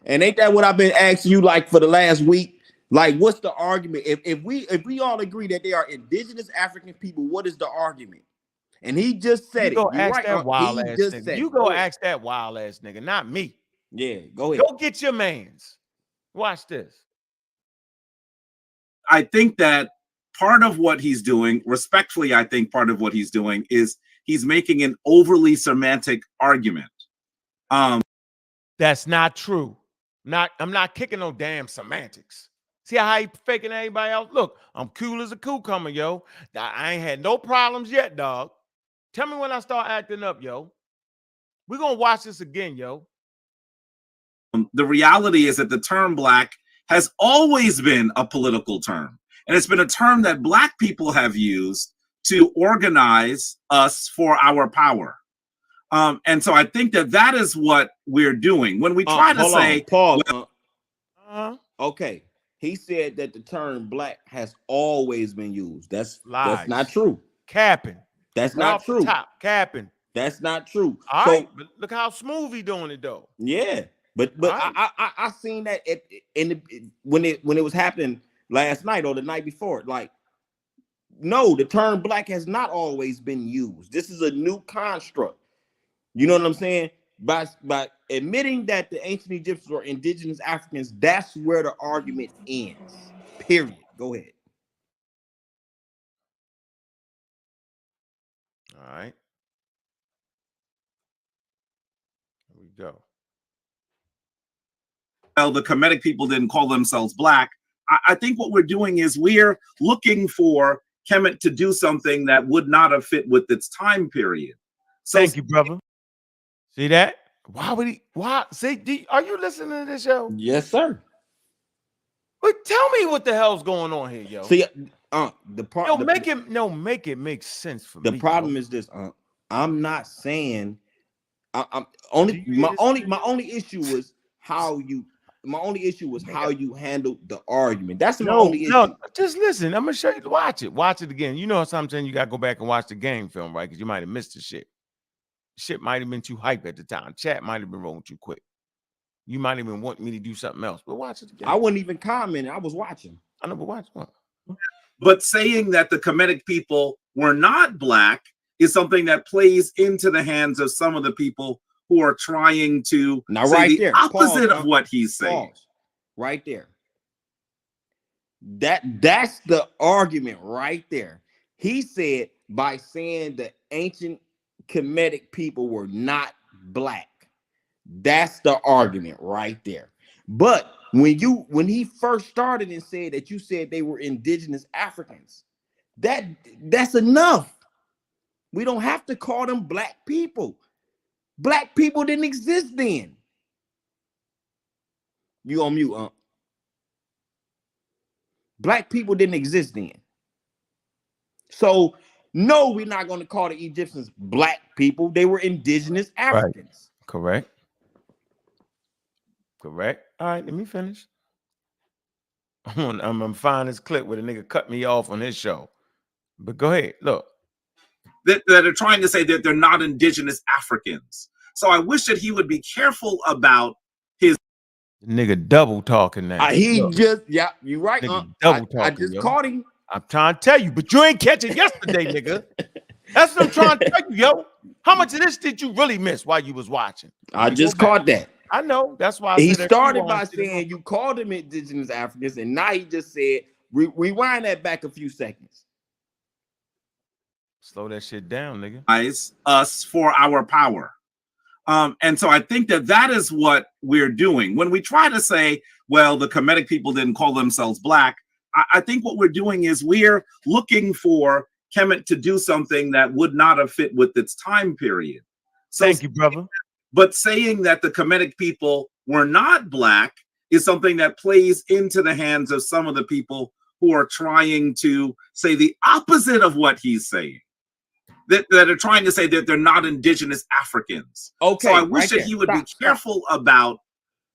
And ain't that what I've been asking you like for the last week? Like, what's the argument? If we all agree that they are indigenous African people, what is the argument? And he just said you it. Go ask right. that wild ass nigga. You go ask that wild ass nigga, not me. Yeah, go ahead. Go get your mans. Watch this. I think that part of what he's doing, respectfully, I think part of what he's doing is he's making an overly semantic argument. That's not true. I'm not kicking no damn semantics. See how he faking everybody else? Look, I'm cool as a cucumber, yo. I ain't had no problems yet, dog. Tell me when I start acting up, yo. We're gonna watch this again, yo. The reality is that the term black has always been a political term. And it's been a term that black people have used to organize us for our power. And so I think that is what we're doing. When we try to say... Pause. Okay. He said that the term black has always been used. That's not true. Capping. That's not true. Capping. That's not true. All right, but look how smooth he doing it though. Yeah, but right. I seen that when it was happening last night or the night before. Like, no, the term black has not always been used. This is a new construct. You know what I'm saying? By admitting that the ancient Egyptians were indigenous Africans, that's where the argument ends. Period. Go ahead. All right. Here we go. Well, the Kemetic people didn't call themselves black. I think what we're doing is we're looking for Kemet to do something that would not have fit with its time period. So, thank you, brother. See that? Why would he? Why? See, are you listening to this show? Yes, sir. But tell me what the hell's going on here, yo. See, the part. Yo, make it make sense for me. The problem is this. I'm not saying. My only issue was how you. My only issue was how you handled the argument. That's my only issue. No, just listen. I'm gonna show you. Watch it again. You know something. You gotta go back and watch the game film, right? Because you might have missed the shit. Shit might have been too hype at the time. Chat might have been rolling too quick. You might even want me to do something else, but watch it again. I wasn't even commenting. I was watching. I know, but watch what. But saying that the Kemetic people were not black is something that plays into the hands of some of the people who are trying to say the opposite of what he's saying. Right there. That's the argument right there. He said by saying the ancient Kemetic people were not black. That's the argument right there. But when he first started and said that you said they were indigenous Africans, that's enough. We don't have to call them black people. Black people didn't exist then. You on mute, Black people didn't exist then. So no, we're not going to call the Egyptians black people. They were indigenous Africans. Right. Correct. All right, let me finish. I'm gonna find this clip where the nigga cut me off on his show. But go ahead, look. That are trying to say that they're not indigenous Africans. So I wish that he would be careful about his nigga double talking now. You're right. Double talking. I just caught him. I'm trying to tell you, but you ain't catch it yesterday, nigga. That's what I'm trying to tell you, yo. How much of this did you really miss while you was watching? I just caught that. I know. That's why he started by saying you called them indigenous Africans, and now he just said rewind that back a few seconds. Slow that shit down, nigga. Us for our power. And so I think that is what we're doing. When we try to say, well, the Kemetic people didn't call themselves black, I think what we're doing is we're looking for Kemet to do something that would not have fit with its time period. So, thank you, brother. But saying that the Kemetic people were not black is something that plays into the hands of some of the people who are trying to say the opposite of what he's saying. That are trying to say that they're not indigenous Africans. Okay. So I wish that he would be careful about.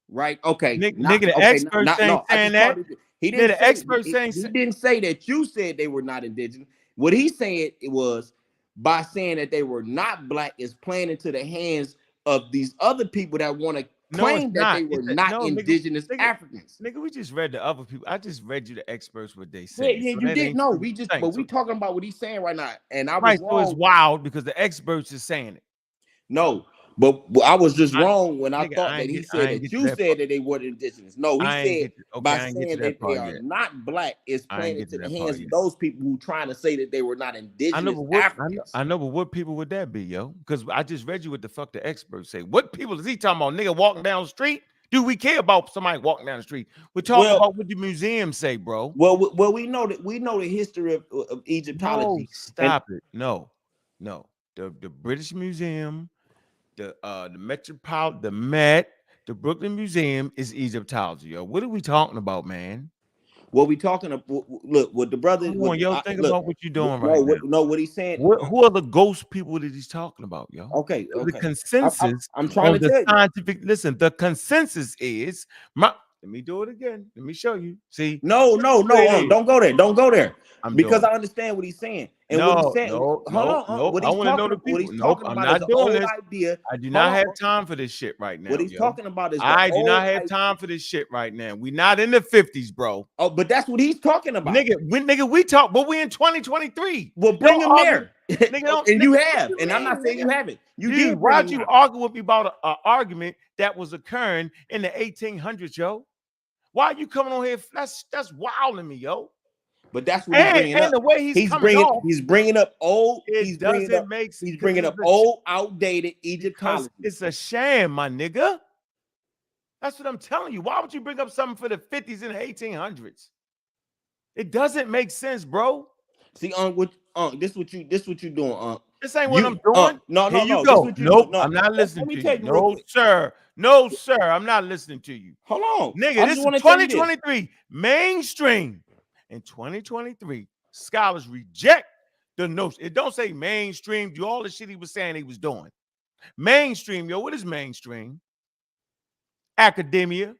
Right. Okay. Nigga, the expert saying that. He didn't say that you said they were not indigenous. What he said was by saying that they were not black is playing into the hands of these other people that want to claim that they were not indigenous Africans. Nigga, we just read the other people. I just read you the experts what they said. Yeah, you did. No, we talking about what he's saying right now. And I was right, wrong. so it's wild because the experts is saying it. No, but I was just wrong when I thought that he said that you said that they weren't indigenous. No, he said by saying that they are not black is playing into the hands of those people who trying to say that they were not indigenous Africans. I know, but what people would that be, yo? Because I just read you what the fuck the experts say. What people is he talking about? Nigga walking down the street? Do we care about somebody walking down the street? We're talking about what the museum say, bro. Well, we know the history of Egyptology. No, stop it. No. The British Museum, the Metropolitan, the Met, the Brooklyn Museum is Egyptology, yo. What are we talking about, man? What we talking about? Look, what the brother. Come on, yo, think about what you're doing right now. No, what he's saying. Who are the ghost people that he's talking about, yo? Okay. The consensus. I'm trying to tell you. Scientific. Listen, the consensus is. Let me do it again. Let me show you. See? No. Don't go there. Don't go there. Because I understand what he's saying. And no, what he said, no, hold no, on, no. what I he's want to know talking the people. what he's Nope, talking I'm about is not an doing old this. idea. I do Hold not on, have time for this shit right now. what he's yo. talking about is the I do old not have idea. time for this shit right now. We not in the 50s, bro. Oh, but that's what he's talking about. Nigga, we talk, but we in 2023. Well, bring him there. Nigga, don't, And nigga, you what have, you and I'm not mean, saying you nigga? haven't. You Dude, did. why'd bring him you out. argue with me about an argument that was occurring in the 1800s, yo? Why are you coming on here? That's wild to me, yo. But that's what he's bringing up. And the way he's coming bringing, off, he's bringing up old. it He's bringing doesn't up. make sense. He's bringing up old, outdated Egyptology. It's a sham, my nigga. That's what I'm telling you. Why would you bring up something for the 50s and the 1800s? It doesn't make sense, bro. See, this what you doing, This ain't what I'm doing. No. You This go. what you Nope, do. No, I'm not listening let me to tell you. you real No, quick. sir. No, sir. I'm not listening to you. Hold on, Nigga, this is 2023. Mainstream. In 2023, scholars reject the notion. It don't say mainstream. Do all the shit he was saying he was doing. Mainstream, yo. What is mainstream? Academia.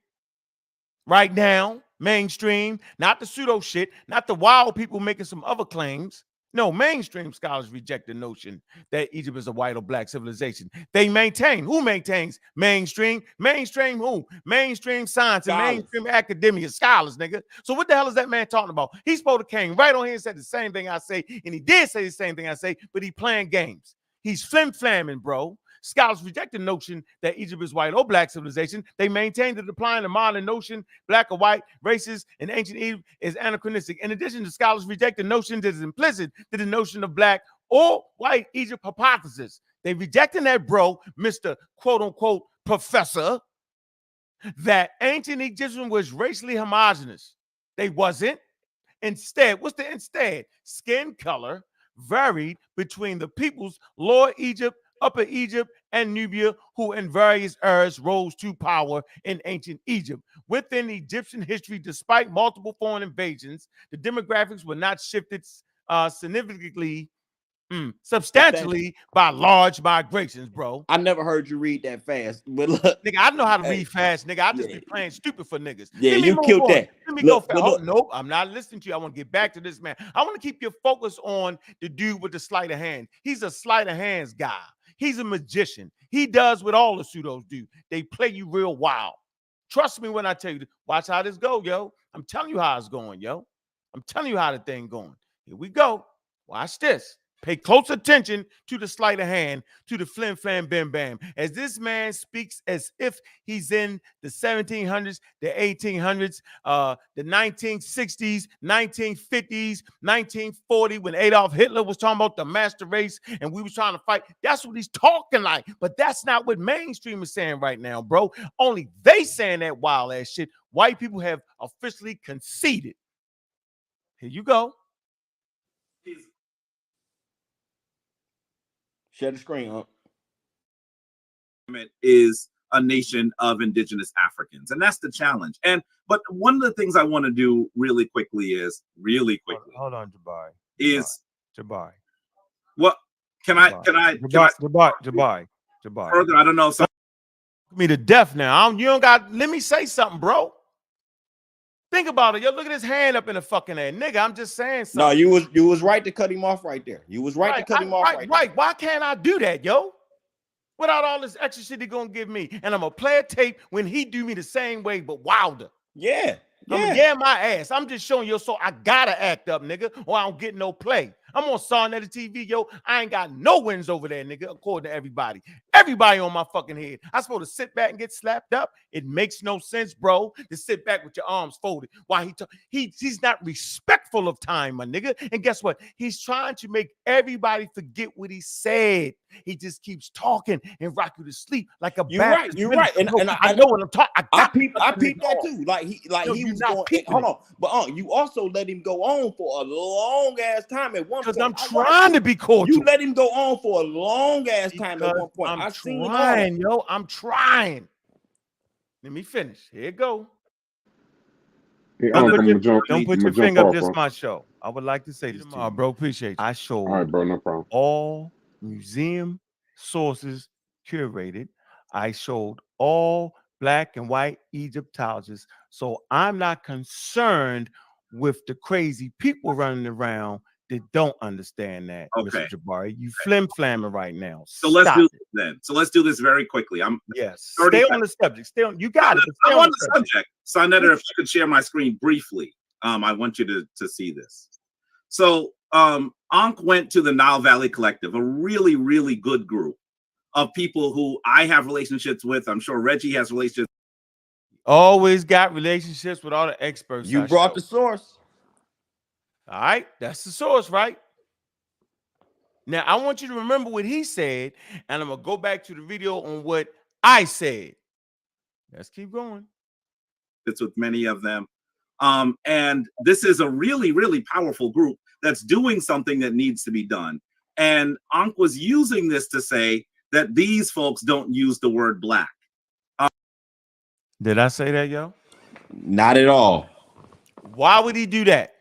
Right now, mainstream, not the pseudo shit, not the wild people making some other claims. No, mainstream scholars reject the notion that Egypt is a white or black civilization. They maintain. Who maintains mainstream? Mainstream who? Mainstream science and mainstream academia, scholars, nigga. So what the hell is that man talking about? He's supposed to came right on here and said the same thing I say, and he did say the same thing I say, but he playing games. He's flim-flamming, bro. Scholars reject the notion that Egypt is white or black civilization. They maintain that applying the modern notion, black or white, races in ancient Egypt is anachronistic. In addition, the scholars reject the notion that is implicit to the notion of black or white Egypt hypothesis. They rejecting that, bro, Mr. quote-unquote professor, that ancient Egyptian was racially homogenous. They wasn't. Instead, what's the instead? Skin color varied between the peoples Lower Egypt, Upper Egypt, and Nubia, who in various eras rose to power in ancient Egypt. Within Egyptian history, despite multiple foreign invasions, the demographics were not shifted significantly, substantially by large migrations, bro. I never heard you read that fast, but look, nigga, I know how to read fast, nigga. I just be playing stupid for niggas. Yeah, Let me you move killed on. that. Let me Look, go fast. look. Oh, nope, I'm not listening to you. I want to get back to this man. I want to keep your focus on the dude with the sleight of hand. He's a sleight of hands guy. He's a magician. He does what all the pseudos do. They play you real wild. Trust me when I tell you, watch how this go, yo. I'm telling you how it's going, yo. I'm telling you how the thing going. Here we go. Watch this. Pay close attention to the sleight of hand, to the flim flam bim bam. As this man speaks as if he's in the 1700s, the 1800s, the 1960s, 1950s, 1940, when Adolf Hitler was talking about the master race and we was trying to fight. That's what he's talking like. But that's not what mainstream is saying right now, bro. Only they saying that wild ass shit. White people have officially conceded. Here you go. Share the screen, huh? Is a nation of indigenous Africans, and that's the challenge. But one of the things I want to do really quickly is Hold on, Jabari. Jabari. What can Jabari. Further, I don't know. Me to death now. You don't got. Let me say something, bro. Think about it. Yo, look at his hand up in the fucking air. Nigga, I'm just saying something. No, you was right to cut him off right there. You was right to cut him off right there. Why can't I do that, yo? Without all this extra shit he gonna give me. And I'm gonna play a tape when he do me the same way, but wilder. Yeah. My ass. I'm just showing you, so I gotta act up, nigga, or I don't get no play. I'm on Sarnetta TV, yo. I ain't got no wins over there, nigga, according to everybody. Everybody on my fucking head. I'm supposed to sit back and get slapped up? It makes no sense, bro, to sit back with your arms folded. Why he's not respectful of time, my nigga. And guess what? He's trying to make everybody forget what he said. He just keeps talking and rock you to sleep like a bastard. You're right. And I know what I'm talking. I peeped that too. He was going. Hold on, but you also let him go on for a long ass time at one point. Because I'm trying to be cordial. You let him go on for a long ass time at one point. I'm trying, yo. I'm trying. Let me finish. Here it go. Hey, don't put your finger up. This is my show. I would like to say this to you, bro. Appreciate you. I showed all right, bro, no problem. All museum sources curated. I showed all black and white Egyptologists. So I'm not concerned with the crazy people running around that don't understand that, Okay. Mr. Jabari. You flim-flamming right now. So let's Stop do it. this then. So let's do this very quickly. Yes. 30 Stay on the subject. Stay on. You got it. But stay I'm on on the subject. Sonetta, if you could share my screen briefly, I want you to see this. So Ankh went to the Nile Valley Collective, a really, really good group of people who I have relationships with. I'm sure Reggie has relationships. Always got relationships with all the experts. You brought the source. All right, that's the source, right? Now, I want you to remember what he said, and I'm going to go back to the video on what I said. Let's keep going. It's with many of them. And this is a really, really powerful group that's doing something that needs to be done. And Ankh was using this to say that these folks don't use the word black. Did I say that, yo? Not at all. Why would he do that?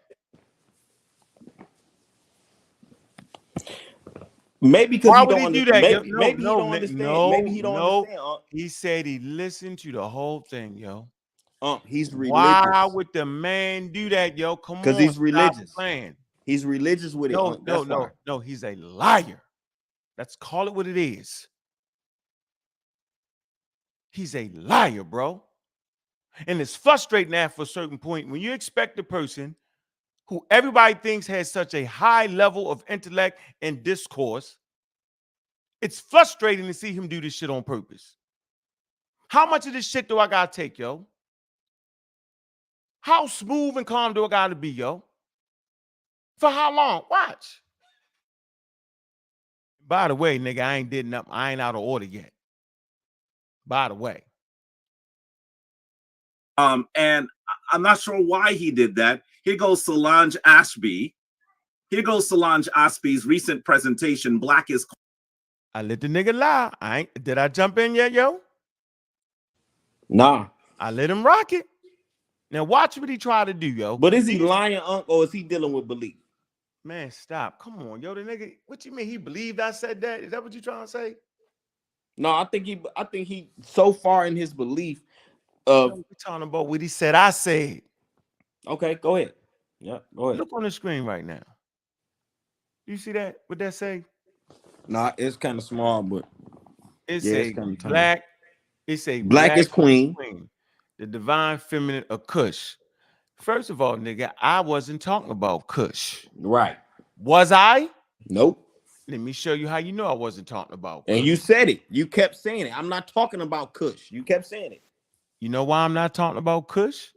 Maybe because Why he would don't he do that? maybe, Yo? maybe he don't understand. Maybe he don't understand. He said he listened to the whole thing, yo. He's religious. Why would the man do that, yo? Come on, because he's religious. Playing. He's religious with it. No. He's a liar. Let's call it what it is. He's a liar, bro. And it's frustrating after a certain point when you expect a person who everybody thinks has such a high level of intellect and discourse. It's frustrating to see him do this shit on purpose. How much of this shit do I gotta take, yo? How smooth and calm do I gotta be, yo? For how long? Watch. By the way, nigga, I ain't out of order yet. By the way. And I'm not sure why he did that. Here goes Solange Ashby. Here goes Solange Ashby's recent presentation, Black is... I let the nigga lie. Did I jump in yet, yo? Nah. I let him rock it. Now watch what he try to do, yo. But is he lying, Unc, or is he dealing with belief? Man, stop. Come on, yo. The nigga, what you mean? He believed I said that? Is that what you trying to say? No, I think he so far in his belief of we're talking about what he said I said. Okay, go ahead. Yeah, go ahead. Look on the screen right now. You see that? What that say? Nah, it's kind of small, but it's yeah, a black. It's a black is queen. The divine feminine of Kush. First of all, nigga, I wasn't talking about Kush. Right. Was I? Nope. Let me show you how you know I wasn't talking about Kush. And you said it. You kept saying it. I'm not talking about Kush. You kept saying it. You know why I'm not talking about Kush?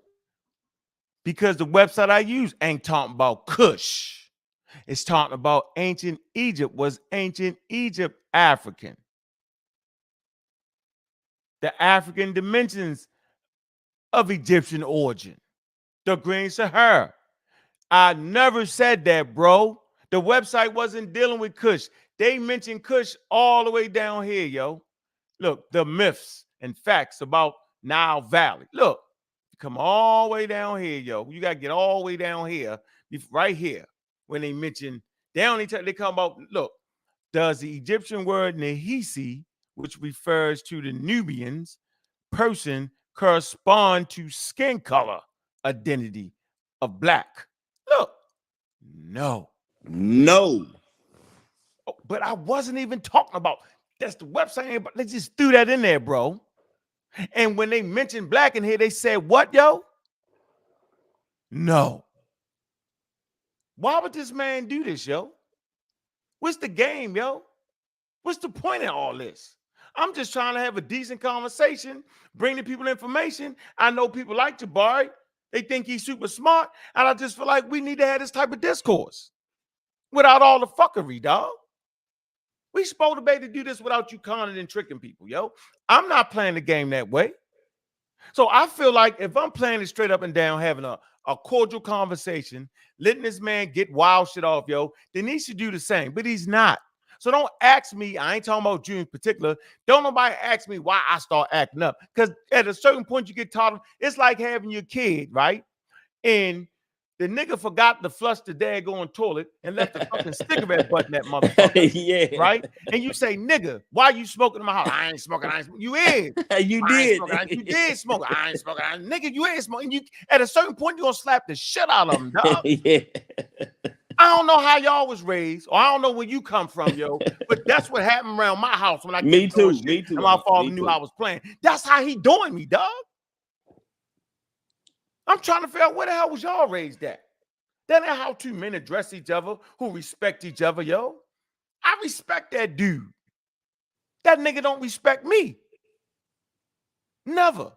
Because the website I use ain't talking about Kush. It's talking about ancient Egypt. Was ancient Egypt African? The African dimensions of Egyptian origin. The Green Sahara. I never said that, bro. The website wasn't dealing with Kush. They mentioned Kush all the way down here, yo. Look, the myths and facts about Nile Valley. Look, come all the way down here, yo. You got to get all the way down here, right here, when they mention, they come about, look, does the Egyptian word Nehisi, which refers to the Nubians, person correspond to skin color identity of black? Look, no. Oh, but I wasn't even talking about, that's the website, but they just threw that in there, bro. And when they mentioned black in here, they said, what, yo? No. Why would this man do this, yo? What's the game, yo? What's the point in all this? I'm just trying to have a decent conversation, bring the people information. I know people like Jabari. They think he's super smart. And I just feel like we need to have this type of discourse without all the fuckery, dog. We supposed to be able to do this without you conning and tricking people, yo. I'm not playing the game that way. So I feel like if I'm playing it straight up and down, having a cordial conversation, letting this man get wild shit off, yo, then he should do the same, but he's not. So don't ask me, I ain't talking about you in particular, don't nobody ask me why I start acting up, because at a certain point you get taught, it's like having your kid, right? And the nigga forgot to flush the daggone toilet and left the fucking cigarette butt in that motherfucker. Yeah. Right? And you say, nigga, why you smoking in my house? I ain't smoking. You is. You did. You did smoke. I ain't smoking. Nigga, you ain't smoking. You at a certain point, you're gonna slap the shit out of him, dog. Yeah. I don't know how y'all was raised, or I don't know where you come from, yo. But that's what happened around my house when I Me kept doing too. shit, Me too. and my father Me knew too. I was playing. That's how he doing me, dog. I'm trying to figure out where the hell was y'all raised at. That ain't how two men address each other who respect each other, yo. I respect that dude. That nigga don't respect me. Never.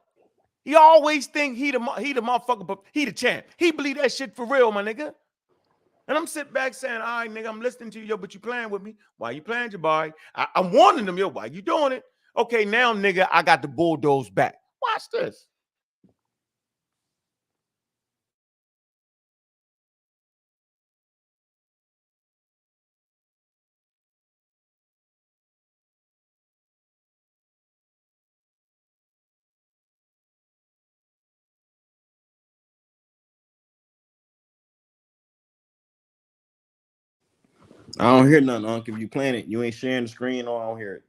He always think he the motherfucker, but he the champ. He believe that shit for real, my nigga. And I'm sitting back saying, all right, nigga, I'm listening to you, yo, but you playing with me. Why you playing, Jabari? I'm warning them, yo, why you doing it? Okay, now, nigga, I got the bulldoze back. Watch this. I don't hear nothing, Unc. If you playing it, you ain't sharing the screen, or I don't hear it.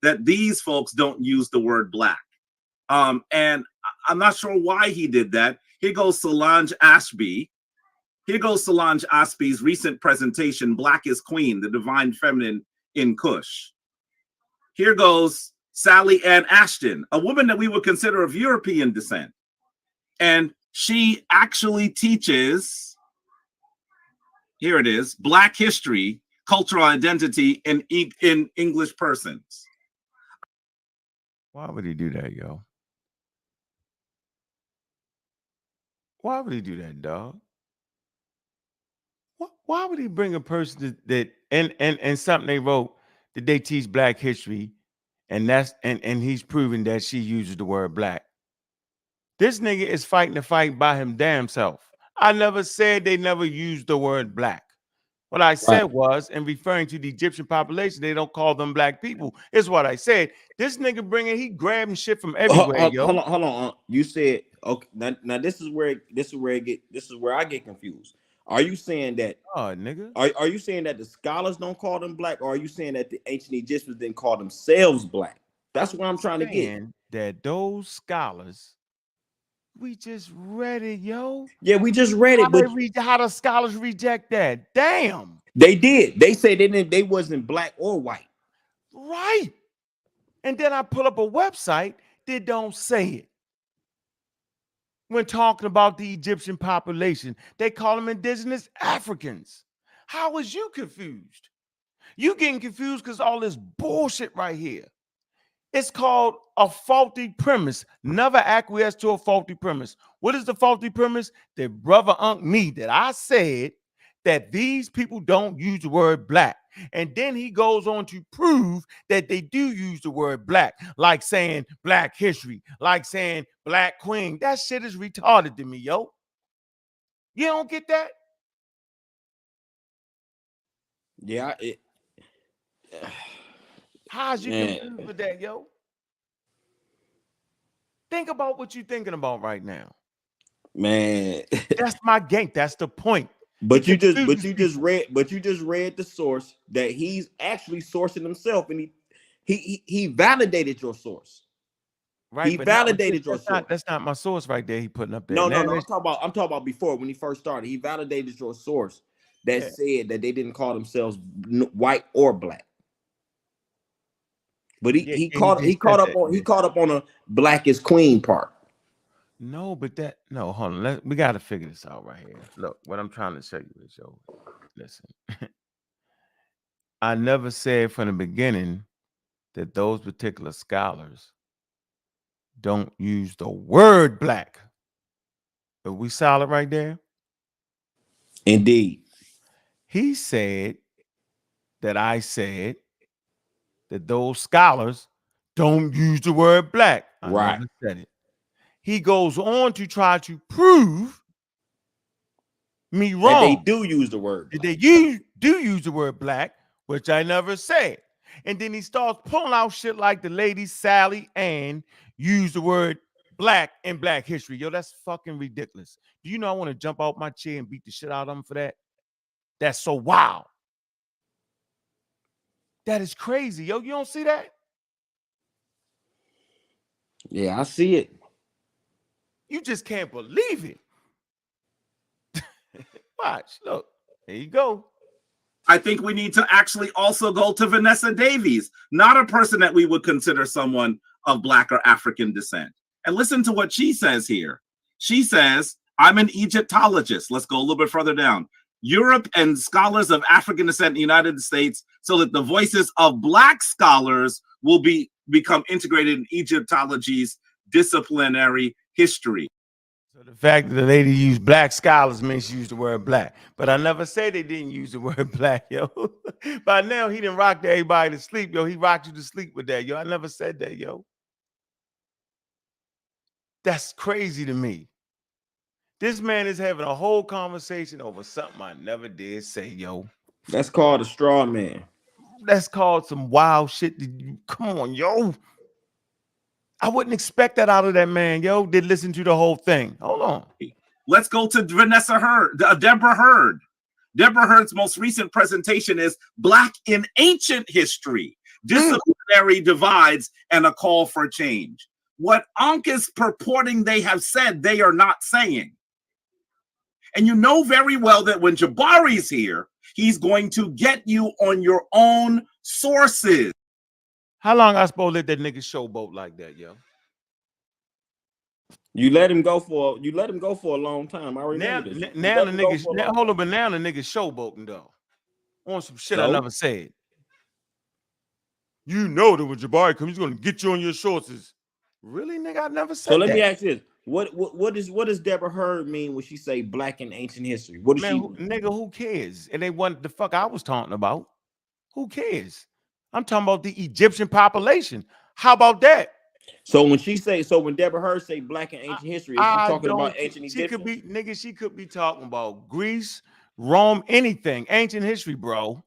That these folks don't use the word black. And I'm not sure why he did that. Here goes Solange Ashby. Here goes Solange Ashby's recent presentation, Black is Queen, the Divine Feminine in Kush. Here goes Sally Ann Ashton, a woman that we would consider of European descent. And she actually teaches, here it is, Black history, cultural identity in English persons. Why would he do that, yo? Why would he do that, dog? Why would he bring a person that and something they wrote that they teach Black history, and that's and he's proving that she uses the word black? This nigga is fighting the fight by him damn self. I never said they never used the word black. What I said was, in referring to the Egyptian population, they don't call them black people. Is what I said. This nigga he grabbing shit from everywhere, yo. Hold on. You said okay. Now this is where I get confused. Are you saying that? Oh, nigga. Are you saying that the scholars don't call them black, or are you saying that the ancient Egyptians didn't call themselves black? That's what I'm trying to get. That those scholars, we just read it, yo. Yeah, we just read it, but how the scholars reject that? Damn. They did. They said they wasn't black or white. Right. And then I pull up a website that don't say it. When talking about the Egyptian population, they call them indigenous Africans. How is you confused? You getting confused because all this bullshit right here. It's called a faulty premise. Never acquiesce to a faulty premise. What is the faulty premise? That brother Unc me, that I said that these people don't use the word black. And then he goes on to prove that they do use the word black, like saying black history, like saying black queen. That shit is retarded to me, yo. You don't get that? Yeah. How's you confused with that, yo? Think about what you're thinking about right now. Man. That's my game. That's the point. But you just read the source that he's actually sourcing himself, and he validated your source. Right, he validated your source. That's not my source right there. He putting up there. No. I'm talking about before, when he first started. He validated your source that said that they didn't call themselves white or black. But he caught up on a black is queen part. No, but hold on. We got to figure this out right here. Look, what I'm trying to show you is, yo, listen. I never said from the beginning that those particular scholars don't use the word black. Are we solid right there? Indeed. He said that I said that those scholars don't use the word black. I never said it. He goes on to try to prove me wrong. That they do use the word black. They do use the word black, which I never said. And then he starts pulling out shit like the lady Sally Ann used the word black in Black history. Yo, that's fucking ridiculous. Do you know I want to jump out my chair and beat the shit out of him for that? That's so wild. That is crazy. Yo, you don't see that? Yeah, I see it. You just can't believe it. Watch, look, there you go. I think we need to actually also go to Vanessa Davies, not a person that we would consider someone of Black or African descent. And listen to what she says here. She says, I'm an Egyptologist. Let's go a little bit further down. Europe and scholars of African descent in the United States, so that the voices of Black scholars will become integrated in Egyptology's disciplinary history. So the fact that the lady used Black scholars means she used the word black. But I never said they didn't use the word black, yo. By now, he didn't rock everybody to sleep, yo. He rocked you to sleep with that, yo. I never said that, yo. That's crazy to me. This man is having a whole conversation over something I never did say, yo. That's called a straw man. That's called some wild shit. Come on, yo. I wouldn't expect that out of that man, yo. Did listen to the whole thing. Hold on. Let's go to Deborah Hurd. Deborah Hurd's most recent presentation is Black in Ancient History, Disciplinary Divides and a Call for Change. What Ankh is purporting they have said, they are not saying. And you know very well that when Jabari's here, he's going to get you on your own sources. How long I supposed to let that nigga showboat like that, yo? You let him go for a long time. I remember this. Now the nigga, hold on, but now the nigga showboating though. On some shit I never said. You know that when Jabari comes, he's gonna get you on your sources. Really, nigga? I never said that. So let me ask you this. What does Deborah Hurd mean when she say Black in ancient history? What does nigga, who cares? It ain't what the fuck I was talking about. Who cares? I'm talking about the Egyptian population. How about that? So when Deborah Hurd say Black in ancient history, is she talking about ancient Egyptian? She could be talking about Greece, Rome, anything. Ancient history, bro.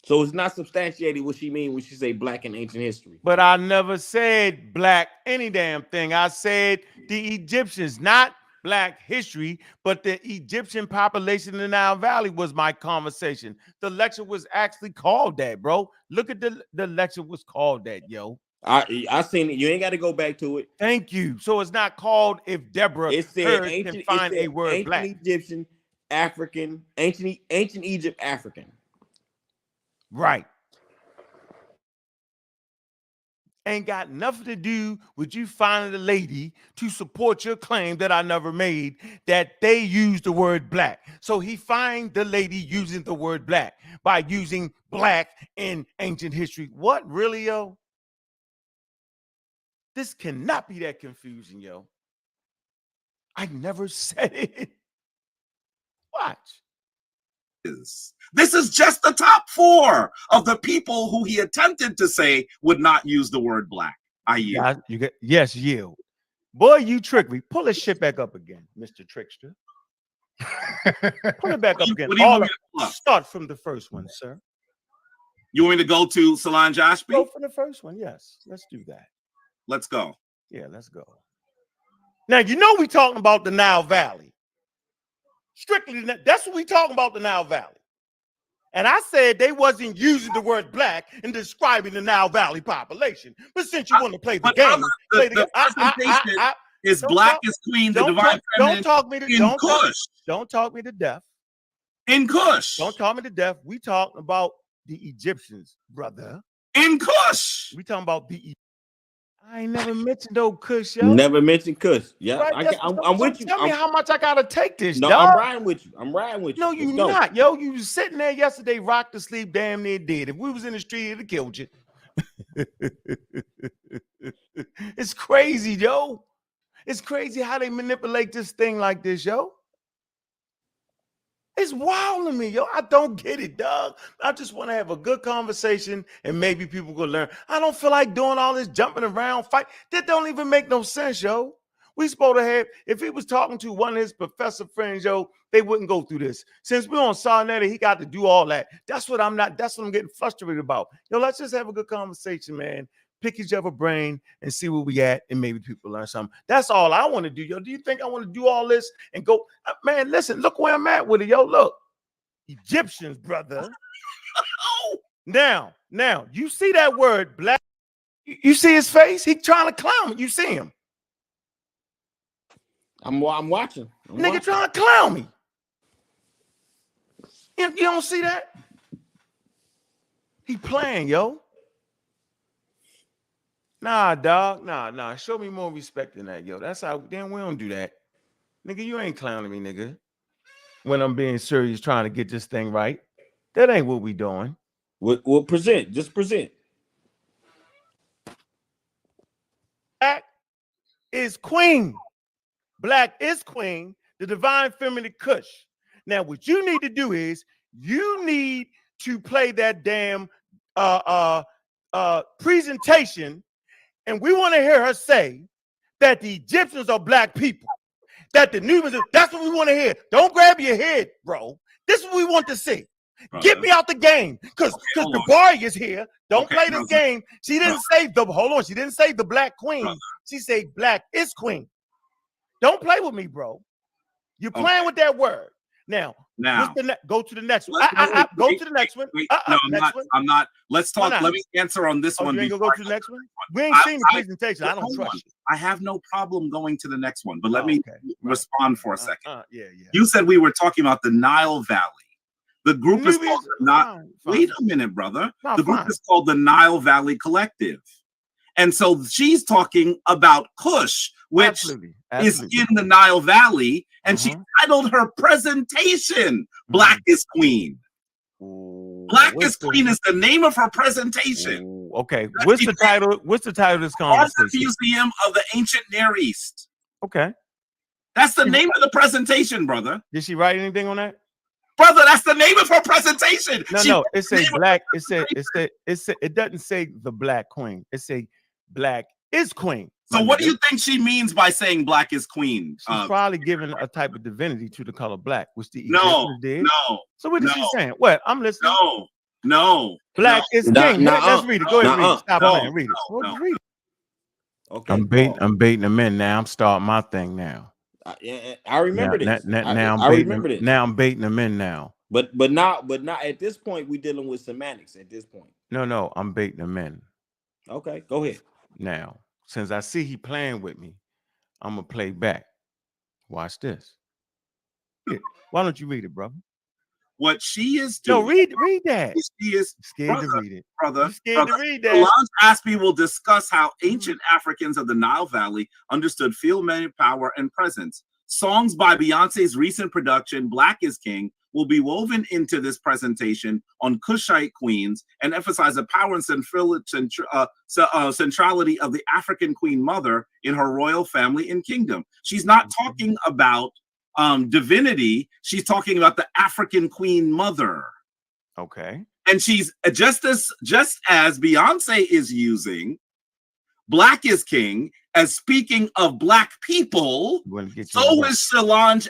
So it's not substantiated what she mean when she say Black in ancient history. But I never said black any damn thing. I said the Egyptians, not Black history, but the Egyptian population in the Nile Valley was my conversation. The lecture was actually called that, bro. Look at the lecture was called that, yo. I seen it. You ain't got to go back to it. Thank you. So it's not called if Deborah can find a word ancient black. Egyptian, African, ancient Egypt, African. Right. Ain't got nothing to do with you finding a lady to support your claim that I never made, that they use the word black. So he find the lady using the word black by using black in ancient history. What, really, yo? This cannot be that confusing, yo. I never said it. Watch. This is just the top 4 of the people who he attempted to say would not use the word black. I yield. Yes, yield. Boy, you tricked me. Pull this shit back up again, Mr. Trickster. Pull it back up again. Start from the first one, sir. You want me to go to Solange Ashby? Go for the first one, yes. Let's do that. Let's go. Yeah, let's go. Now, you know we talking about the Nile Valley. Strictly, that's what we talking about, the Nile Valley. And I said they wasn't using the word black in describing the Nile Valley population. But since you want to play the game, is black is queen, the divine feminine. Don't talk me to death. In Kush. Don't talk me to death. We talking about the Egyptians, brother. In Kush. We talking about the I ain't never mentioned no Kush, yo. Never mentioned Kush. Yeah, right, I'm with you. Tell me how much I gotta take this. No, dog. I'm riding with you. No, you're not, yo. You was sitting there yesterday, rocked to sleep, damn near dead. If we was in the street, it'd have killed you. It's crazy, yo. It's crazy how they manipulate this thing like this, yo. It's wild to me, yo. I don't get it, dog. I just want to have a good conversation and maybe people will learn. I don't feel like doing all this jumping around, fight. That don't even make no sense, yo. We supposed to have, if he was talking to one of his professor friends, yo, they wouldn't go through this. Since we're on Sarnetta, he got to do all that. That's what I'm getting frustrated about. Yo, let's just have a good conversation, man. Pick each other brain and see where we at, and maybe people learn something. That's all I want to do, yo. Do you think I want to do all this and go, man, listen, look where I'm at with it, yo. Look, Egyptians, brother. Now, you see that word black? You see his face? He trying to clown me. You see him? I'm watching. Nigga trying to clown me. You don't see that? He playing, yo. Nah, dog. Nah. Show me more respect than that, yo. That's how. Damn, we don't do that. Nigga, you ain't clowning me, nigga. When I'm being serious trying to get this thing right. That ain't what we doing. We'll present. Just present. Black is queen. Black is queen. The divine feminine Kush. Now, what you need to do is you need to play that damn presentation, and we want to hear her say that the Egyptians are black people. That the Nubians are, that's what we want to hear. Don't grab your head, bro. This is what we want to see. Get me out the game. Because the Barry is here. Don't play this game. She didn't say she didn't say the black queen. She said black is queen. Don't play with me, bro. You're playing with that word. Now go to the next one. Go to the next one. I'm not. Let's talk. Let me answer on this one. You ain't gonna go to the next one? We ain't seen the presentation. I don't trust you. I have no problem going to the next one, but let me respond for a second. Yeah. You said we were talking about the Nile Valley. The group is called wait a minute, brother. The group is called the Nile Valley Collective. And so she's talking about Kush, which is in the Nile Valley, and she titled her presentation "Black is Queen." Black is Queen is the name of her presentation. Okay, what's the title? What's the title of this conversation? Museum of the Ancient Near East. Okay, that's the name of the presentation, brother. Did she write anything on that? Brother, that's the name of her presentation. No, it says black. It doesn't say the Black Queen. It say Black is Queen. So what do you think she means by saying black is queen? She's probably giving a type of divinity to the color black, which the Egyptians did. No. So what is she saying? What? I'm listening. No. Black is king. Let's read it. Go ahead and read it. Stop playing. Read it. Read it. Okay. I'm baiting them in now. I'm starting my thing now. I remember this. Now I'm baiting them in now. But not at this point. We're dealing with semantics at this point. No, I'm baiting them in. Okay, go ahead. Now, since I see he playing with me, I'm gonna play back. Watch this. Why don't you read it, brother? What she is doing. No, read that. She is scared to read it. Brother. Scared to read that. Solange Aspie will discuss how ancient Africans of the Nile Valley understood field power and presence. Songs by Beyonce's recent production, Black is King, will be woven into this presentation on Kushite queens and emphasize the power and centrality of the African queen mother in her royal family and kingdom. She's not talking about divinity. She's talking about the African queen mother. Okay. And she's just as Beyonce is using Black is King as speaking of black people, so is Solange.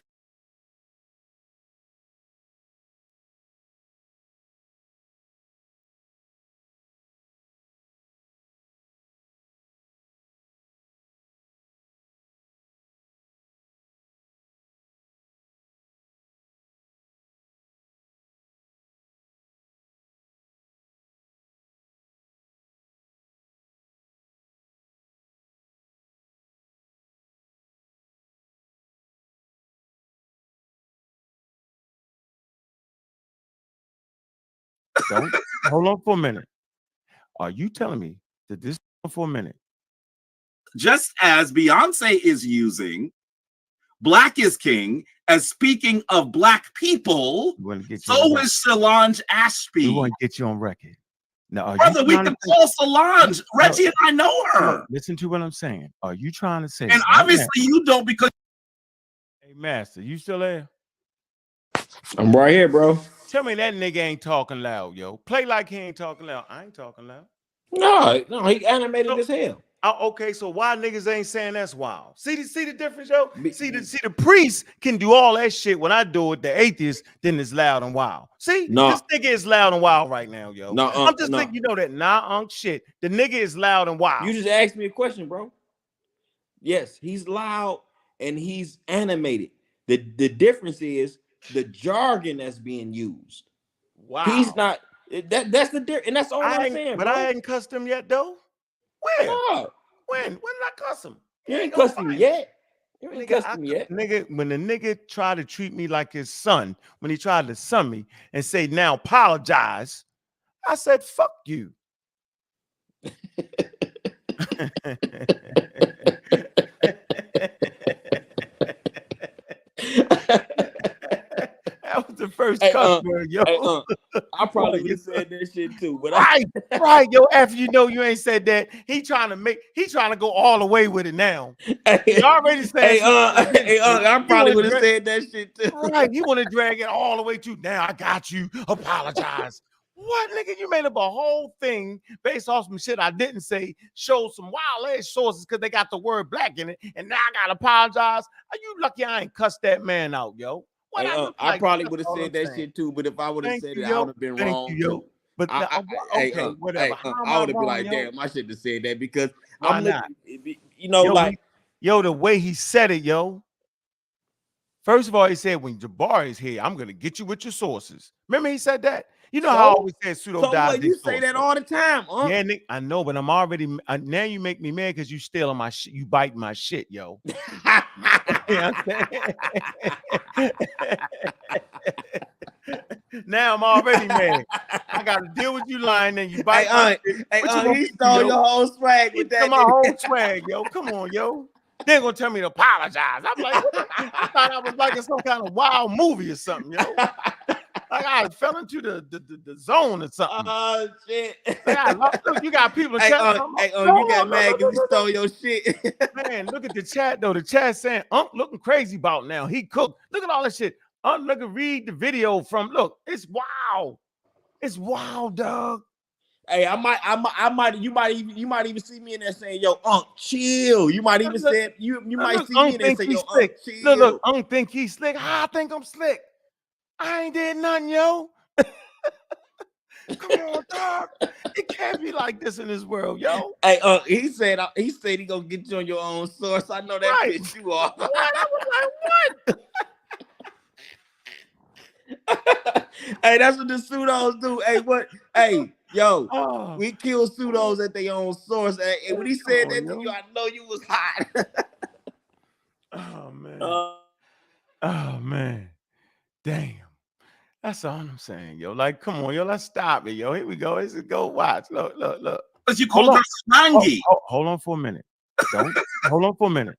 Don't hold on for a minute. Are you telling me that this for a minute? Just as Beyonce is using Black is King as speaking of black people, so is Solange Aspie. We want to get you on record. Now, brother, we can call Solange. Reggie and I know her. Listen to what I'm saying. Are you trying to say? And obviously you don't, because. Hey, Master, you still there? I'm right here, bro. Tell me that nigga ain't talking loud, yo. Play like he ain't talking loud. I ain't talking loud. No, he animated as hell. Okay, so why niggas ain't saying that's wild? See the difference, yo? See the priest can do all that shit when I do it. The atheist then is loud and wild. See, this nigga is loud and wild right now, yo. I'm just thinking, you know that shit. The nigga is loud and wild. You just asked me a question, bro. Yes, he's loud and he's animated. The difference is the jargon that's being used. Wow. He's not that's the difference, and that's all I'm saying. But bro. I hadn't cussed him yet, though. When? No. When did I cuss him? You ain't cussed him yet. You ain't Nigga, cussed me yet. when the nigga tried to treat me like his son, when he tried to son me and say, now apologize, I said, fuck you. That was the first cuss word, yo. I probably would have said that shit too, but right, yo. After you know you ain't said that, he trying to go all the way with it now. He already said. I probably would have said that shit too. Right, you want to drag it all the way to now. I got you. Apologize. What, nigga? You made up a whole thing based off some shit I didn't say. Showed some wild ass sources because they got the word black in it, and now I gotta apologize. Are you lucky I ain't cussed that man out, yo? I probably would have said that shit too, but if I would have said it, I would have been wrong too. But whatever. I would have been like, damn, I shouldn't have said that because Why I'm not? looking, the way he said it, yo. First of all, he said, when Jabari is here, I'm gonna get you with your sources. Remember he said that? You know how I always said pseudo dies. You say that all the time, huh? Yeah, Nick, I know, but I'm already now you make me mad because you stealing my shit, you biting my shit, yo. Now I'm already mad. I gotta deal with you lying and you bite. He stole your whole swag with that. My whole swag, yo. Come on, yo. They're gonna tell me to apologize. I'm like, I thought I was like in some kind of wild movie or something, yo. Like I fell into the zone or something. Oh shit! Look, you got people. You got mad because he stole your shit. Man, look at the chat though. The chat saying, looking crazy about now. He cooked. Look at all that shit. Look at read the video from. Look, it's wild. It's wild, dog. Hey, you might even see me in there saying, "Yo, chill." You might even say you might see me in there saying, "Yo, chill." Look, think he's slick. I think I'm slick. I ain't did nothing, yo. Come on, dog. It can't be like this in this world, yo. Hey, he said he gonna get you on your own source. I know that pissed you off. What? I was like, what? Hey, that's what the pseudos do. Hey, what? Hey, yo, we kill pseudos at their own source. And when he said that to you, I know you was hot. Oh man. Oh man. Damn. That's all I'm saying, yo. Like, come on, yo. Let's stop it, yo. Here we go. Let's go watch. Look. Because you called her slangy. Hold on for a minute. Hold on for a minute.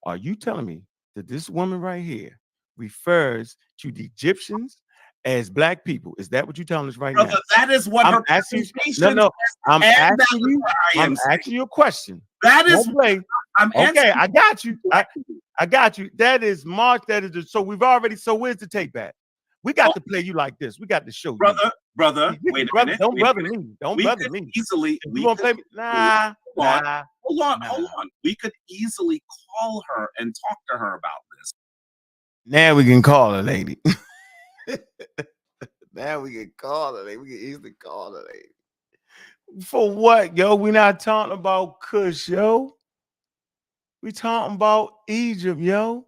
Are you telling me that this woman right here refers to the Egyptians as black people? Is that what you're telling us right now? That is what her presentation. No. I'm asking you a question. That is okay. I got you. I got you. That is March. That is so we've already. So where's the tape at? We got to play you like this. We got to show you. Brother, wait a minute. Don't brother me. Don't brother me. Easily. You want to play me? Nah. Hold on. We could easily call her and talk to her about this. Now we can call her, lady. Now we can call her, lady. We can easily call her, lady. For what, yo? We not talking about Kush, yo. We talking about Egypt, yo.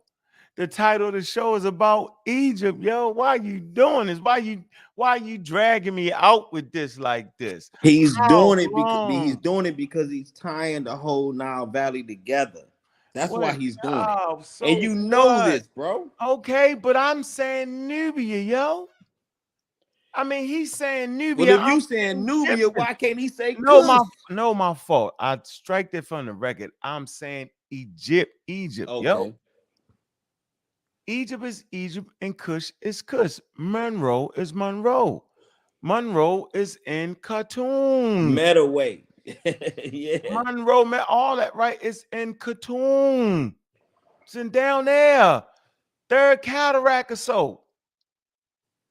The title of the show is about Egypt, yo. Why you doing this? Why you dragging me out with this like this? He's doing it because he's tying the whole Nile Valley together. That's why he's doing it. So and you know this, bro. Okay, but I'm saying Nubia, yo. I mean, he's saying Nubia. Well, if you saying Nubia, why can't he say my fault. I strike that from the record. I'm saying Egypt, yo. Egypt is Egypt and Kush is Kush. Monroe is Monroe. Monroe is in Khartoum. Medaway. Yeah. Monroe, all that, right? It's in Khartoum. It's in down there. Third Cataract or so.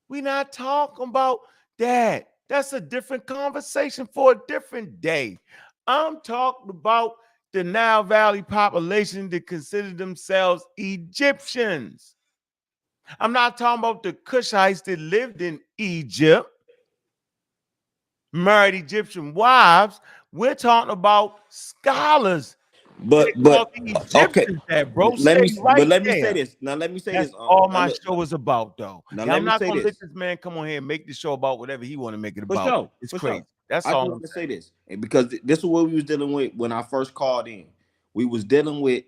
We not talking about that. That's a different conversation for a different day. I'm talking about the Nile Valley population that consider themselves Egyptians. I'm not talking about the Kushites that lived in Egypt, married Egyptian wives. We're talking about scholars. But okay, bro. Let me say this. Now let me say That's this. All my show is about, though. Now I'm not gonna let this man come on here and make the show about whatever he want to make it about. Sure. It's crazy. Sure. That's I all. I just want to say this, and because this is what we was dealing with when I first called in. We was dealing with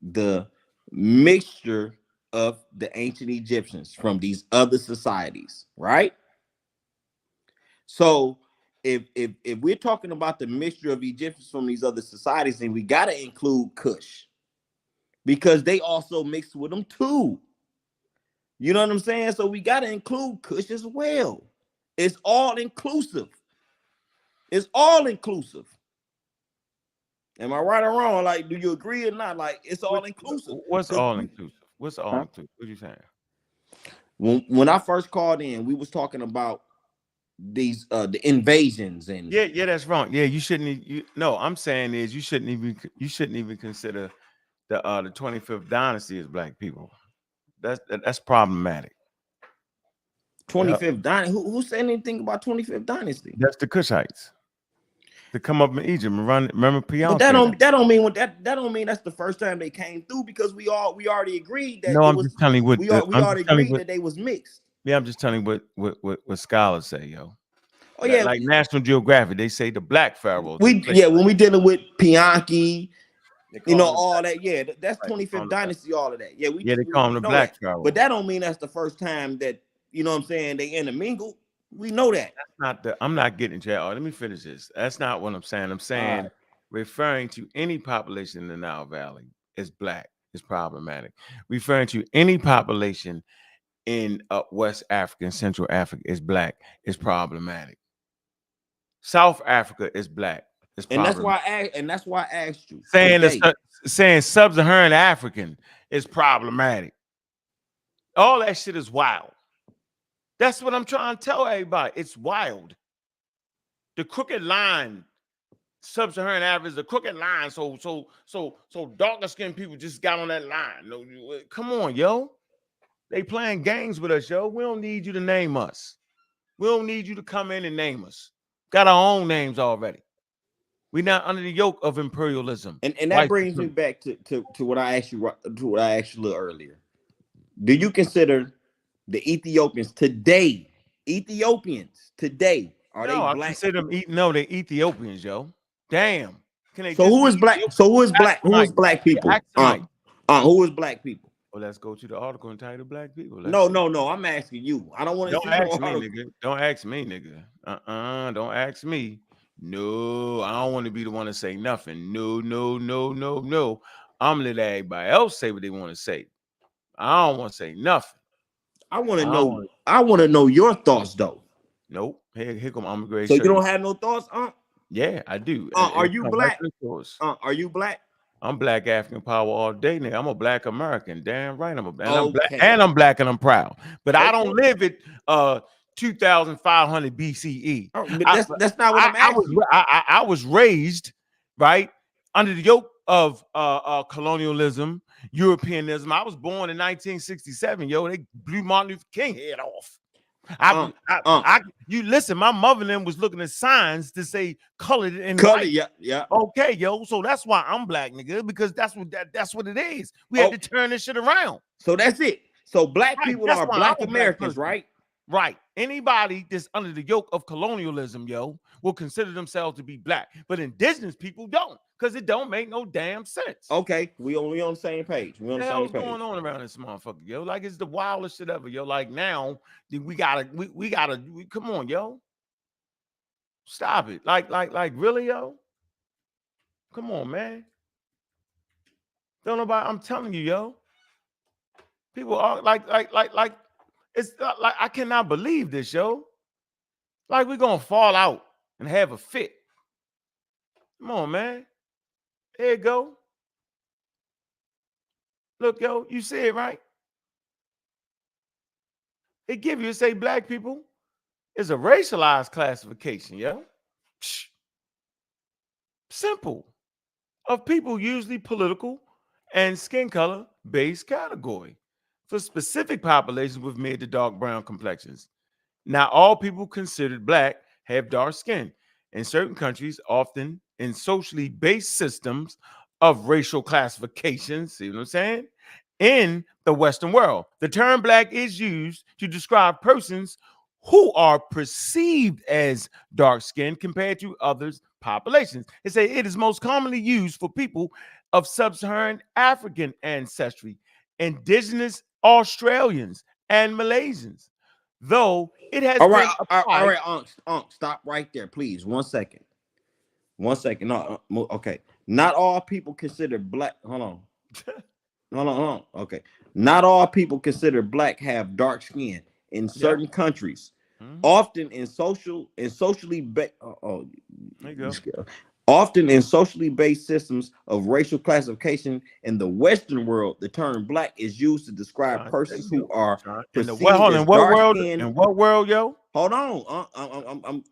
the mixture of the ancient Egyptians from these other societies, right? So if we're talking about the mixture of Egyptians from these other societies, then we got to include Kush, because they also mixed with them too. You know what I'm saying? So we got to include Kush as well. It's all inclusive. It's all inclusive. Am I right or wrong? Like, do you agree or not? Like, it's all inclusive. What's all inclusive? What's all inclusive? What you saying? When I first called in, we was talking about these the invasions and yeah, that's wrong. Yeah, you shouldn't. No, I'm saying is you shouldn't even consider the 25th dynasty as black people. That's problematic. 25th dynasty. Who said anything about 25th dynasty? That's the Kushites. To come up in Egypt and run. Remember Pion? But that don't mean what that don't mean that's the first time they came through, because we already agreed that no, I'm just telling you what we already agreed that they was mixed. Yeah, I'm just telling you what scholars say, yo. Oh yeah, like National Geographic, they say the black pharaohs. When we dealing with Pianki, you know, all that. Yeah, that's 25th dynasty, all of that. Yeah, they call them the black pharaohs. But that don't mean that's the first time that, you know what I'm saying, they intermingle. We know that. That's not I'm not getting to let me finish this. That's not what I'm saying. I'm saying referring to any population in the Nile Valley as black is problematic. Referring to any population in West Africa and Central Africa is black is problematic. South Africa is black. And that's why I asked you. Saying sub-Saharan African is problematic. All that shit is wild. That's what I'm trying to tell everybody. It's wild. The crooked line, sub-Saharan Africa is a crooked line. So darker skinned people just got on that line. No, come on, yo. They playing games with us, yo. We don't need you to name us. We don't need you to come in and name us. Got our own names already. We're not under the yoke of imperialism. And that brings me back to what I asked you a little earlier. Do you consider the Ethiopians today are they black? I consider them they're Ethiopians, yo. Damn. So who is black? So who is black? Who is black people? Who is black people? Well, let's go to the article entitled "Black People." No. I'm asking you. I don't want to. Don't ask me, nigga. Don't ask me, nigga. Don't ask me. No, I don't want to be the one to say nothing. No. I'm gonna let everybody else say what they want to say. I don't want to say nothing. I want to know. I want to know your thoughts, though. Nope. Here come I'm great. So you don't have no thoughts, Yeah, I do. Are you black? Are you black? I'm black African power all day, nigga. I'm a black American. Damn right. I'm black and I'm proud. But I don't live at 2500 BCE. That's not what I'm asking. I was raised, right, under the yoke of colonialism, Europeanism. I was born in 1967, yo. They blew Martin Luther King head off. You listen, my mother and them was looking at signs to say colored and white. Yeah. Okay, yo. So that's why I'm black, nigga, because that's what it is. We had to turn this shit around. So that's it. So black people are black Americans, right? Right. Anybody that's under the yoke of colonialism, yo, will consider themselves to be black. But indigenous people don't, because it don't make no damn sense. Okay, we on the same page. We on the same page. What's going on around this motherfucker, yo? Like, it's the wildest shit ever, yo. Like, now we gotta come on, yo. Stop it. Like really, yo. Come on, man. Don't nobody. I'm telling you, yo. People are like. It's like I cannot believe this, yo. Like we're gonna fall out and have a fit. Come on, man. There you go. Look, yo, you see it, right? It give you say black people is a racialized classification, yo. Simple. Of people usually political and skin color based category for specific populations with mid to dark brown complexions. Now, all people considered black have dark skin. In certain countries, often in socially based systems of racial classifications, see what I'm saying? In the Western world, the term black is used to describe persons who are perceived as dark skinned compared to others' populations. They say it is most commonly used for people of sub-Saharan African ancestry, indigenous Australians, and Malaysians, though it has All right, been all applied. right, stop right there, please. 1 second. 1 second. No, okay. Not all people consider black. Hold on. Hold on. Okay. Not all people consider black have dark skin in certain countries. Often in socially based. There you go. Often in socially based systems of racial classification in the Western world, the term black is used to describe persons who are perceived as dark skinned. In what world, yo? Hold on. I'm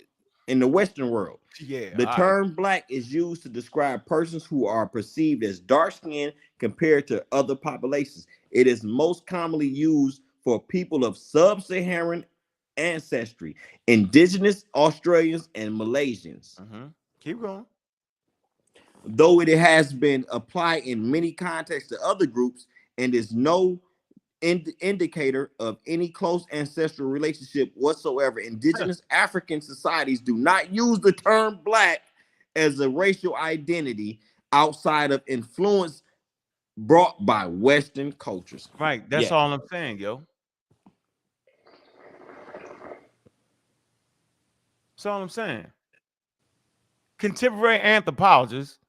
in the Western world. Yeah. The term black is used to describe persons who are perceived as dark skinned compared to other populations. It is most commonly used for people of sub-Saharan ancestry, indigenous Australians, and Malaysians. Keep going. Though it has been applied in many contexts to other groups and is no indicator of any close ancestral relationship whatsoever, indigenous African societies do not use the term black as a racial identity outside of influence brought by Western cultures. Right. That's all I'm saying, yo. That's all I'm saying. Contemporary anthropologists,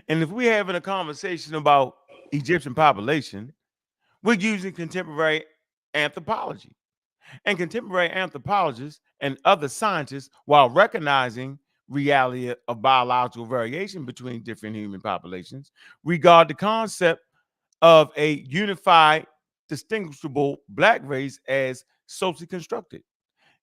and if we're having a conversation about Egyptian population, we're using contemporary anthropology. And contemporary anthropologists and other scientists, while recognizing reality of biological variation between different human populations, regard the concept of a unified, distinguishable black race as socially constructed.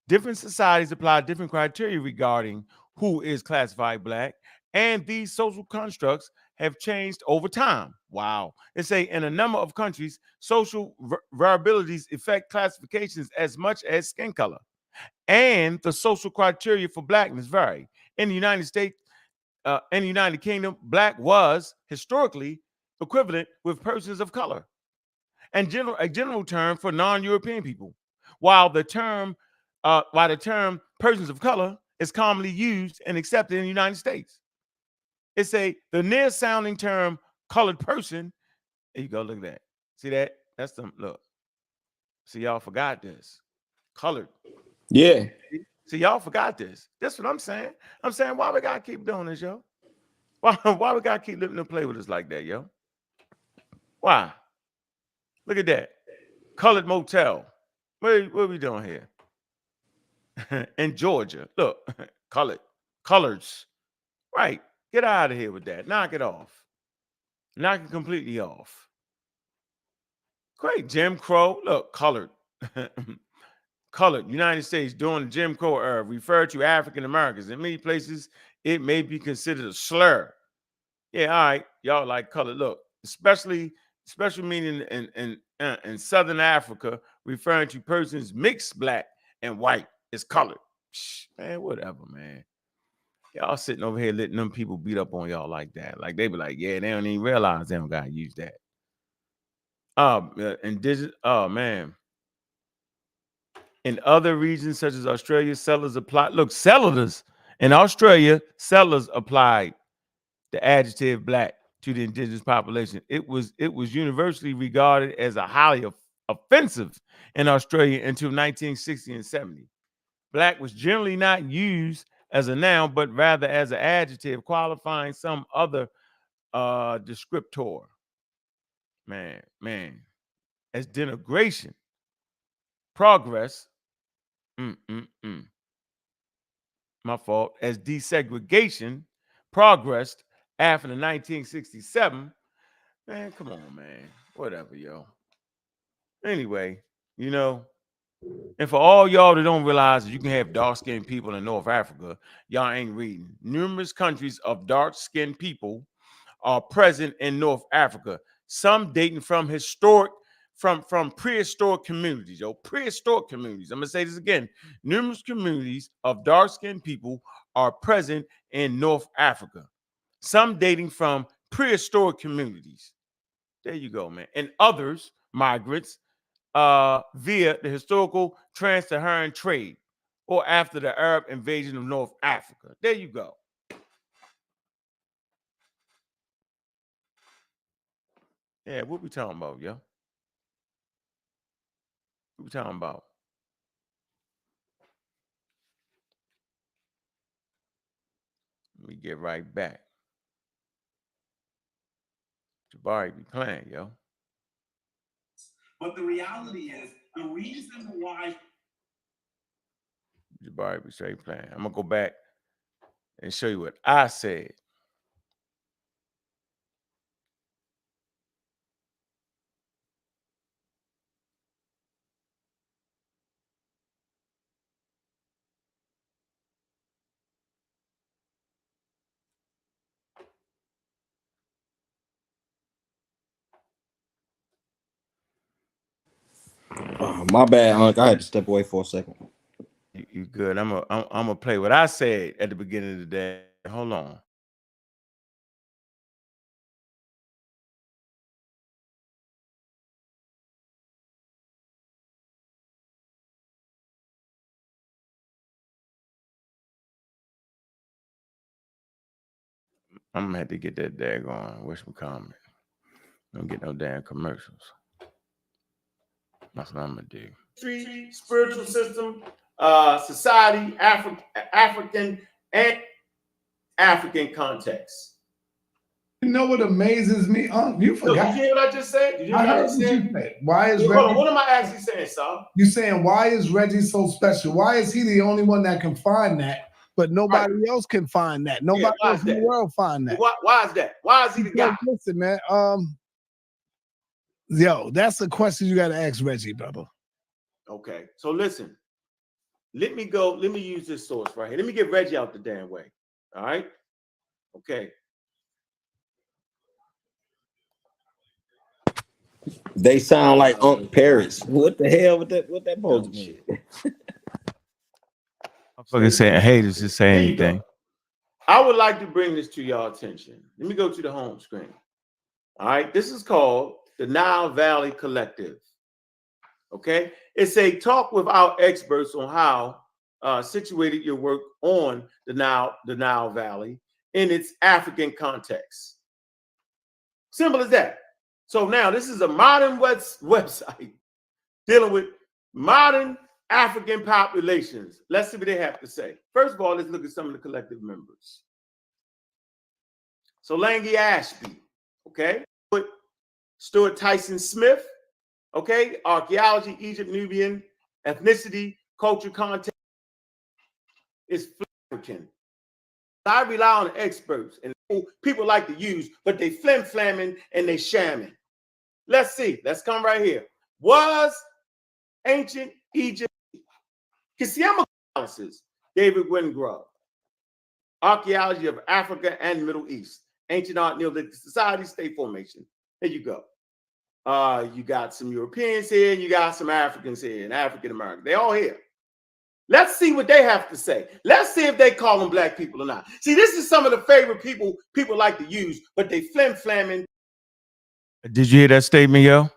Different societies apply different criteria regarding who is classified black, and these social constructs have changed over time. Wow. They say in a number of countries, social variabilities affect classifications as much as skin color, and the social criteria for blackness vary. In the United States, in the United Kingdom, black was historically equivalent with persons of color, and a general term for non-European people, while the term persons of color is commonly used and accepted in the United States. It's the near sounding term colored person. There you go. Look at that. See that? That's the look. See, y'all forgot this. Colored. Yeah. See, y'all forgot this. That's what I'm saying. I'm saying, why we gotta keep doing this, yo? Why we gotta keep letting them play with us like that, yo? Why? Look at that. Colored motel. What are we doing here? In Georgia. Look, colors. Right. Get out of here with that. Knock it off. Knock it completely off. Great. Jim Crow. Look, colored. Colored. United States during the Jim Crow era referred to African Americans. In many places, it may be considered a slur. Yeah, all right. Y'all like colored. Look, special meaning in Southern Africa, referring to persons mixed black and white is colored. Man, whatever, man. Y'all sitting over here letting them people beat up on y'all like that. Like they be like, yeah, they don't even realize they don't gotta use that. Indigenous, oh man. In other regions such as Australia, settlers apply. Look, settlers in Australia, settlers applied the adjective black to the indigenous population. It was universally regarded as a highly offensive in Australia until 1960 and 70. Black was generally not used as a noun, but rather as an adjective qualifying some other descriptor. Man, as denigration, progress. My fault. As desegregation progressed after the 1967. Man, come on, man. Whatever, yo. Anyway, and for all y'all that don't realize that you can have dark-skinned people in North Africa, y'all ain't reading. Numerous countries of dark-skinned people are present in North Africa, some dating from prehistoric communities, prehistoric communities. I'm gonna say this again. Numerous communities of dark-skinned people are present in North Africa, some dating from prehistoric communities. There you go, man. And others, migrants, via the historical trans-Saharan trade or after the Arab invasion of North Africa. There you go. Yeah, what we talking about, yo? What we talking about? Let me get right back. Jabari be playing, yo. But the reality is, the reason why Jabari be straight playing. I'm gonna go back and show you what I said. My bad, Unc. I had to step away for a second. You good? I'm gonna play what I said at the beginning of the day. Hold on. I'm gonna have to get that daggone whatchamacallit. Don't get no damn commercials. That's what I'm gonna do. Spiritual system, society, African and African context. You know what amazes me? You Look, forgot. did you hear what I just said? Did you I hear what I heard just what said? you said. Why is Hold Reggie? on, what am I actually saying, Sal? You saying why is Reggie so special? Why is he the only one that can find that, but nobody else can find that? Nobody why else is in the that? world find that. Why is that? Why is he the guy? Listen, man. Yo, that's a question you got to ask Reggie, brother. Okay, so listen. Let me use this source right here. Let me get Reggie out the damn way. All right? Okay. They sound like Unc Paris. What the hell with that? What that supposed to mean? I'm fucking saying haters just say anything. I would like to bring this to y'all attention. Let me go to the home screen. All right, this is called the Nile Valley Collective. Okay, it's a talk with our experts on how situated your work on the Nile Valley in its African context. Simple as that. So now this is a modern website dealing with modern African populations. Let's see what they have to say. First of all, let's look at some of the collective members. Solange Ashby, okay? Stuart Tyson Smith, okay? Archaeology, Egypt, Nubian, ethnicity, culture, context is African. I rely on experts and people like to use, but they flim-flamming and they shamming. Let's see. Let's come right here. Was ancient Egypt Kisiama analysis, David Wingrove. Archaeology of Africa and Middle East. Ancient art, Neolithic society, state formation. There you go. You got some Europeans here, and you got some Africans here, and African Americans. They're all here. Let's see what they have to say. Let's see if they call them black people or not. See, this is some of the favorite people like to use, but they flim-flamming. Did you hear that statement, yo?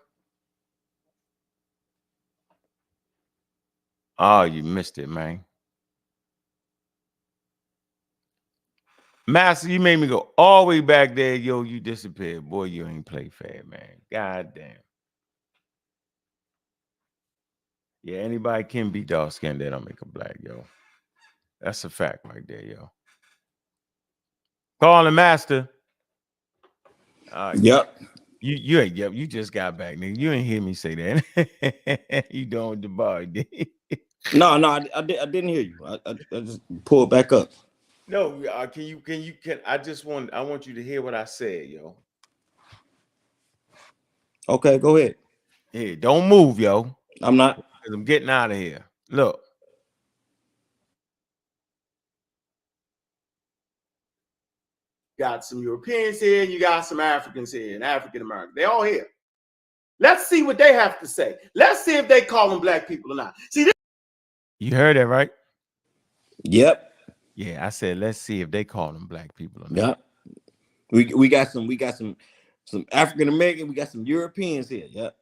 Oh, you missed it, man. Master, you made me go all the way back there. Yo, you disappeared. Boy, you ain't play fair, man. God damn. Yeah, anybody can be dark skinned, they don't make a black, yo. That's a fact right there, yo. Call the master. Yep. You just got back, nigga. You ain't hear me say that. You doing the bar, did No, I didn't hear you. I just pulled back up. No, I want you to hear what I said, yo. Okay, go ahead. Hey, don't move, yo. I'm not. Because I'm getting out of here. Look. Got some Europeans here, and you got some Africans here, and African Americans. They're all here. Let's see what they have to say. Let's see if they call them black people or not. See, this. You heard that, right? Yep. Yeah, I said let's see if they call them black people or not. Yep. We got some African American. We got some Europeans here. Yep.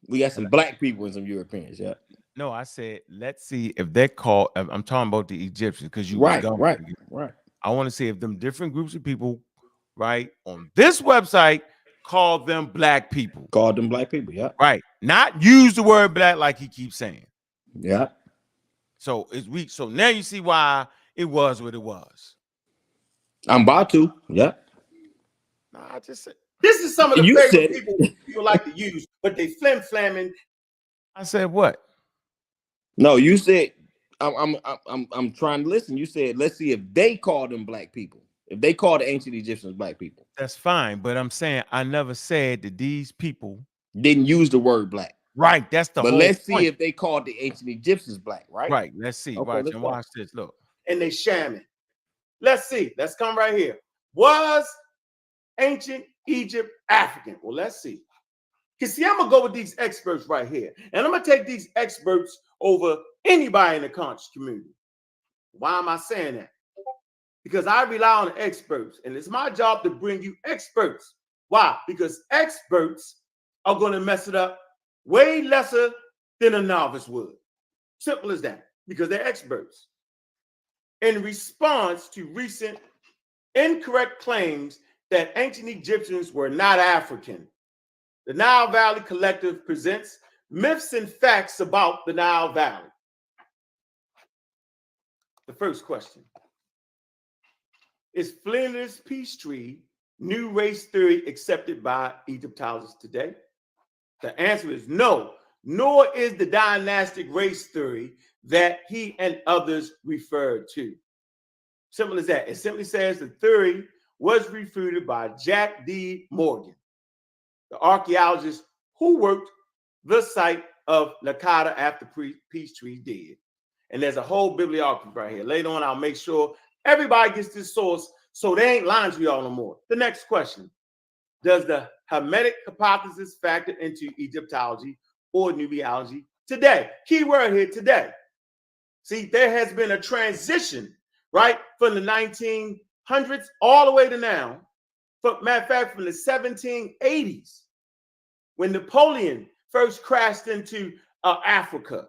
We got some black people and some Europeans. Yep. No, I said let's see if they call. I'm talking about the Egyptians because you right. I want to see if them different groups of people, right, on this website call them black people. Called them black people. Yeah. Right. Not use the word black like he keeps saying. Yeah. So it's weak. So now you see why it was what it was. I'm about to. Yeah. No, I just said This is some of the You said favorite people like to use, but they flim-flamming. I said what? No, you said I'm trying to listen. You said let's see if they call them black people. If they call the ancient Egyptians black people. That's fine, but I'm saying I never said that these people didn't use the word black. Right, that's the but whole let's point. see if they called the ancient Egyptians black, right? Right, let's see. Okay, let's Watch this. Look. And they shamming. Let's see. Let's come right here. Was ancient Egypt African? Well, let's see. Because see, I'm going to go with these experts right here. And I'm going to take these experts over anybody in the conscious community. Why am I saying that? Because I rely on the experts. And it's my job to bring you experts. Why? Because experts are going to mess it up way lesser than a novice would. Simple as that. Because they're experts. In response to recent incorrect claims that ancient Egyptians were not African, the Nile Valley Collective presents myths and facts about the Nile Valley. The first question: is Flinders Peachtree new race theory accepted by Egyptologists today? The answer is no, nor is the dynastic race theory that he and others referred to. Simple as that. It simply says the theory was refuted by Jack D. Morgan, the archaeologist who worked the site of Lakata after Peachtree did. And there's a whole bibliography right here. Later on, I'll make sure everybody gets this source so they ain't lying to y'all no more. The next question: does the Hermetic hypothesis factor into Egyptology or Nubiology today? Key word here, today. See, there has been a transition, right, from the 1900s all the way to now. Matter of fact, from the 1780s, when Napoleon first crashed into Africa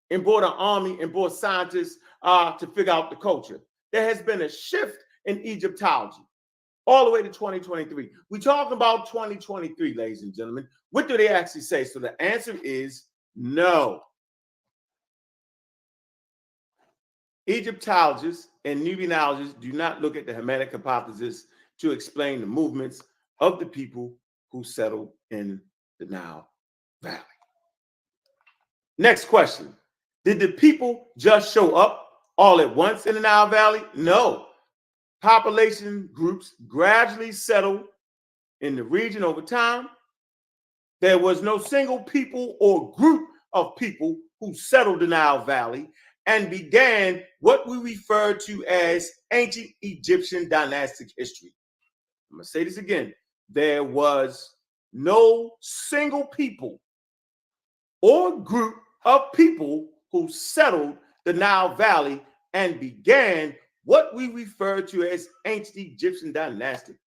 and brought an army and brought scientists to figure out the culture. There has been a shift in Egyptology all the way to 2023. We're talking about 2023, ladies and gentlemen. What do they actually say? So the answer is no. Egyptologists and Nubianologists do not look at the Hermetic hypothesis to explain the movements of the people who settled in the Nile Valley. Next question: did the people just show up all at once in the Nile Valley? No. Population groups gradually settled in the region over time. There was no single people or group of people who settled the Nile Valley and began what we refer to as ancient Egyptian dynastic history. I'm going to say this again. There was no single people or group of people who settled the Nile Valley and began what we refer to as ancient Egyptian dynastic.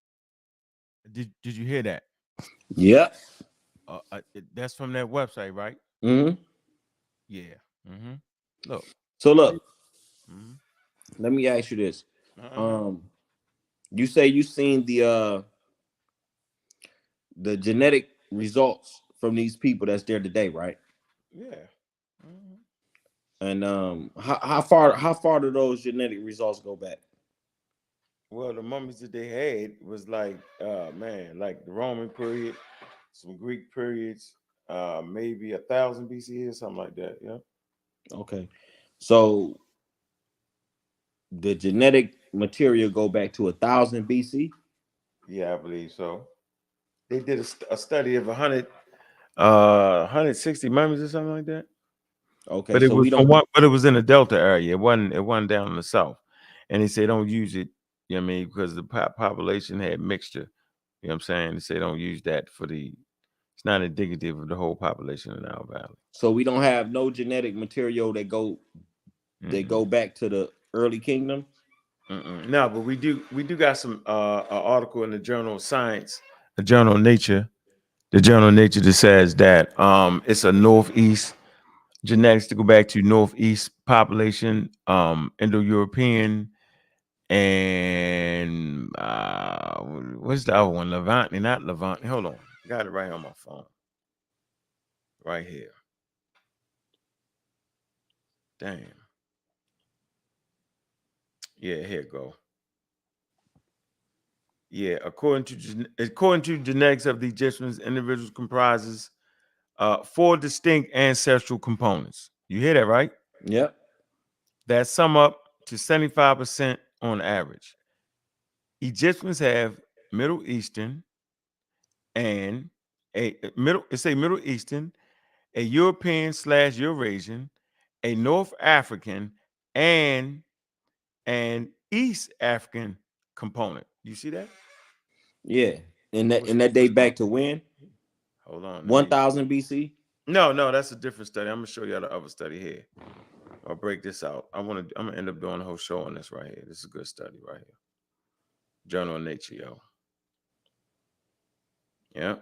Did you hear that? Yeah. That's from that website, right? Mm-hmm. Yeah. Mm-hmm. Look. So look. Mm-hmm. Let me ask you this. You say you seen the genetic results from these people that's there today, right? Yeah. Mm-hmm. And how far do those genetic results go back? Well, the mummies that they had was like like the Roman period, some Greek periods, maybe 1000 BC or something like that. Yeah. Okay. So the genetic material go back to 1000 BC? Yeah, I believe so. They did a study of 160 mummies or something like that. Okay, but it was but it was in the Delta area. It wasn't down in the south. And they say don't use it, you know what I mean, because the population had mixture. You know what I'm saying? They say don't use that it's not indicative of the whole population in Nile Valley. So we don't have no genetic material that go back to the early kingdom? No, but we do got some an article in the journal of science, the journal of nature that says that it's a northeast genetics to go back to northeast population, Indo-European And what's the other one? Levant, not Levant. Hold on. Got it right here on my phone. Right here. Damn. Yeah, here it go. Yeah, according to genetics of the Egyptians, individuals comprises 4 distinct ancestral components. You hear that, right? Yep. That sum up to 75% on average. Egyptians have Middle Eastern and Middle Eastern, a European/Eurasian, a North African, and an East African component. You see that? Yeah. And that date back to when? Hold on. 1000 BC? No, that's a different study. I'm gonna show you the other study here. I'll break this out. I'm gonna end up doing a whole show on this right here. This is a good study right here. Journal of Nature, yo. Yeah.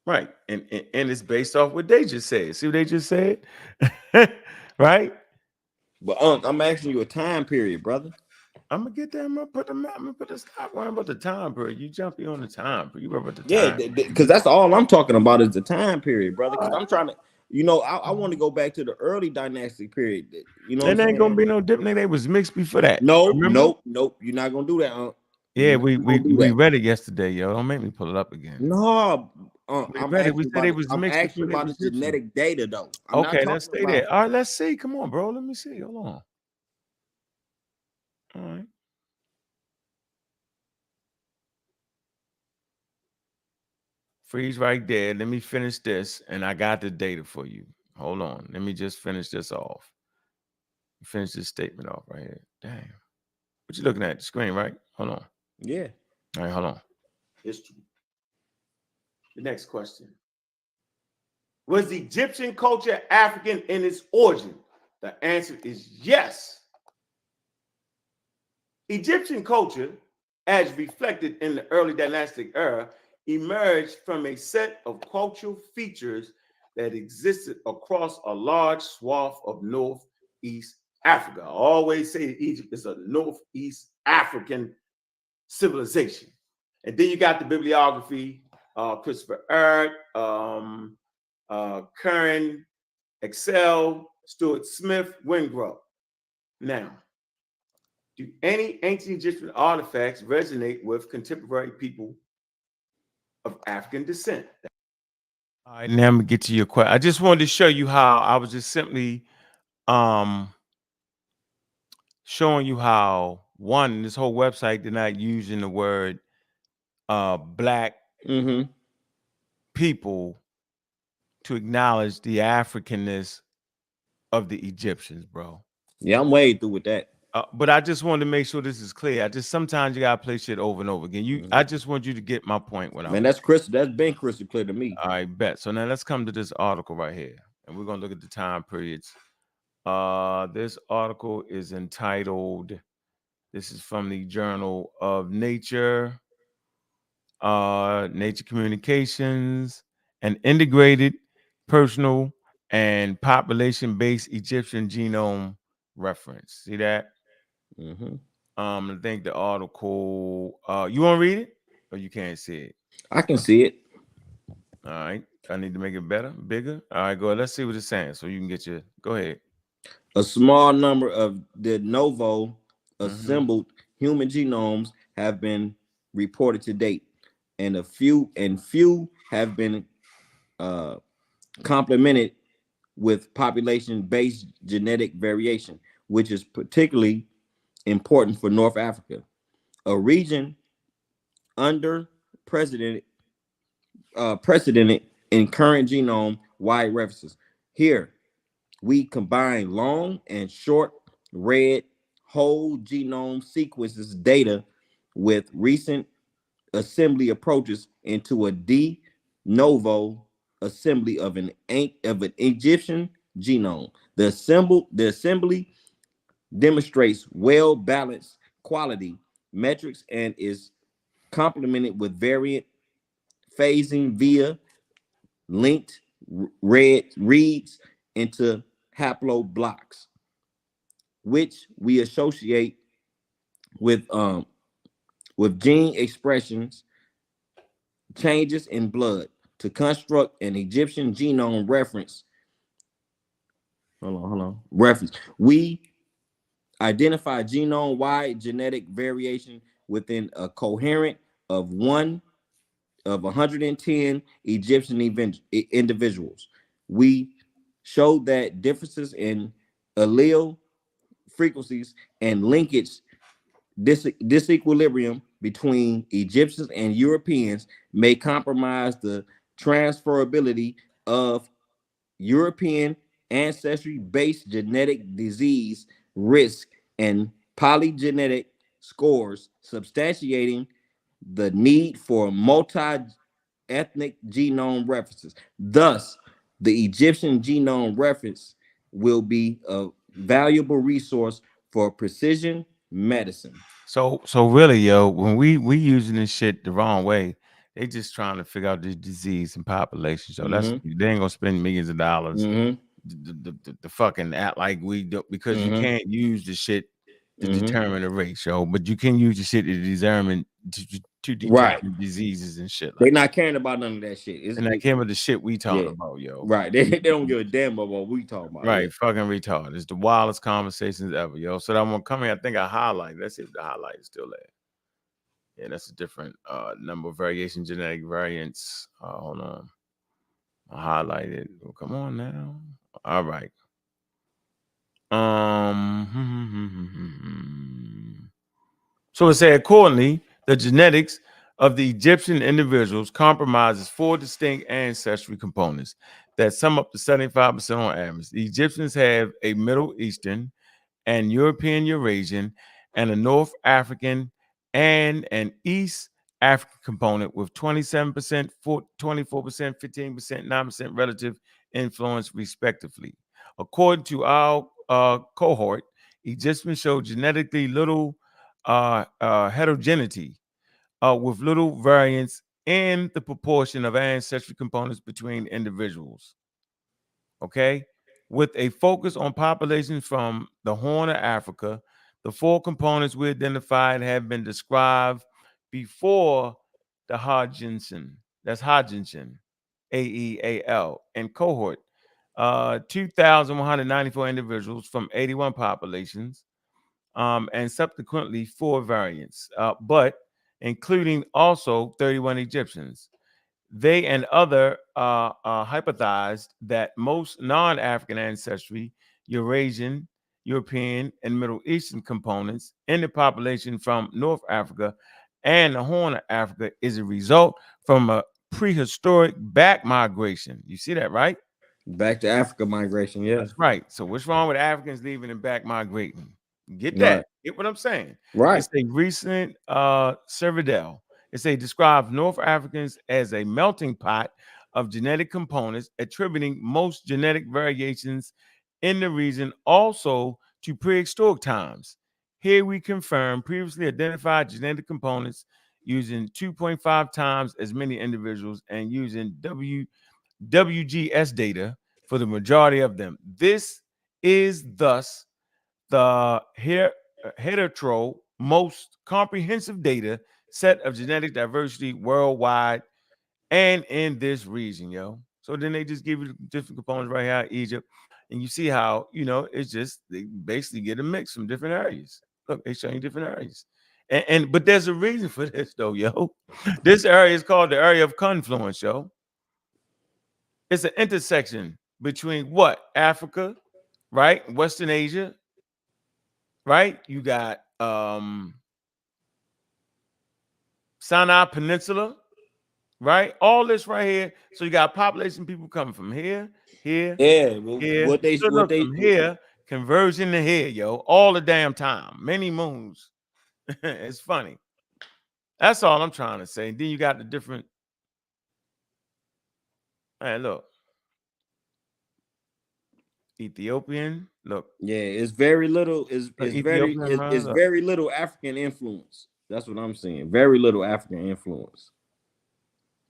Right. And it's based off what they just said. See what they just said? Right? But I'm asking you a time period, brother. I'm gonna get them. I'm gonna put the stop worrying about the time period. You jumping on the time period. You worry about the time. Yeah, because that's all I'm talking about is the time period, brother. Because I'm trying to, I want to go back to the early dynastic period. And ain't gonna be no different. They was mixed before that. Nope. You're not gonna do that. Yeah, we read it yesterday, yo. Don't make me pull it up again. No, I'm read it. We said it was I'm mixed. asking about the genetic data, though. Okay, let's stay there. All right, let's see. Come on, bro. Let me see. Hold on. All right. Freeze right there. Let me finish this, and I got the data for you. Hold on. Let me just finish this off. Finish this statement off right here. Damn. What you looking at? The screen, right? Hold on. Yeah. All right, hold on. History. The next question. Was Egyptian culture African in its origin? The answer is yes. Egyptian culture, as reflected in the early dynastic era, emerged from a set of cultural features that existed across a large swath of Northeast Africa. I always say Egypt is a Northeast African civilization. And then you got the bibliography, Christopher Erd, Curran, Excel, Stuart Smith, Wingrove. Now, do any ancient Egyptian artifacts resonate with contemporary people of African descent? All right, now I'm gonna get to your question. I just wanted to show you how I was just simply showing you how this whole website did not using the word black people to acknowledge the Africanness of the Egyptians, bro. Yeah, I'm way through with that. But I just wanted to make sure this is clear. Sometimes you gotta play shit over and over again. I just want you to get my point. That's been crystal clear to me. I bet. So now let's come to this article right here, and we're gonna look at the time periods. This article is entitled. This is from the Journal of Nature, Nature Communications, an integrated, personal, and population-based Egyptian genome reference. See that? I think the article. You want to read it, or you can't see it? I can see it. All right. I need to make it bigger. All right, go ahead. Let's see what it's saying, so you can get your. Go ahead. A small number of de novo assembled human genomes have been reported to date, and few have been complemented with population-based genetic variation, which is particularly important for North Africa, a region under precedented in current genome-wide references. Here, we combine long and short read whole genome sequences data with recent assembly approaches into a de novo assembly of an Egyptian genome. The assembly demonstrates well-balanced quality metrics and is complemented with variant phasing via linked reads into haploblocks, which we associate with gene expressions changes in blood to construct an Egyptian genome reference. Hold on. Reference. We identify genome-wide genetic variation within a coherent of 110 Egyptian individuals. We showed that differences in allele frequencies and linkage disequilibrium between Egyptians and Europeans may compromise the transferability of European ancestry-based genetic disease risk and polygenetic scores, substantiating the need for multi-ethnic genome references. Thus, the Egyptian genome reference will be a valuable resource for precision medicine. So really, yo, when we using this shit the wrong way, they just trying to figure out the disease and population. So that's they ain't gonna spend millions of dollars the fucking act like we do, because you can't use the shit to determine a race, yo. But you can use the shit to determine determine diseases and shit. They're not caring about none of that shit. And they came with the shit we talking about, yo. Right. They don't give a damn about what we talking about. Right. Fucking retarded. It's the wildest conversations ever, yo. So that one coming, I think I highlight. Let's see if the highlight is still there. Yeah, that's a different number of variation, genetic variants. Hold on. I highlighted. Oh, come on now. All right. So it said accordingly, the genetics of the Egyptian individuals compromises 4 distinct ancestry components that sum up to 75% on average. The Egyptians have a Middle Eastern and European Eurasian and a North African and an East African component with 27%, 24%, 15%, 9% relative influence respectively. According to our cohort, Egyptians show genetically little heterogeneity with little variance in the proportion of ancestry components between individuals. Okay, with a focus on populations from the Horn of Africa, the 4 components we identified have been described before the Hodgkinson. That's Hodgkinson, AEAL, and cohort. 2,194 individuals from 81 populations, and subsequently 4 variants, but including also 31 Egyptians. They and other hypothesized that most non-African ancestry, Eurasian, European, and Middle Eastern components in the population from North Africa and the Horn of Africa is a result from a prehistoric back migration. You see that, right? Back to Africa migration, yeah. That's right. So what's wrong with Africans leaving and back migrating? Get that? Right. Get what I'm saying? Right. It's a recent survey. It describes North Africans as a melting pot of genetic components, attributing most genetic variations in the region also to prehistoric times. Here we confirm previously identified genetic components using 2.5 times as many individuals and using WGS data for the majority of them. This is thus the heterotro most comprehensive data set of genetic diversity worldwide and in this region, yo. So then they just give you different components right here, Egypt, and you see how, it's just they basically get a mix from different areas. Look, they show you different areas. But there's a reason for this, though, yo. This area is called the area of confluence, yo. It's an intersection between what? Africa, right? Western Asia, right? You got Sinai Peninsula, right? All this right here. So you got population people coming from here, here, here. From here, conversion to here, yo, all the damn time. Many moons. It's funny. That's all I'm trying to say. Then you got the different. Hey, look. Ethiopian, look. Yeah, it's very little. It's very little African influence. That's what I'm saying. Very little African influence.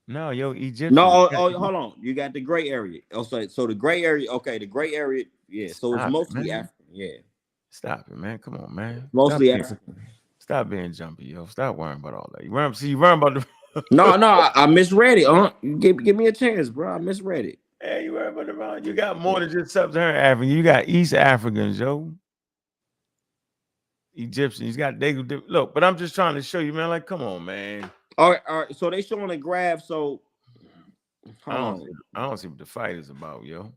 No, yo, Egypt. No, hold on. You got the gray area. Oh, so the gray area. Okay, the gray area. Yeah. So it's mostly African. Yeah. Stop it, man. Come on, man. Mostly African. Stop being jumpy, yo. Stop worrying about all that. You worrying about the No, I misread it. Give me a chance, bro. I misread it. Hey, you worrying about the wrong. You got more than just sub-Saharan African. You got East Africans, yo. Egyptians. They look, but I'm just trying to show you, man. Like, come on, man. All right. So they showing a graph. So I don't see what the fight is about, yo.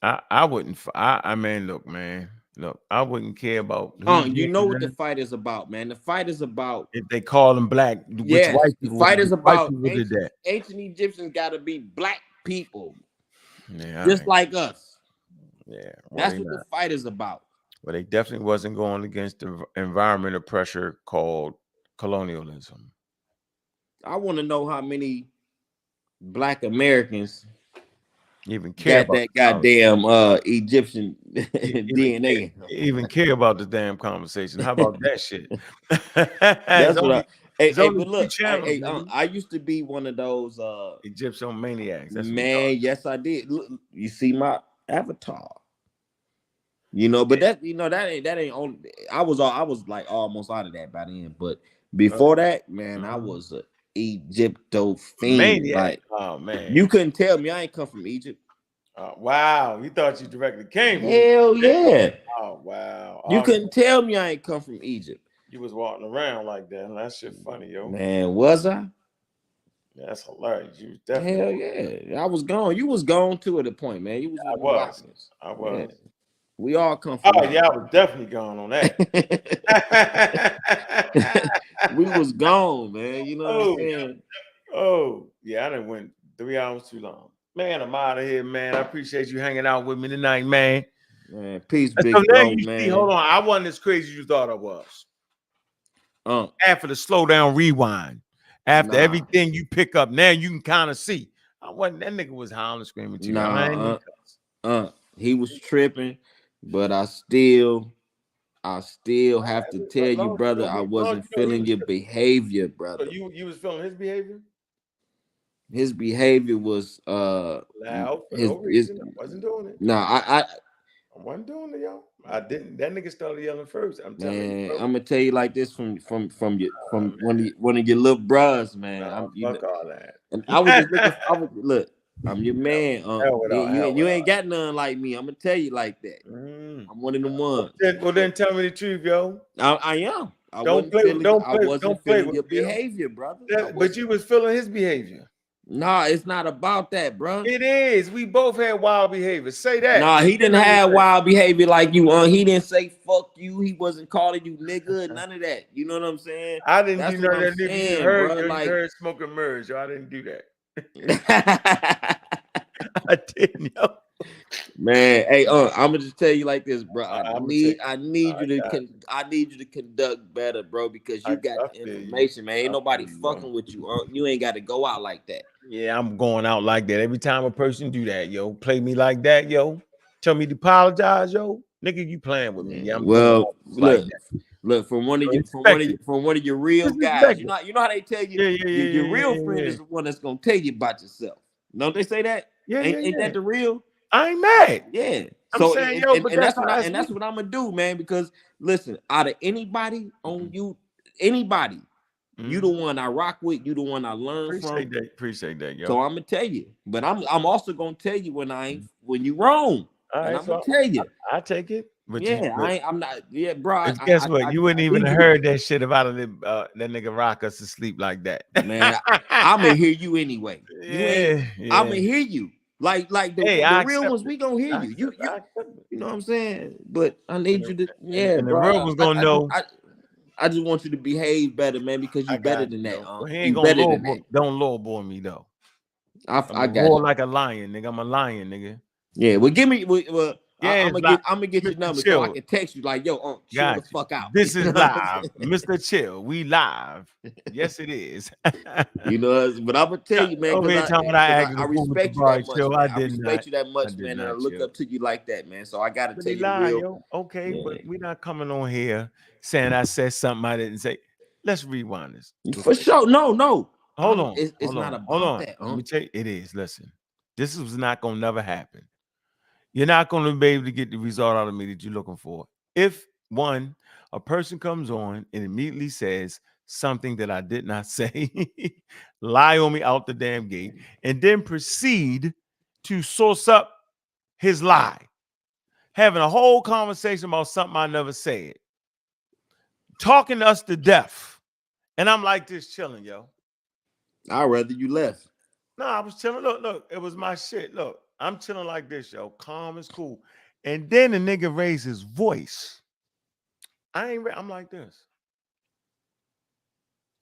I wouldn't. I mean, look, man. Look, I wouldn't care about. You know what the fight is about, man. The fight is about if they call them black. Yeah, white the people, fight is about did that. ancient Egyptians got to be black people, yeah, just like us. Yeah, that's what the fight is about. But they definitely wasn't going against the environmental pressure called colonialism. I want to know how many black Americans even care about that goddamn Egyptian DNA. Even care about the damn conversation. How about that shit? That's what but look, channels, I used to be one of those Egyptian maniacs. That's man, yes, I did. Look, you see my avatar. You know, but that ain't on. I was like almost out of that by then. But before that, man, I was a Egypto fiend. Like, oh man, you couldn't tell me I ain't come from Egypt. Wow, you thought you directly came from Hell yeah. Oh wow. You couldn't tell me I ain't come from Egypt. You was walking around like that, and that shit funny, yo. Man, was I? Yeah, that's hilarious. You was definitely hell yeah. I was gone. You was gone too at the point, man. You was I was. Yeah. We all come from yeah, I was definitely gone on that. We was gone, man. You know what I'm saying? Oh, yeah, I done went 3 hours too long. Man, I'm out of here, man. I appreciate you hanging out with me tonight, man. Man, peace, so big now bro, you man. See, hold on. I wasn't as crazy as you thought I was. After the slow down rewind, after everything you pick up, now you can kind of see. I wasn't. That nigga was howling, screaming to you. He was tripping, but I still have to tell you, brother, I wasn't feeling your behavior, brother. So you was feeling his behavior? His behavior was loud for no reason. I wasn't doing it. I wasn't doing it, yo. I didn't. That nigga started yelling first. I'm telling you, bro. I'm gonna tell you like this from one of your little bros, man. Fuck all that. And I was just looking. Look, I'm your man. You ain't got none like me. I'm gonna tell you like that. I'm one of them ones. Well, then tell me the truth, yo. I am. I wasn't feeling your behavior, brother. But you was feeling his behavior. Nah, it's not about that, bro. It is. We both had wild behavior. Say that. Nah, he didn't have wild behavior like you. He didn't say fuck you. He wasn't calling you nigga. None of that. You know what I'm saying? I didn't do none of that. You heard, bro, you heard smoking merge. Yo, I didn't do that. I didn't, yo. Man, hey, I'm gonna just tell you like this, bro. I need you to conduct better, bro, because you got the information, man. Ain't nobody fucking with you. You ain't got to go out like that. Yeah, I'm going out like that every time a person do that, yo. Play me like that, yo. Tell me to apologize, yo. Nigga, you playing with me? Yeah, look from one of your real guys. You know how they tell you your real friend is the one that's gonna tell you about yourself. Don't they say that? Ain't that the real? I ain't mad. Yeah. I'm saying, yo, but that's what I'm gonna do, man. Because listen, out of anybody on you, anybody, you the one I rock with, you the one I learn from. Appreciate that, yo. So I'm gonna tell you, but I'm also gonna tell you when you wrong. All right, I'm gonna tell you. I take it. But I'm not. Yeah, bro. Guess what? You wouldn't even have heard that shit about that nigga rock us to sleep like that. Man, I'm gonna hear you anyway. I'm gonna hear you. Like the real ones, we gonna hear you. You know what I'm saying? But I need you to, and the real one's gonna know. I just want you to behave better, man, because you're better than that. Well, he ain't gonna don't lowball me though. I got roar like a lion, nigga. I'm a lion, nigga. Yeah, well, give me. I'm gonna get your number so I can text you like, yo, chill the fuck out. This is live, Mr. Chill. We live. Yes, it is. You know, but I'm gonna tell you, man, because I respect you that much. Chill, I respect you that much, man, and I look up to you like that, man. So I gotta tell you the real. Okay, but we're not coming on here saying I said something I didn't say. Let's rewind this. For sure. No. Hold on. It's not about that. Let me tell you, it is. Listen, this was not gonna never happen. You're not going to be able to get the result out of me that you're looking for. If one, a person comes on and immediately says something that I did not say, lie on me out the damn gate, and then proceed to source up his lie, having a whole conversation about something I never said, talking us to death. And I'm like this chilling, yo. I'd rather you left. No, I was chilling. Look, it was my shit. Look, I'm chilling like this, yo. Calm as cool. And then the nigga raised his voice. I'm like this.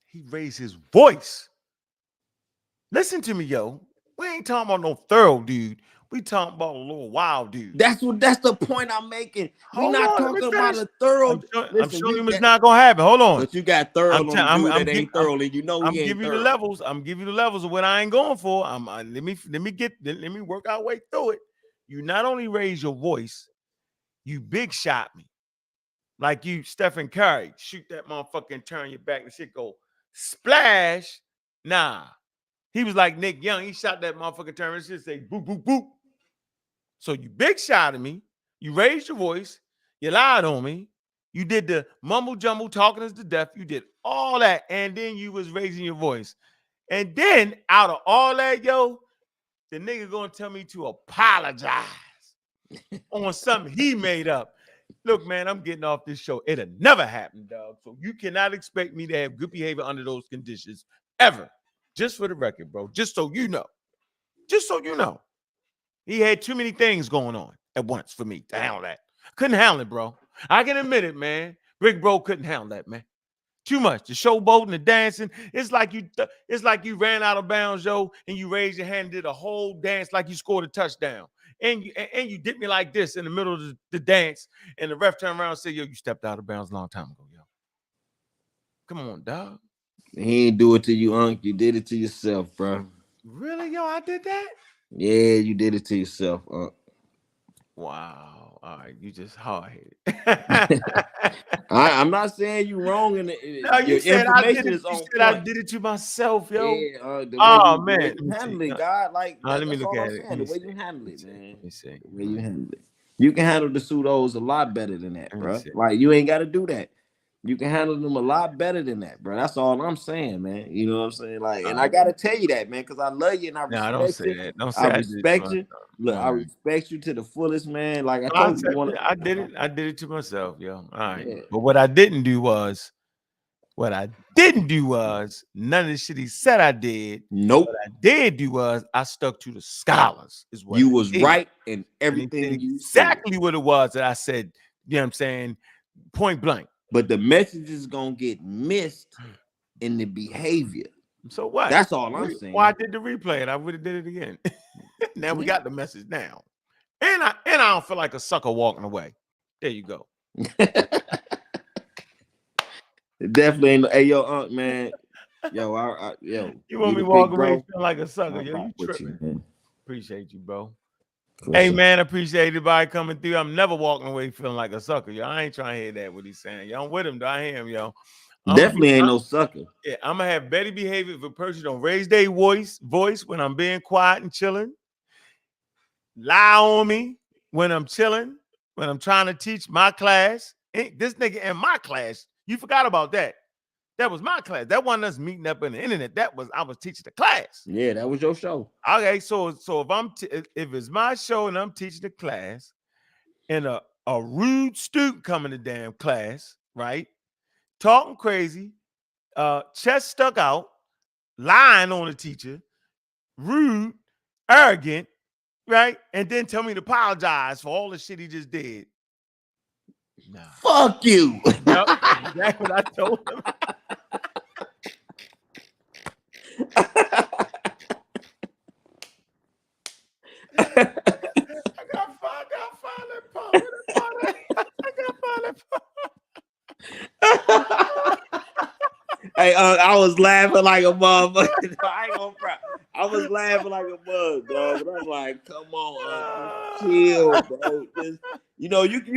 He raised his voice. Listen to me, yo. We ain't talking about no thorough dude. We talking about a little wild dude. That's the point I'm making. We're not talking about a thorough. I'm showing you it's not gonna happen. Hold on. But you got thorough on the dude that ain't thorough, and you know he ain't giving you thorough. the levels. I'm giving you the levels of what I ain't going for. Let me work our way through it. You not only raise your voice, you big shot me. Like you Stephen Curry, shoot that motherfucker and turn your back and shit go splash. Nah. He was like Nick Young. He shot that motherfucker turn and shit say boop, boop, boop. So you big shot at me. You raised your voice. You lied on me. You did the mumble jumble talking us to death. You did all that. And then you was raising your voice. And then out of all that, yo, the nigga gonna tell me to apologize on something he made up. Look, man, I'm getting off this show. It'll never happen, dog. So you cannot expect me to have good behavior under those conditions ever. Just for the record, bro. Just so you know. Just so you know. He had too many things going on at once for me to handle that. Couldn't handle it, bro. I can admit it, man. Big bro couldn't handle that, man. Too much. The showboating, the dancing. It's like you ran out of bounds, yo, and you raised your hand and did a whole dance like you scored a touchdown. And you did me like this in the middle of the dance, and the ref turned around and said, yo, you stepped out of bounds a long time ago, yo. Come on, dog. He ain't do it to you, Unc. You did it to yourself, bro. Really, yo? I did that? Yeah, you did it to yourself, Unc. Wow. All right, you just hard-headed. I'm not saying you wrong in No, you said I did it. You said I did it to myself, yo. Yeah, oh man, you handle it, God. Like let me that's look all at I'm it. saying. The way you handle it, man. Let me see. The way you handle it. You can handle the pseudos a lot better than that, bro. Like you ain't got to do that. You can handle them a lot better than that, bro. That's all I'm saying, man. You know what I'm saying? Like, and I gotta tell you that, man, because I love you and I respect don't say you. that. Don't say I respect you. Look, I respect you to the fullest, man. Like I told you, I did it. I did it to myself, yo. All right. Yeah. But what I didn't do was none of the shit he said I did. Nope. What I did do was I stuck to the scholars. Is what you was right in everything you exactly what it was that I said. You know what I'm saying? Point blank. But the message is gonna get missed in the behavior. So what? That's all I'm saying. Well, I did the replay and I would have did it again. Now we got the message down. And I don't feel like a sucker walking away. There you go. Definitely ain't. Hey, yo, Unc, man. Yo, you want me walking away feeling like a sucker? Yo, you tripping. Appreciate you, bro. Hey, man, appreciate everybody coming through. I'm never walking away feeling like a sucker, yo. I ain't trying to hear that, what he's saying. Yo, I'm with him, though. I hear him, yo. Definitely ain't no sucker. Yeah, I'm going to have better behavior if a person don't raise their voice when I'm being quiet and chilling. Lie on me when I'm chilling, when I'm trying to teach my class. This nigga in my class, you forgot about that. That was my class. That wasn't us meeting up on the internet. I was teaching the class. Yeah, that was your show. Okay, so if it's my show and I'm teaching the class, and a rude student coming to damn class, right, talking crazy, chest stuck out, lying on the teacher, rude, arrogant, right, and then tell me to apologize for all the shit he just did. Nah. Fuck you. Yep, that's what I told him. Hey, I was laughing like a motherfucker. I ain't gonna cry. I was laughing like a mug, dog. But I'm like, come on, chill, bro. Just, you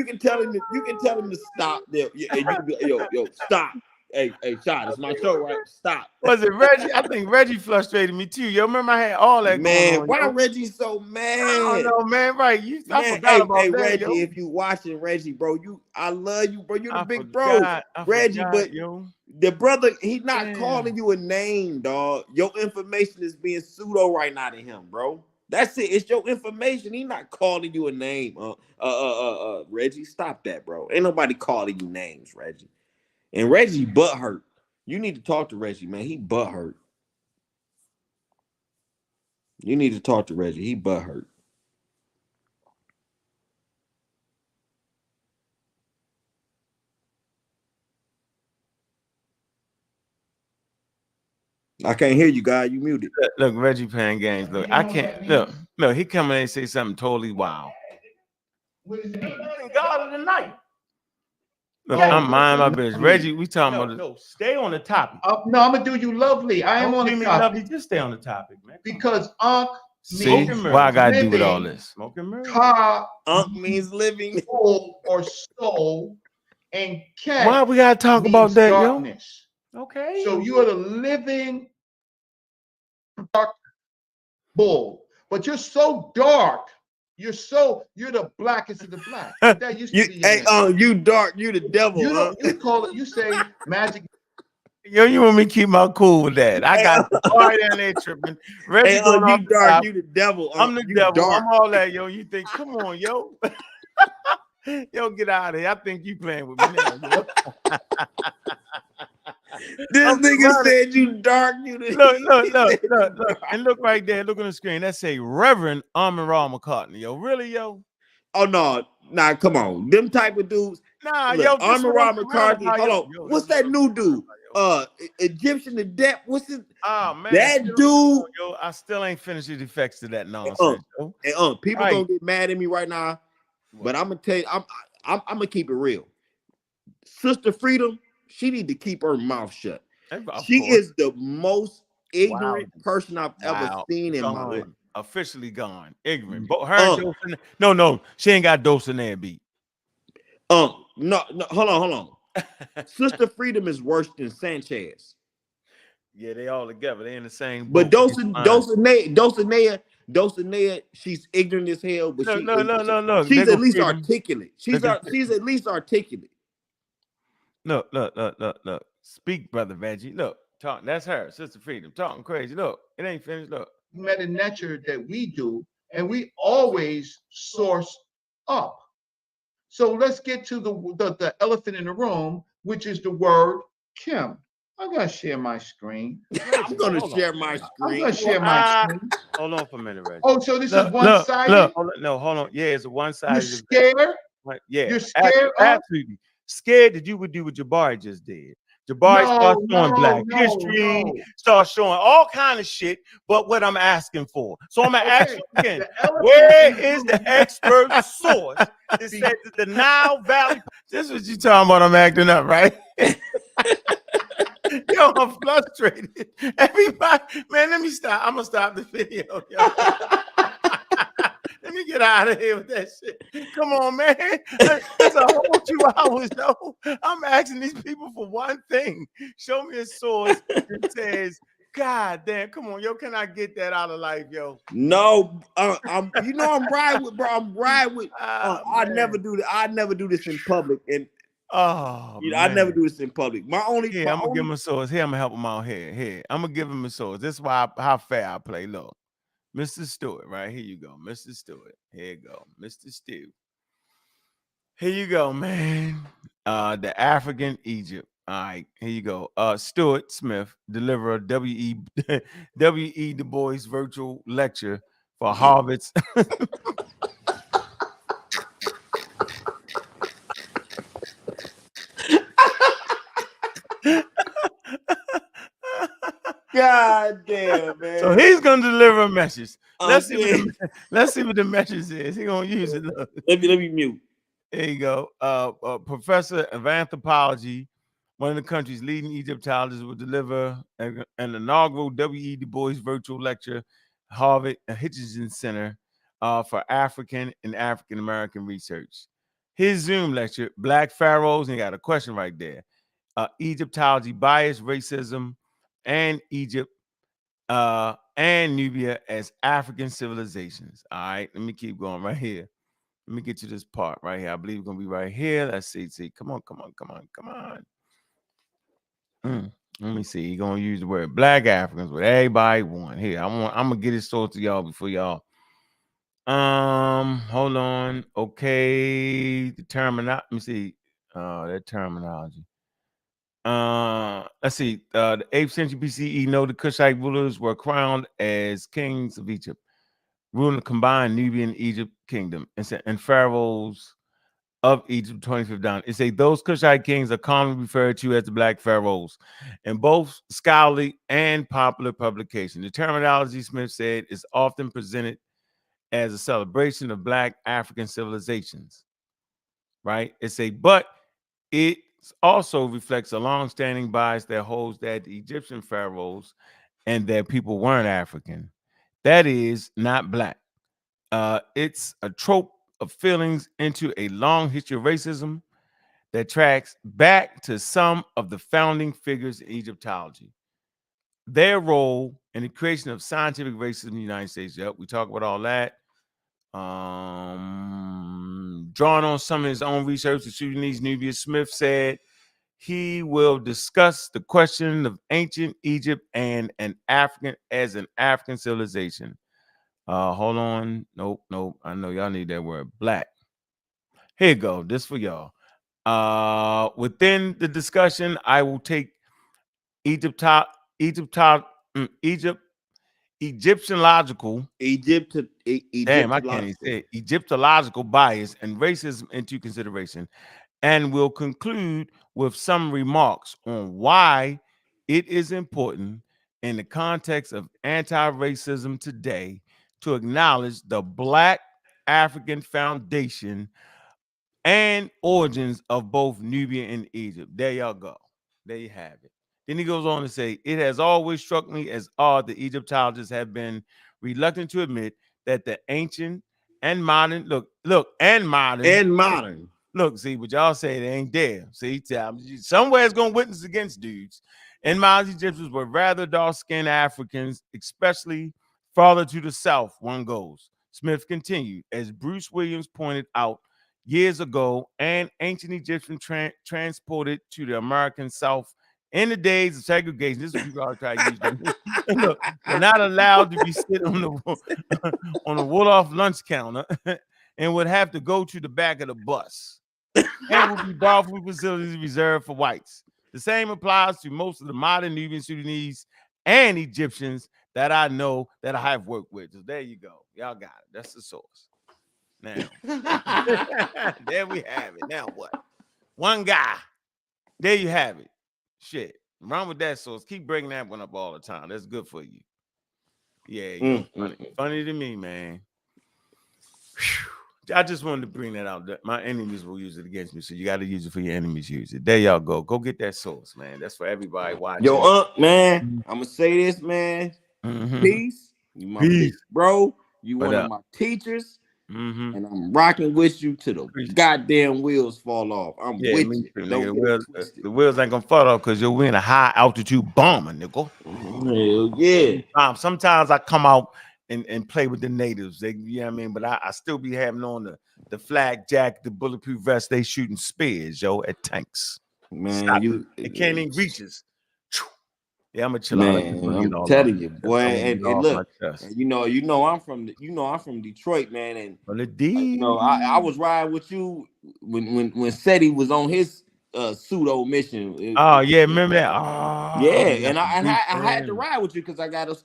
can tell him to stop there. And you can be, yo, stop. Hey, shot. It's my show, right? Stop. Was it Reggie? I think Reggie frustrated me too. Yo, remember I had all that Man, going on. why Yo? Reggie so I mad? don't know, man. Right? I Man, forgot about hey, that, Reggie, yo. if you watching Reggie, bro, I love you, bro. You're the I big forgot, bro, Reggie. But yo. the brother, he not Damn. calling you a name, dog. Your information is being pseudo right now to him, bro. That's it. It's your information. He not calling you a name. Reggie, stop that, bro. Ain't nobody calling you names, Reggie. And Reggie butt hurt. You need to talk to Reggie, man. He butt hurt. You need to talk to Reggie. He butt hurt. I can't hear you, guy. You muted. Look, Reggie playing games. Look, I can't. Look, he come in and say something totally wild. God of the night. Look, I'm minding my business. Reggie, we talking about. No, stay on the topic. No, I'm gonna do you lovely. I am on the topic. Lovely. Just stay on the topic, man. Because See, what I gotta do with all this? Smoking mirror. Means living. Soul or soul, and cat. Why we gotta talk about that, darkness. Yo? Okay. So you are the living dark bull, but you're so dark. You're the blackest of the black. That used to be your name. You dark. You the devil. You call it. You say magic. Yo, you want me to keep my cool with that? I got the boy down there tripping. Reggie you dark. Top. You the devil. I'm the devil. Dark. I'm all that, yo. You think? Come on, yo. Yo, get out of here. I think you playing with me now, yo. This nigga said you dark. You the look, and look right there. Look on the screen. That say Reverend Amon-Ra McCartney. Yo, really, yo? Oh no, nah, come on. Them type of dudes. Nah, look, yo, Amon-Ra McCarthy. Hold on. Yo, what's that new dude? Egyptian Adept. What's his? Oh man, that dude. Yo, I still ain't finished the effects to that nonsense. People gonna get mad at me right now, but I'm gonna tell you, I'm gonna keep it real. Sister Freedom, she need to keep her mouth shut. She is the most ignorant person I've ever seen in my life. Officially gone. Ignorant. No, she ain't got Dulcinea beat. No, hold on. Sister Freedom is worse than Sanchez. Yeah, they all together. They in the same. But Dulcinea, she's ignorant as hell. But no. She's at least articulate. She's at least articulate. Look. Speak, brother Reggie. Look, talk. That's her, Sister Freedom, talking crazy. Look, it ain't finished. Look, meta nature that we do, and we always source up. So let's get to the elephant in the room, which is the word Kim. I'm gonna share my screen. I'm gonna share my screen. Hold on for a minute, Reggie. Oh, so this is one-sided? No, hold on. Yeah, it's a one-sided. You're scared? Yeah, you're scared. Absolutely scared that you would do what Jabari just did. Jabari starts showing black history, starts showing all kind of shit, but what I'm asking for. So I'm gonna ask you again, where is the expert source that says that the Nile Valley? This is what you talking about. I'm acting up, right? Yo, I'm frustrated. Everybody, man, let me stop. I'm gonna stop the video. Yo. Let me get out of here with that shit. Come on, man. It's a whole 2 hours, though. I'm asking these people for one thing. Show me a source that says, God damn, come on, yo, can I get that out of life, yo? No, I'm riding with, bro. I'm riding with. I never do that. I never do this in public. And I never do this in public. I'm gonna give him a source. Here, I'm gonna help him out here. I'm gonna give him a source. This is how fair I play. Look. Mr. Stewart, right? Here you go. Mr. Stewart. Here you go. Mr. Stew. Here you go, man. The African Egypt. All right, here you go. Stuart Smith deliver a W.E. Du Bois virtual lecture for Harvard's God damn, man. So he's gonna deliver a message. Let's see what the message is. He's gonna use it. Let me mute. There you go. Professor of anthropology, one of the country's leading Egyptologists, will deliver an inaugural W.E. Du Bois virtual lecture, Harvard Hutchinson Center for African and African American research. His Zoom lecture, Black Pharaohs, and he got a question right there. Egyptology, bias, racism, and Egypt and Nubia as African civilizations. All right, let me keep going right here. Let me get to this part right here. I believe we're gonna be right here. Let's see. Come on. Let me see. You're gonna use the word Black Africans, what everybody want. Here, I'm gonna get it sorted to y'all before y'all. Hold on. Okay, the terminology. Let me see. That terminology. Let's see. The 8th century BCE, the Kushite rulers were crowned as kings of Egypt, ruling the combined Nubian Egypt kingdom, and pharaohs of Egypt, 25th down. It say those Kushite kings are commonly referred to as the Black Pharaohs in both scholarly and popular publication. The terminology, Smith said, is often presented as a celebration of Black African civilizations, right? But it also reflects a long-standing bias that holds that the Egyptian pharaohs and their people weren't African. That is, not Black. It's a trope of feelings into a long history of racism that tracks back to some of the founding figures in Egyptology. Their role in the creation of scientific racism in the United States. Yep, we talk about all that. Drawing on some of his own research, the Sudanese Nubia, Smith said he will discuss the question of ancient Egypt and an African civilization. Hold on. Nope. I know y'all need that word Black. Here you go. This for y'all. Within the discussion, I will take Egyptological bias and racism into consideration, and will conclude with some remarks on why it is important in the context of anti-racism today to acknowledge the Black African foundation and origins of both Nubia and Egypt. There y'all go. There you have it. Then he goes on to say, it has always struck me as odd that Egyptologists have been reluctant to admit that the ancient and modern, look, see, what y'all say, they ain't there. See, somewhere it's going to witness against dudes. And modern Egyptians were rather dark-skinned Africans, especially farther to the south one goes. Smith continued, as Bruce Williams pointed out years ago, and ancient Egyptians transported to the American South in the days of segregation. This is what people are trying to use them. Look, were not allowed to be sit on the Wolof lunch counter and would have to go to the back of the bus and would be brought from facilities reserved for whites. The same applies to most of the modern Nubian, Sudanese, and Egyptians that I know that I have worked with. So there you go. Y'all got it. That's the source. Now, there we have it. Now what? One guy. There you have it. Shit. Run with that source. Keep bringing that one up all the time. That's good for you. Yeah, funny to me, man. Whew. I just wanted to bring that out. My enemies will use it against me, so you got to use it for your enemies. Use it. There y'all go. Go get that source, man. That's for everybody watching. Yo, man, I'm gonna say this, man. Peace. You my big bro. You one of my teachers. And I'm rocking with you till the goddamn wheels fall off. I'm with you. The wheels ain't gonna fall off because you're in a high altitude bomber, nigga. Hell yeah. Sometimes I come out and play with the natives. You know what I mean? But I still be having on the flak jacket, the bulletproof vest. They shooting spears, at tanks. Man, it can't even reach us. Yeah, I'm a chill out. I'm telling you, boy. And look, and you know, I'm from Detroit, man. And I was riding with you when Seti was on his pseudo mission. Remember that? And I had to ride with you because I gotta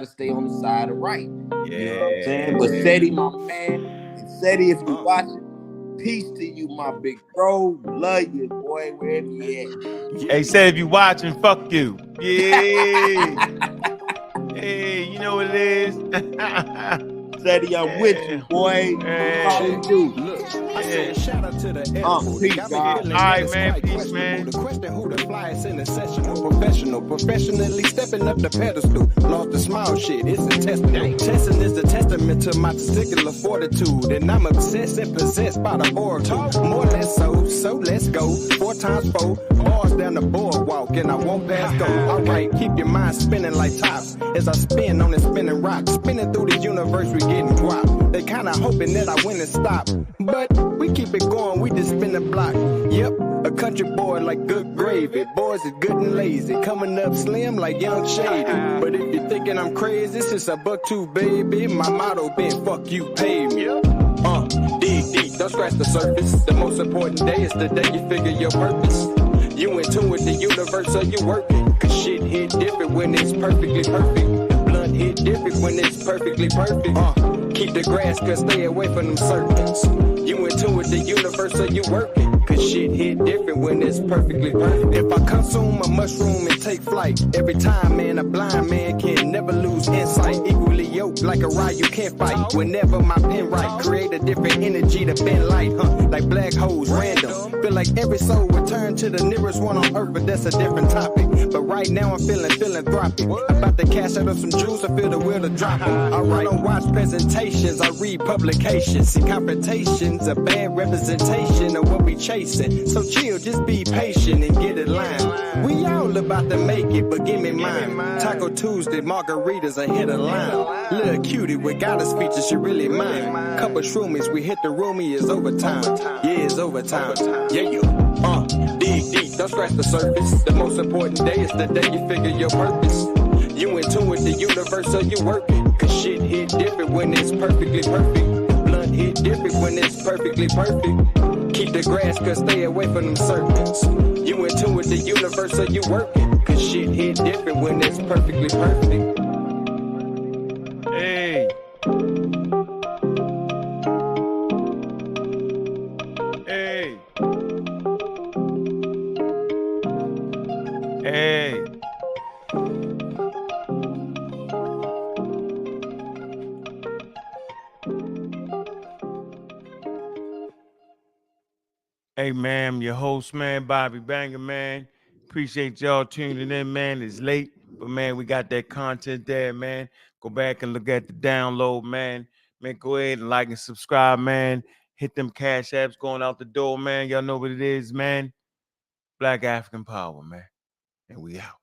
stay on the side of right. Yeah. You know what I'm saying? But Seti, my man, and Seti, if you watching, peace to you, my big bro. Love you, boy, wherever you at. Hey, said if you watching, fuck you. Yeah. Hey, you know what it is? Steady, I'm with you, boy. How you do? I said, shout out to the Peace, got me God. feeling All right, that it's man. quite Peace, questionable. man. The question who the flyest in the session, professional, professionally stepping up the pedestal. Lost the smile shit, it's intestinal. Testing is a testament to my testicular fortitude, and I'm obsessed and possessed by the oracle. More or less so let's go. 4 times 4 bars down the boardwalk, and I won't pass go. Alright, keep your mind spinning like tops as I spin on the spinning rock, spinning through the universe, we getting guap. They kinda hoping that I win and stop, but we keep it going, we just spin the block. Yep, a country boy like good gravy. Boys is good and lazy, coming up slim like young shady. But if you're thinking I'm crazy, since a $1.2 baby, my motto been fuck you, pay me. Dig deep, don't scratch the surface. The most important day is the day you figure your purpose. You in tune with the universe, so you working. Cause shit hit different when it's perfectly perfect. Blunt hit different when it's perfectly perfect. Keep the grass, cause stay away from them serpents. You in tune with the universe, so you working. Cause shit hit different when it's perfectly perfect. If I consume a mushroom and take flight, every time, man, a blind man can never lose insight. Equally yoked like a ride you can't fight. Whenever my pen write, create a different energy to bend light, like black holes, random. Feel like every soul return to the nearest one on earth, but that's a different topic. But right now I'm feeling philanthropic. About to cash out of some Jews, I feel the will to drop them. Alright, I don't watch presentations, I read publications. See, confrontations, a bad representation of what we chasing. So chill, just be patient and get in line. We all about to make it, but give me mine. Taco Tuesday, margaritas, a hit of lime. Little cutie with goddess features, she really mine. Couple shroomies, we hit the roomie, it's overtime. Yeah, it's overtime. Yeah, you. Dig deep, don't scratch the surface. The most important day is the day you figure your purpose. You in tune with the universe, so you working. Cause shit hit different when it's perfectly perfect. Blunt hit different when it's perfectly perfect. Keep the grass, cause stay away from them serpents. You in tune with the universe, so you working. Cause shit hit different when it's perfectly perfect. Hey. Hey. Hey. Hey, man, I'm your host, man, Bobby Banger, man. Appreciate y'all tuning in, man. It's late, but, man, we got that content there, man. Go back and look at the download, man. Man, go ahead and like and subscribe, man. Hit them cash apps going out the door, man. Y'all know what it is, man. Black African power, man. And we out.